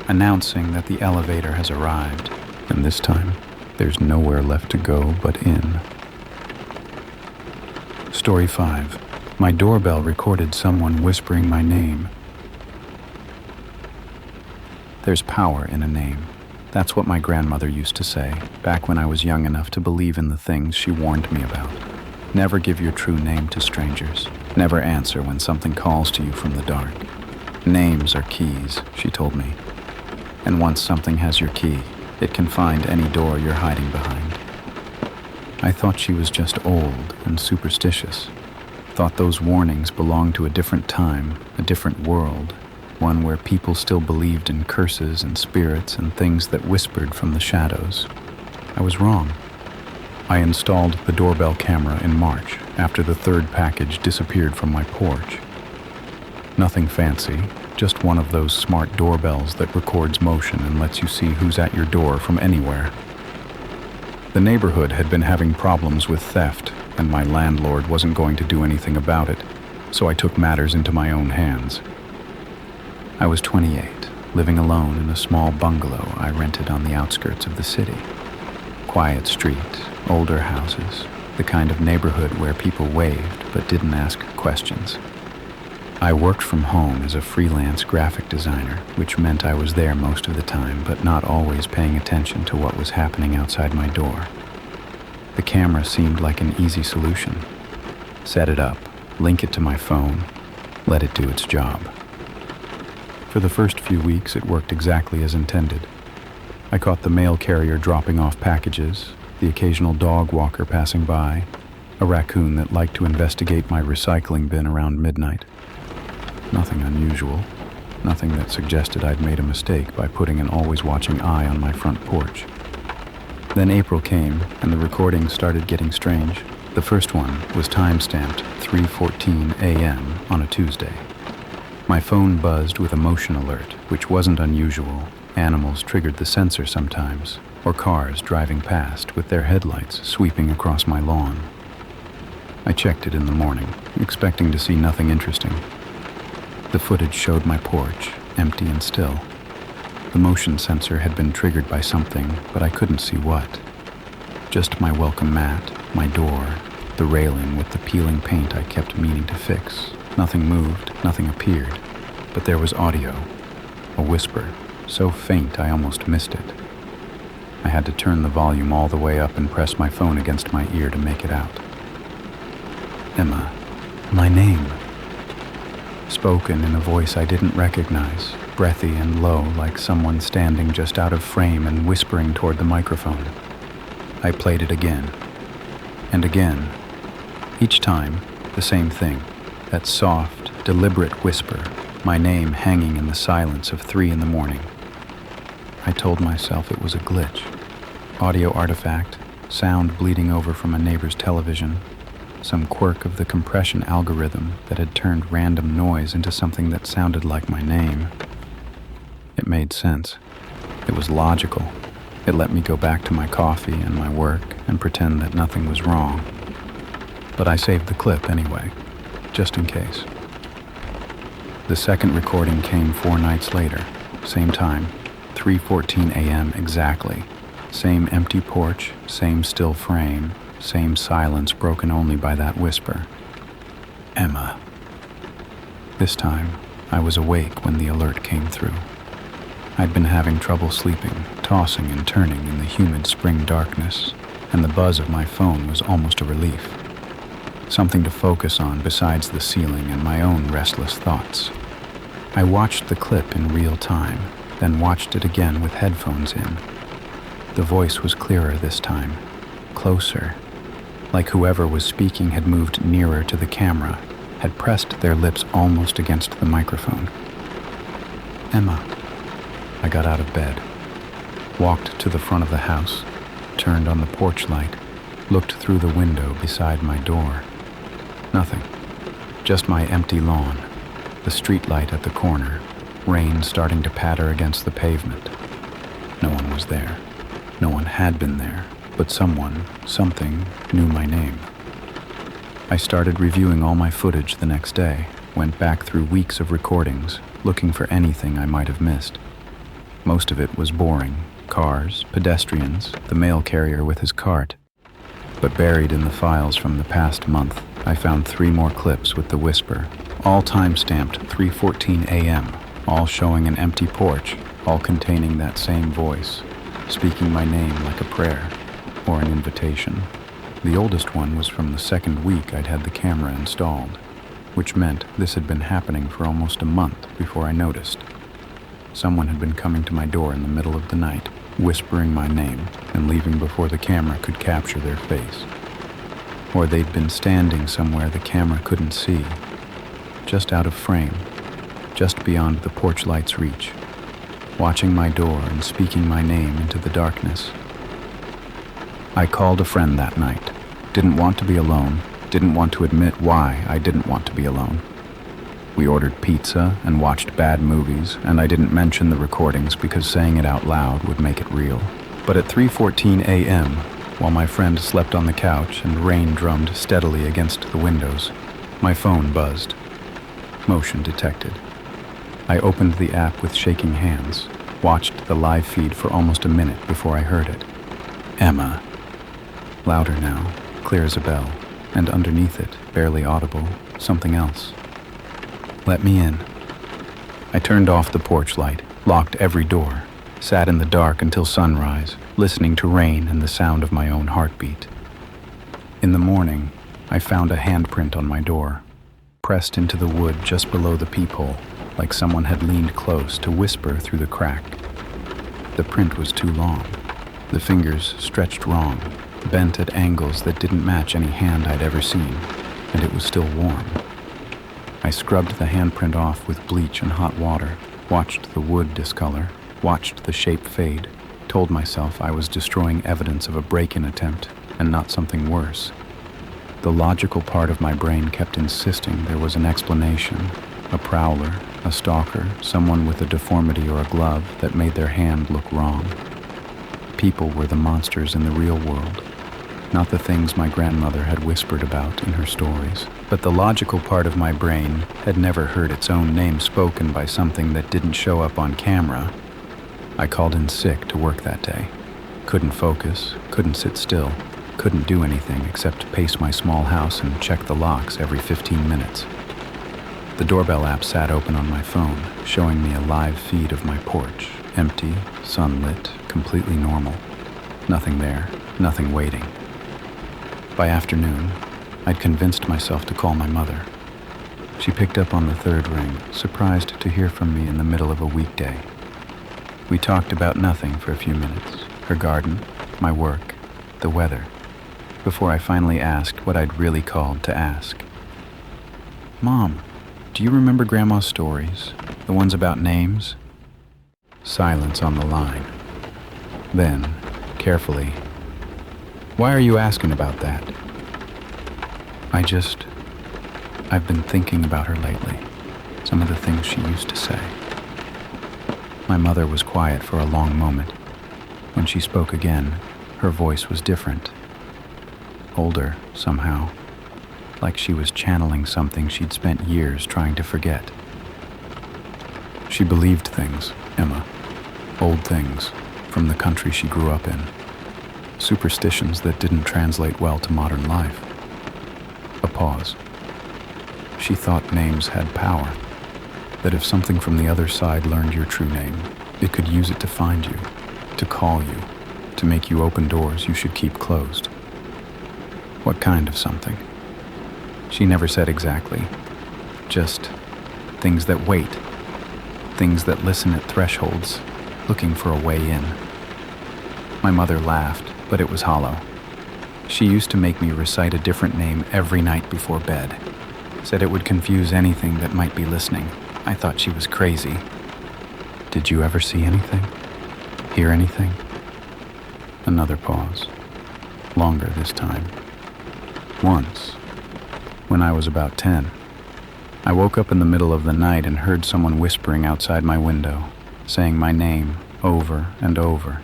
announcing that the elevator has arrived. And this time, there's nowhere left to go but in. Story 5. My doorbell recorded someone whispering my name. There's power in a name. That's what my grandmother used to say, back when I was young enough to believe in the things she warned me about. Never give your true name to strangers. Never answer when something calls to you from the dark. Names are keys, she told me. And once something has your key, it can find any door you're hiding behind. I thought she was just old and superstitious. Thought those warnings belonged to a different time, a different world, one where people still believed in curses and spirits and things that whispered from the shadows. I was wrong. I installed the doorbell camera in March, after the third package disappeared from my porch. Nothing fancy, just one of those smart doorbells that records motion and lets you see who's at your door from anywhere. The neighborhood had been having problems with theft, and my landlord wasn't going to do anything about it, so I took matters into my own hands. I was 28, living alone in a small bungalow I rented on the outskirts of the city. Quiet street, older houses, the kind of neighborhood where people waved but didn't ask questions. I worked from home as a freelance graphic designer, which meant I was there most of the time, but not always paying attention to what was happening outside my door. The camera seemed like an easy solution. Set it up, link it to my phone, let it do its job. For the first few weeks, it worked exactly as intended. I caught the mail carrier dropping off packages, the occasional dog walker passing by, a raccoon that liked to investigate my recycling bin around midnight. Nothing unusual, nothing that suggested I'd made a mistake by putting an always-watching eye on my front porch. Then April came, and the recordings started getting strange. The first one was time-stamped 3:14 a.m. on a Tuesday. My phone buzzed with a motion alert, which wasn't unusual. Animals triggered the sensor sometimes, or cars driving past with their headlights sweeping across my lawn. I checked it in the morning, expecting to see nothing interesting. The footage showed my porch, empty and still. The motion sensor had been triggered by something, but I couldn't see what. Just my welcome mat, my door, the railing with the peeling paint I kept meaning to fix. Nothing moved, nothing appeared, but there was audio, a whisper, so faint I almost missed it. I had to turn the volume all the way up and press my phone against my ear to make it out. Emma, my name. Spoken in a voice I didn't recognize, breathy and low like someone standing just out of frame and whispering toward the microphone. I played it again, and again. Each time, the same thing. That soft, deliberate whisper, my name hanging in the silence of 3 a.m. I told myself it was a glitch. Audio artifact, sound bleeding over from a neighbor's television, some quirk of the compression algorithm that had turned random noise into something that sounded like my name. It made sense. It was logical. It let me go back to my coffee and my work and pretend that nothing was wrong. But I saved the clip anyway, just in case. The second recording came 4 nights later, same time, 3:14 a.m. exactly. Same empty porch, same still frame, same silence broken only by that whisper. Emma. This time, I was awake when the alert came through. I'd been having trouble sleeping, tossing and turning in the humid spring darkness, and the buzz of my phone was almost a relief. Something to focus on besides the ceiling and my own restless thoughts. I watched the clip in real time, then watched it again with headphones in. The voice was clearer this time, closer, like whoever was speaking had moved nearer to the camera, had pressed their lips almost against the microphone. Emma. I got out of bed, walked to the front of the house, turned on the porch light, looked through the window beside my door. Nothing. Just my empty lawn, the street light at the corner, rain starting to patter against the pavement. No one was there. No one had been there, but someone, something, knew my name. I started reviewing all my footage the next day, went back through weeks of recordings, looking for anything I might have missed. Most of it was boring. Cars, pedestrians, the mail carrier with his cart. But buried in the files from the past month, I found 3 more clips with the whisper, all time-stamped 3:14 a.m., all showing an empty porch, all containing that same voice, speaking my name like a prayer, or an invitation. The oldest one was from the second week I'd had the camera installed, which meant this had been happening for almost a month before I noticed. Someone had been coming to my door in the middle of the night, whispering my name and leaving before the camera could capture their face. Or they'd been standing somewhere the camera couldn't see, just out of frame, just beyond the porch light's reach, watching my door and speaking my name into the darkness. I called a friend that night. Didn't want to be alone, didn't want to admit why I didn't want to be alone. We ordered pizza and watched bad movies, and I didn't mention the recordings because saying it out loud would make it real. But at 3:14 a.m., while my friend slept on the couch and rain drummed steadily against the windows, my phone buzzed. Motion detected. I opened the app with shaking hands, watched the live feed for almost a minute before I heard it. Emma. Louder now, clear as a bell, and underneath it, barely audible, something else. Let me in. I turned off the porch light, locked every door, sat in the dark until sunrise, listening to rain and the sound of my own heartbeat. In the morning, I found a handprint on my door, pressed into the wood just below the peephole, like someone had leaned close to whisper through the crack. The print was too long. The fingers stretched wrong, bent at angles that didn't match any hand I'd ever seen, and it was still warm. I scrubbed the handprint off with bleach and hot water, watched the wood discolor, watched the shape fade, told myself I was destroying evidence of a break-in attempt and not something worse. The logical part of my brain kept insisting there was an explanation, A prowler, a stalker, someone with a deformity or a glove that made their hand look wrong. People were the monsters in the real world, not the things my grandmother had whispered about in her stories. But the logical part of my brain had never heard its own name spoken by something that didn't show up on camera. I called in sick to work that day. Couldn't focus, couldn't sit still, couldn't do anything except pace my small house and check the locks every 15 minutes. The doorbell app sat open on my phone, showing me a live feed of my porch, empty, sunlit, completely normal. Nothing there, nothing waiting. By afternoon, I'd convinced myself to call my mother. She picked up on the third ring, surprised to hear from me in the middle of a weekday. We talked about nothing for a few minutes, her garden, my work, the weather, before I finally asked what I'd really called to ask. "Mom, do you remember Grandma's stories, the ones about names?" Silence on the line. Then, carefully, "Why are you asking about that?" I've been thinking about her lately, some of the things she used to say. My mother was quiet for a long moment. When she spoke again, her voice was different. Older, somehow, like she was channeling something she'd spent years trying to forget. She believed things, Emma, old things, from the country she grew up in. Superstitions that didn't translate well to modern life. A pause. She thought names had power, that if something from the other side learned your true name, it could use it to find you, to call you, to make you open doors you should keep closed. What kind of something? She never said exactly. Just things that wait, things that listen at thresholds, looking for a way in. My mother laughed, but it was hollow. She used to make me recite a different name every night before bed. Said it would confuse anything that might be listening. I thought she was crazy. Did you ever see anything? Hear anything? Another pause. Longer this time. Once, when I was about 10, I woke up in the middle of the night and heard someone whispering outside my window, saying my name over and over.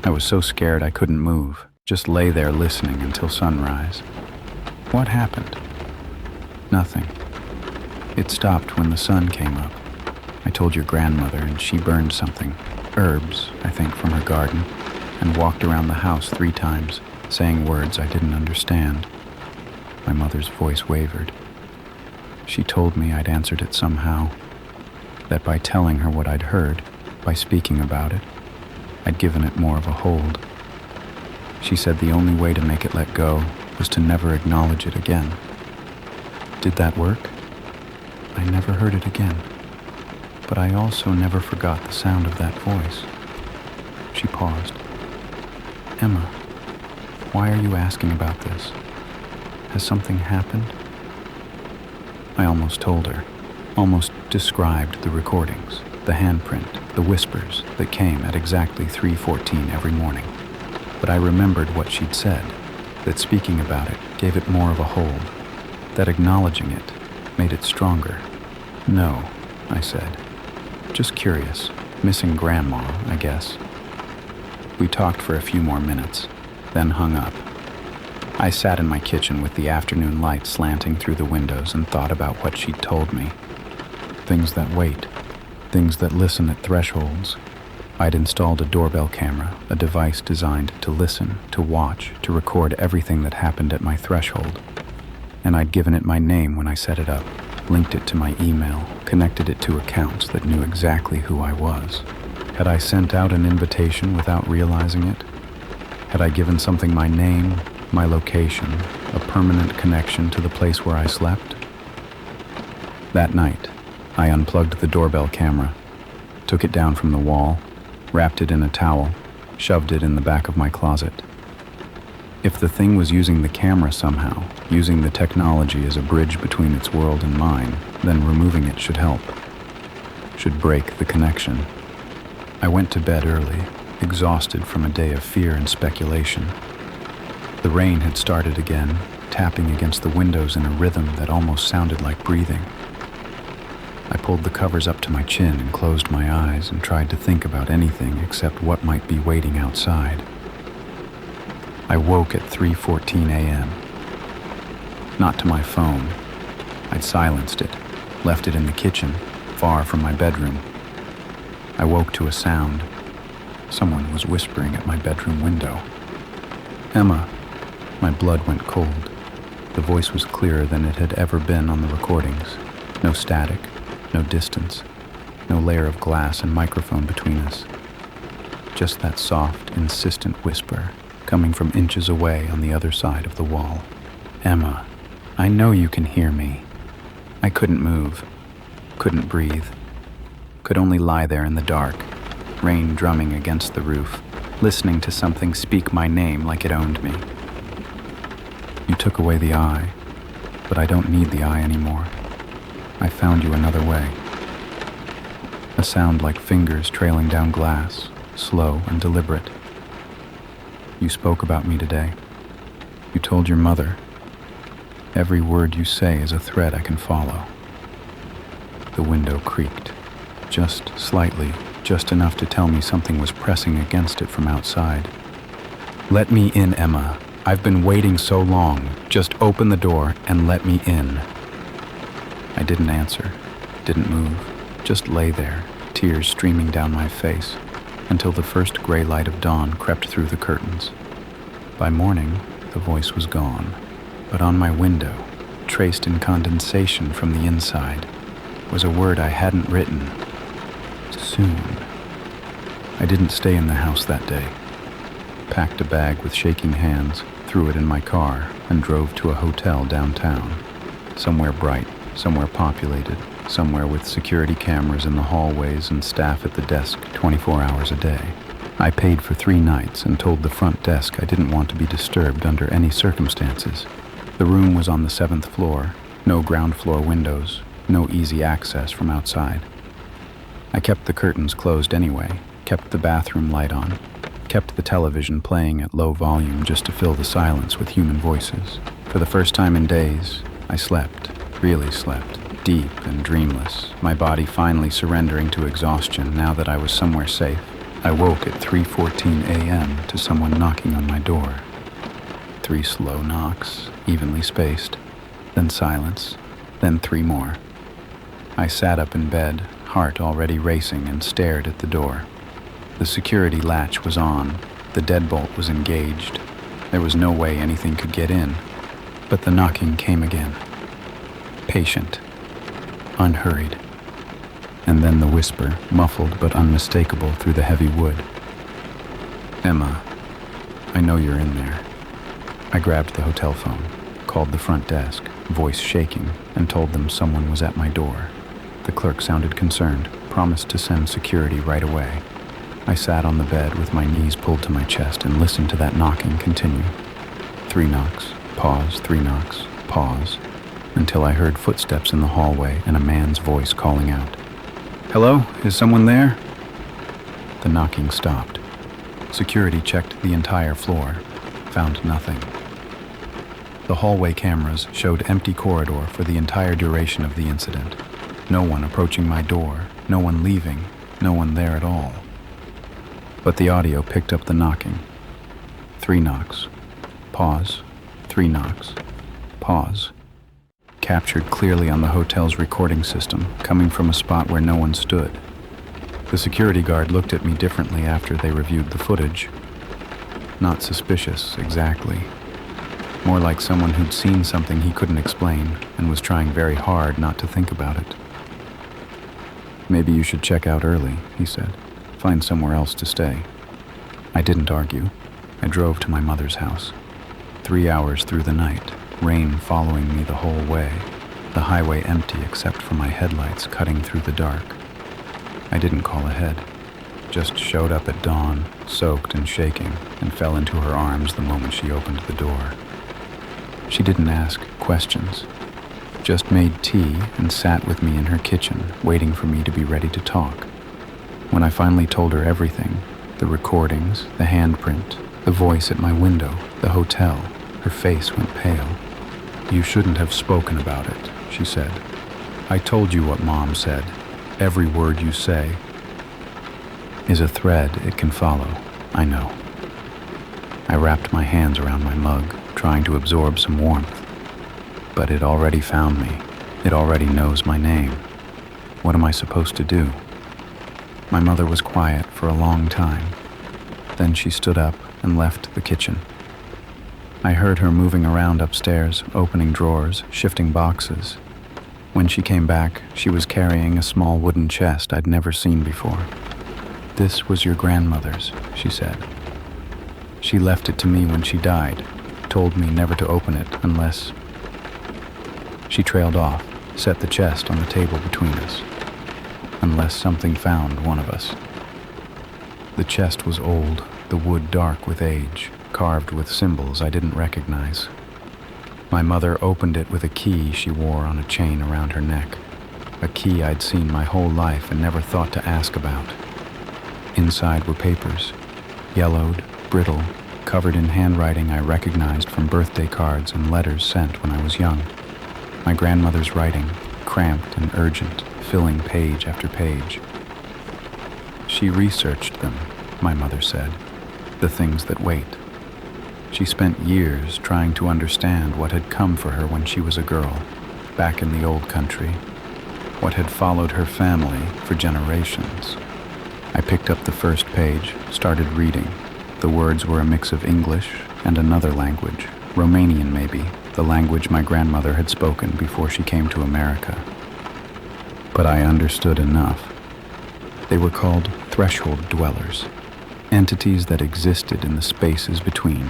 I was so scared I couldn't move, just lay there listening until sunrise. What happened? Nothing. It stopped when the sun came up. I told your grandmother and she burned something, herbs, I think, from her garden, and walked around the house 3 times, saying words I didn't understand. My mother's voice wavered. She told me I'd answered it somehow, that by telling her what I'd heard, by speaking about it, I'd given it more of a hold. She said the only way to make it let go was to never acknowledge it again. Did that work? I never heard it again, but I also never forgot the sound of that voice. She paused. "Emma, why are you asking about this? Has something happened?" I almost told her, almost described the recordings, the handprint, the whispers that came at exactly 3:14 every morning. But I remembered what she'd said, that speaking about it gave it more of a hold, that acknowledging it made it stronger. "No," I said. "Just curious. Missing Grandma, I guess." We talked for a few more minutes, then hung up. I sat in my kitchen with the afternoon light slanting through the windows and thought about what she'd told me. Things that wait, things that listen at thresholds. I'd installed a doorbell camera, a device designed to listen, to watch, to record everything that happened at my threshold. And I'd given it my name when I set it up, linked it to my email, connected it to accounts that knew exactly who I was. Had I sent out an invitation without realizing it? Had I given something my name, my location, a permanent connection to the place where I slept? That night, I unplugged the doorbell camera, took it down from the wall, wrapped it in a towel, shoved it in the back of my closet. If the thing was using the camera somehow, using the technology as a bridge between its world and mine, then removing it should help, should break the connection. I went to bed early, exhausted from a day of fear and speculation. The rain had started again, tapping against the windows in a rhythm that almost sounded like breathing. I pulled the covers up to my chin and closed my eyes and tried to think about anything except what might be waiting outside. I woke at 3:14 a.m. Not to my phone. I'd silenced it, left it in the kitchen, far from my bedroom. I woke to a sound. Someone was whispering at my bedroom window. "Emma." My blood went cold. The voice was clearer than it had ever been on the recordings. No static, no distance, no layer of glass and microphone between us. Just that soft, insistent whisper coming from inches away on the other side of the wall. "Emma, I know you can hear me." I couldn't move, couldn't breathe, could only lie there in the dark, rain drumming against the roof, listening to something speak my name like it owned me. "You took away the eye, but I don't need the eye anymore. I found you another way." A sound like fingers trailing down glass, slow and deliberate. "You spoke about me today. You told your mother. Every word you say is a thread I can follow." The window creaked, just slightly, just enough to tell me something was pressing against it from outside. "Let me in, Emma. I've been waiting so long. Just open the door and let me in." I didn't answer, didn't move, just lay there, tears streaming down my face, until the first gray light of dawn crept through the curtains. By morning, the voice was gone, but on my window, traced in condensation from the inside, was a word I hadn't written. Soon. I didn't stay in the house that day. Packed a bag with shaking hands, threw it in my car, and drove to a hotel downtown. Somewhere bright, somewhere populated, somewhere with security cameras in the hallways and staff at the desk 24 hours a day. I paid for 3 nights and told the front desk I didn't want to be disturbed under any circumstances. The room was on the 7th floor, no ground floor windows, no easy access from outside. I kept the curtains closed anyway, kept the bathroom light on, kept the television playing at low volume just to fill the silence with human voices. For the first time in days, I slept, really slept, deep and dreamless, my body finally surrendering to exhaustion now that I was somewhere safe. I woke at 3:14 a.m. to someone knocking on my door. 3 slow knocks, evenly spaced, then silence, then 3 more. I sat up in bed, heart already racing, and stared at the door. The security latch was on, the deadbolt was engaged. There was no way anything could get in, but the knocking came again. Patient, unhurried. And then the whisper, muffled but unmistakable through the heavy wood. "Emma, I know you're in there." I grabbed the hotel phone, called the front desk, voice shaking, and told them someone was at my door. The clerk sounded concerned, promised to send security right away. I sat on the bed with my knees pulled to my chest and listened to that knocking continue. 3 knocks, pause, 3 knocks, pause, until I heard footsteps in the hallway and a man's voice calling out, "Hello, is someone there?" The knocking stopped. Security checked the entire floor, found nothing. The hallway cameras showed empty corridor for the entire duration of the incident. No one approaching my door, no one leaving, no one there at all. But the audio picked up the knocking. 3 knocks, pause, 3 knocks, pause. Captured clearly on the hotel's recording system, coming from a spot where no one stood. The security guard looked at me differently after they reviewed the footage. Not suspicious, exactly. More like someone who'd seen something he couldn't explain and was trying very hard not to think about it. "Maybe you should check out early," he said. "Find somewhere else to stay." I didn't argue. I drove to my mother's house. 3 hours through the night, rain following me the whole way, the highway empty except for my headlights cutting through the dark. I didn't call ahead, just showed up at dawn, soaked and shaking, and fell into her arms the moment she opened the door. She didn't ask questions, just made tea and sat with me in her kitchen, waiting for me to be ready to talk. When I finally told her everything, the recordings, the handprint, the voice at my window, the hotel, her face went pale. "You shouldn't have spoken about it," she said. I told you what Mom said. Every word you say is a thread it can follow. I know. I wrapped my hands around my mug, trying to absorb some warmth. But it already found me. It already knows my name. What am I supposed to do? My mother was quiet for a long time. Then she stood up and left the kitchen. I heard her moving around upstairs, opening drawers, shifting boxes. When she came back, she was carrying a small wooden chest I'd never seen before. "This was your grandmother's," she said. "She left it to me when she died, told me never to open it unless..." She trailed off, set the chest on the table between us. "Unless something found one of us." The chest was old, the wood dark with age, carved with symbols I didn't recognize. My mother opened it with a key she wore on a chain around her neck, a key I'd seen my whole life and never thought to ask about. Inside were papers, yellowed, brittle, covered in handwriting I recognized from birthday cards and letters sent when I was young. My grandmother's writing, cramped and urgent, filling page after page. She researched them, my mother said, the things that wait. She spent years trying to understand what had come for her when she was a girl, back in the old country, what had followed her family for generations. I picked up the first page, started reading. The words were a mix of English and another language, Romanian maybe, the language my grandmother had spoken before she came to America. But I understood enough. They were called threshold dwellers, entities that existed in the spaces between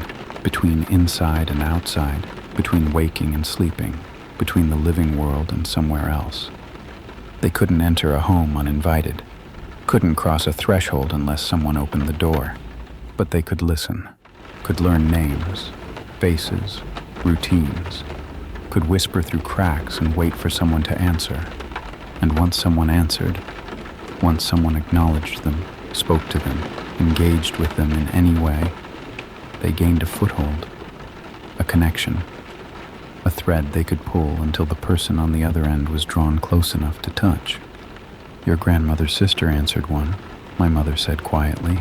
inside and outside, between waking and sleeping, between the living world and somewhere else. They couldn't enter a home uninvited, couldn't cross a threshold unless someone opened the door, but they could listen, could learn names, faces, routines, could whisper through cracks and wait for someone to answer. And once someone answered, once someone acknowledged them, spoke to them, engaged with them in any way, they gained a foothold, a connection, a thread they could pull until the person on the other end was drawn close enough to touch. "Your grandmother's sister answered one," my mother said quietly.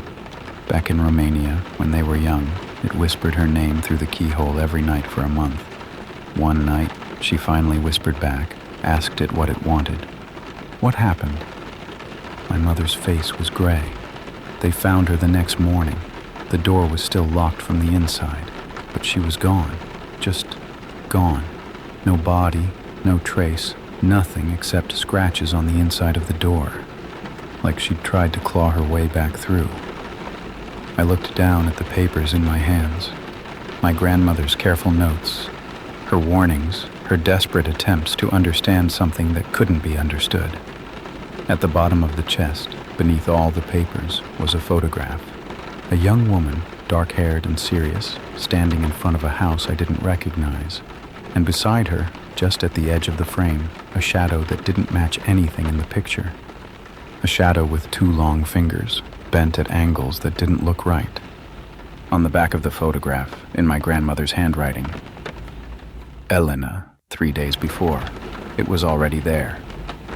Back in Romania, when they were young, it whispered her name through the keyhole every night for a month. One night, she finally whispered back, asked it what it wanted. "What happened?" My mother's face was gray. They found her the next morning. The door was still locked from the inside, but she was gone, just gone. No body, no trace, nothing except scratches on the inside of the door, like she'd tried to claw her way back through. I looked down at the papers in my hands, my grandmother's careful notes, her warnings, her desperate attempts to understand something that couldn't be understood. At the bottom of the chest, beneath all the papers, was a photograph. A young woman, dark-haired and serious, standing in front of a house I didn't recognize, and beside her, just at the edge of the frame, a shadow that didn't match anything in the picture. A shadow with two long fingers, bent at angles that didn't look right. On the back of the photograph, in my grandmother's handwriting, Elena, 3 days before. It was already there.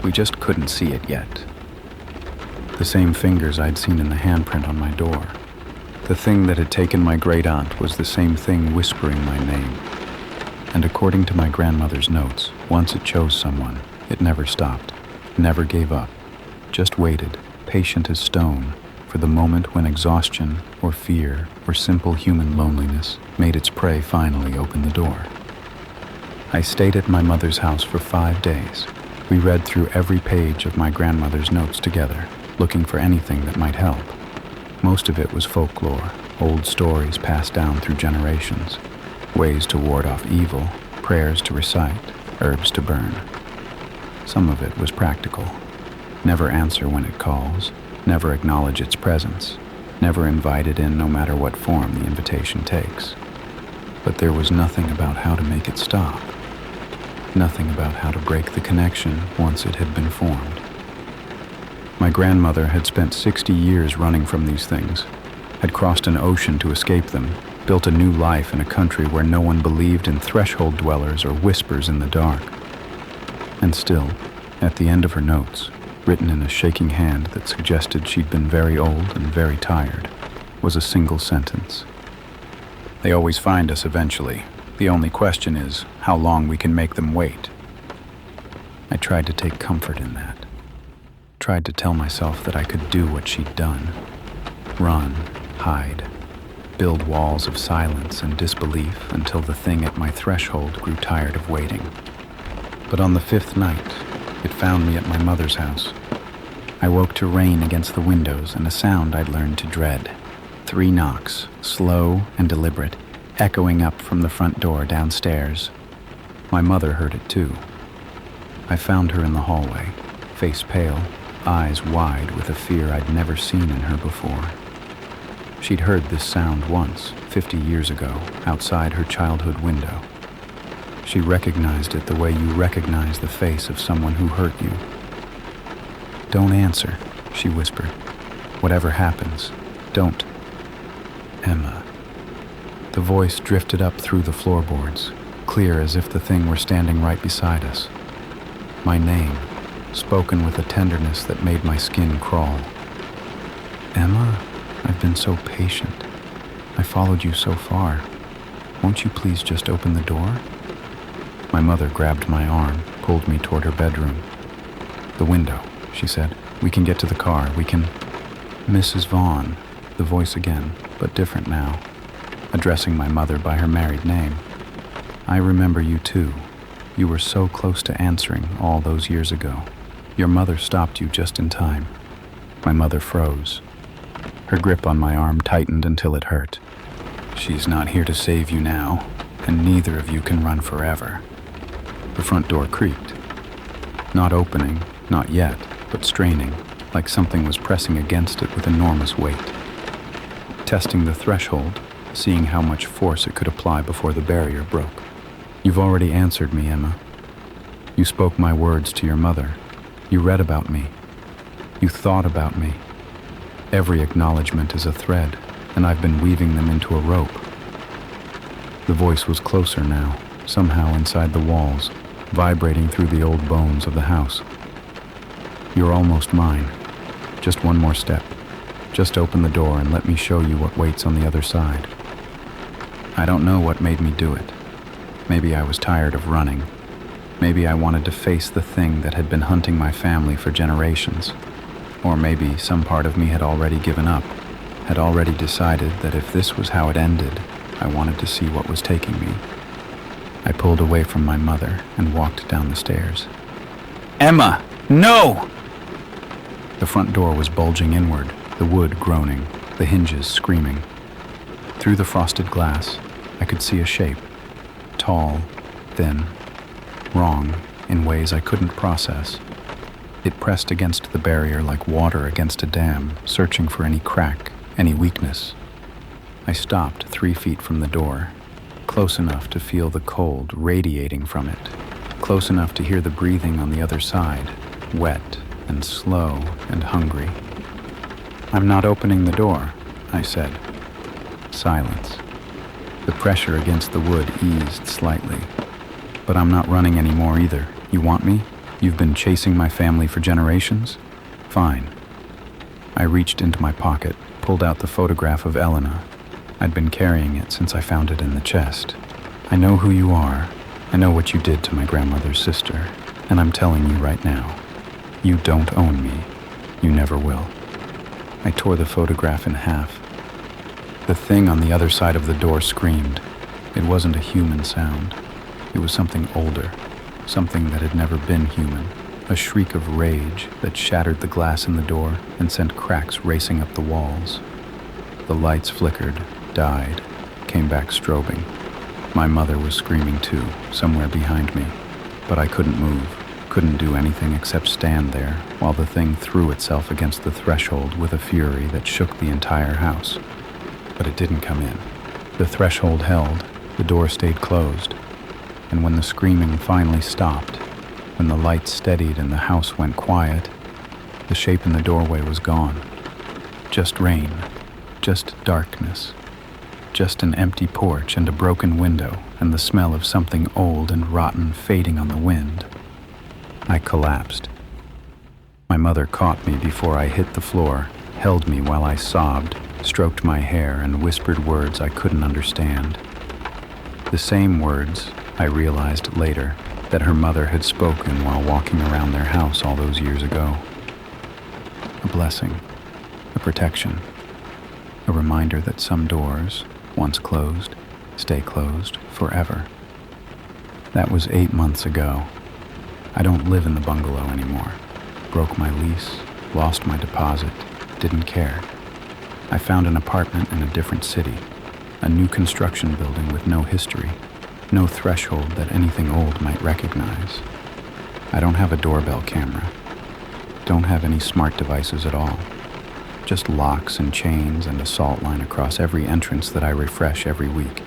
We just couldn't see it yet. The same fingers I'd seen in the handprint on my door. The thing that had taken my great-aunt was the same thing whispering my name. And according to my grandmother's notes, once it chose someone, it never stopped, never gave up, just waited, patient as stone, for the moment when exhaustion or fear or simple human loneliness made its prey finally open the door. I stayed at my mother's house for 5 days. We read through every page of my grandmother's notes together, looking for anything that might help. Most of it was folklore, old stories passed down through generations, ways to ward off evil, prayers to recite, herbs to burn. Some of it was practical. Never answer when it calls, never acknowledge its presence, never invite it in no matter what form the invitation takes. But there was nothing about how to make it stop. Nothing about how to break the connection once it had been formed. My grandmother had spent 60 years running from these things, had crossed an ocean to escape them, built a new life in a country where no one believed in threshold dwellers or whispers in the dark. And still, At the end of her notes, written in a shaking hand that suggested she'd been very old and very tired, was a single sentence. "They always find us eventually. The only question is how long we can make them wait." I tried to take comfort in that. Tried to tell myself that I could do what she'd done. Run, hide, build walls of silence and disbelief until the thing at my threshold grew tired of waiting. But on the 5th night, it found me at my mother's house. I woke to rain against the windows and a sound I'd learned to dread. 3 knocks, slow and deliberate, echoing up from the front door downstairs. My mother heard it too. I found her in the hallway, face pale, eyes wide with a fear I'd never seen in her before. She'd heard this sound once, 50 years ago, outside her childhood window. She recognized it the way you recognize the face of someone who hurt you. "Don't answer," she whispered. "Whatever happens, don't." "Emma." The voice drifted up through the floorboards, clear as if the thing were standing right beside us. My name, spoken with a tenderness that made my skin crawl. "Emma, I've been so patient. I followed you so far. Won't you please just open the door?" My mother grabbed my arm, pulled me toward her bedroom. "The window," she said. "We can get to the car. We can—" "Mrs. Vaughn," the voice again, but different now, addressing my mother by her married name. "I remember you too. You were so close to answering all those years ago. Your mother stopped you just in time." My mother froze. Her grip on my arm tightened until it hurt. "She's not here to save you now, and neither of you can run forever." The front door creaked. Not opening, not yet, but straining, like something was pressing against it with enormous weight. Testing the threshold, seeing how much force it could apply before the barrier broke. "You've already answered me, Emma. You spoke my words to your mother. You read about me. You thought about me. Every acknowledgement is a thread, and I've been weaving them into a rope." The voice was closer now, somehow inside the walls, vibrating through the old bones of the house. "You're almost mine. Just one more step. Just open the door and let me show you what waits on the other side." I don't know what made me do it. Maybe I was tired of running. Maybe I wanted to face the thing that had been hunting my family for generations. Or maybe some part of me had already given up, had already decided that if this was how it ended, I wanted to see what was taking me. I pulled away from my mother and walked down the stairs. "Emma, no!" The front door was bulging inward, the wood groaning, the hinges screaming. Through the frosted glass, I could see a shape. Tall, thin, wrong in ways I couldn't process. It pressed against the barrier like water against a dam, searching for any crack, any weakness. I stopped 3 feet from the door, close enough to feel the cold radiating from it, close enough to hear the breathing on the other side, wet and slow and hungry. "I'm not opening the door," I said. Silence. The pressure against the wood eased slightly. "But I'm not running anymore either. You want me? You've been chasing my family for generations? Fine." I reached into my pocket, pulled out the photograph of Elena. I'd been carrying it since I found it in the chest. "I know who you are. I know what you did to my grandmother's sister. And I'm telling you right now, you don't own me. You never will." I tore the photograph in half. The thing on the other side of the door screamed. It wasn't a human sound. It was something older, something that had never been human. A shriek of rage that shattered the glass in the door and sent cracks racing up the walls. The lights flickered, died, came back strobing. My mother was screaming too, somewhere behind me, but I couldn't move, couldn't do anything except stand there while the thing threw itself against the threshold with a fury that shook the entire house. But it didn't come in. The threshold held, the door stayed closed, and when the screaming finally stopped, when the lights steadied and the house went quiet, the shape in the doorway was gone. Just rain, just darkness, just an empty porch and a broken window and the smell of something old and rotten fading on the wind. I collapsed, My mother caught me before I hit the floor, held me while I sobbed, stroked my hair, and whispered words I couldn't understand. The same words, I realized later, that her mother had spoken while walking around their house all those years ago. A blessing, a protection, a reminder that some doors, once closed, stay closed forever. That was 8 months ago. I don't live in the bungalow anymore. Broke my lease, lost my deposit, didn't care. I found an apartment in a different city, a new construction building with no history, no threshold that anything old might recognize. I don't have a doorbell camera. Don't have any smart devices at all. Just locks and chains and a salt line across every entrance that I refresh every week.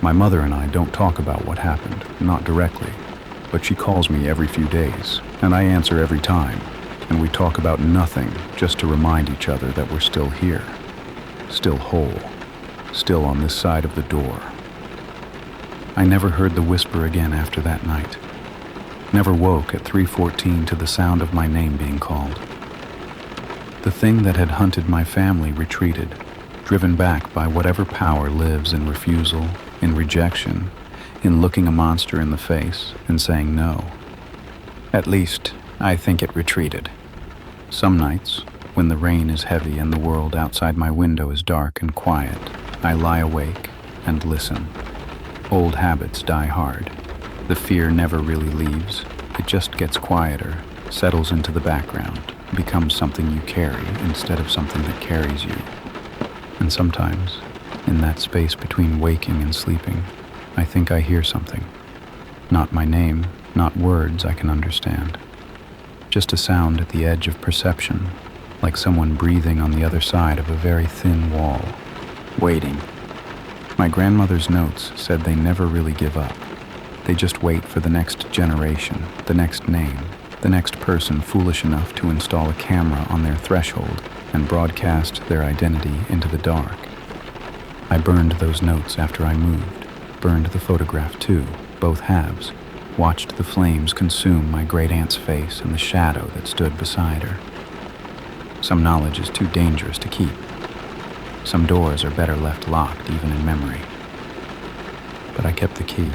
My mother and I don't talk about what happened, not directly, but she calls me every few days, and I answer every time, and we talk about nothing just to remind each other that we're still here, still whole, still on this side of the door. I never heard the whisper again after that night. Never woke at 3:14 to the sound of my name being called. The thing that had hunted my family retreated, driven back by whatever power lives in refusal, in rejection, in looking a monster in the face and saying no. At least, I think it retreated. Some nights, when the rain is heavy and the world outside my window is dark and quiet, I lie awake and listen. Old habits die hard. The fear never really leaves. It just gets quieter, settles into the background, becomes something you carry instead of something that carries you. And sometimes, in that space between waking and sleeping, I think I hear something. Not my name, not words I can understand. Just a sound at the edge of perception, like someone breathing on the other side of a very thin wall, waiting. My grandmother's notes said they never really give up. They just wait for the next generation, the next name, the next person foolish enough to install a camera on their threshold and broadcast their identity into the dark. I burned those notes after I moved, burned the photograph too, both halves, watched the flames consume my great-aunt's face and the shadow that stood beside her. Some knowledge is too dangerous to keep. Some doors are better left locked even in memory. But I kept the key.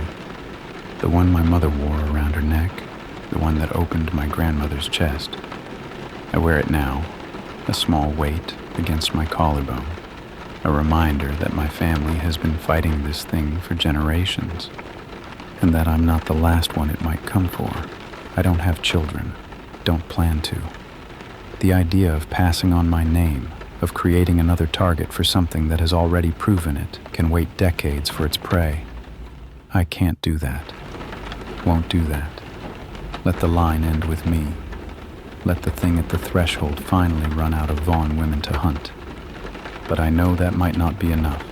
The one my mother wore around her neck, the one that opened my grandmother's chest. I wear it now, a small weight against my collarbone, a reminder that my family has been fighting this thing for generations, and that I'm not the last one it might come for. I don't have children, don't plan to. The idea of passing on my name, of creating another target for something that has already proven it, can wait decades for its prey. I can't do that. Won't do that. Let the line end with me. Let the thing at the threshold finally run out of Vaughn women to hunt. But I know that might not be enough.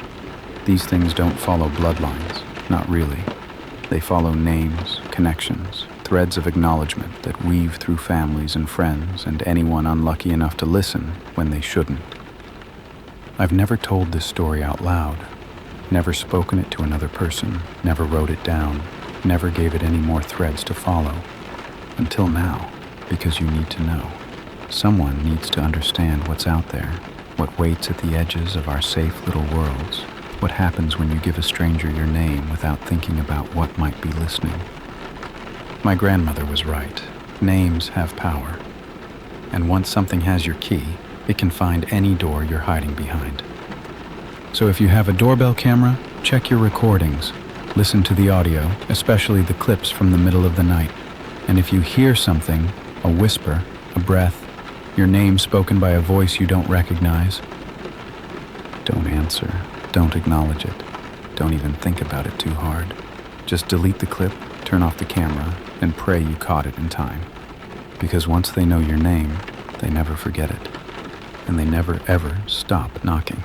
These things don't follow bloodlines, not really. They follow names, connections, threads of acknowledgement that weave through families and friends and anyone unlucky enough to listen when they shouldn't. I've never told this story out loud, never spoken it to another person, never wrote it down, never gave it any more threads to follow. Until now, because you need to know. Someone needs to understand what's out there, what waits at the edges of our safe little worlds, what happens when you give a stranger your name without thinking about what might be listening. My grandmother was right. Names have power. And once something has your key, it can find any door you're hiding behind. So if you have a doorbell camera, check your recordings. Listen to the audio, especially the clips from the middle of the night. And if you hear something, a whisper, a breath, your name spoken by a voice you don't recognize, don't answer, don't acknowledge it, don't even think about it too hard. Just delete the clip, turn off the camera, and pray you caught it in time. Because once they know your name, they never forget it. And they never ever stop knocking.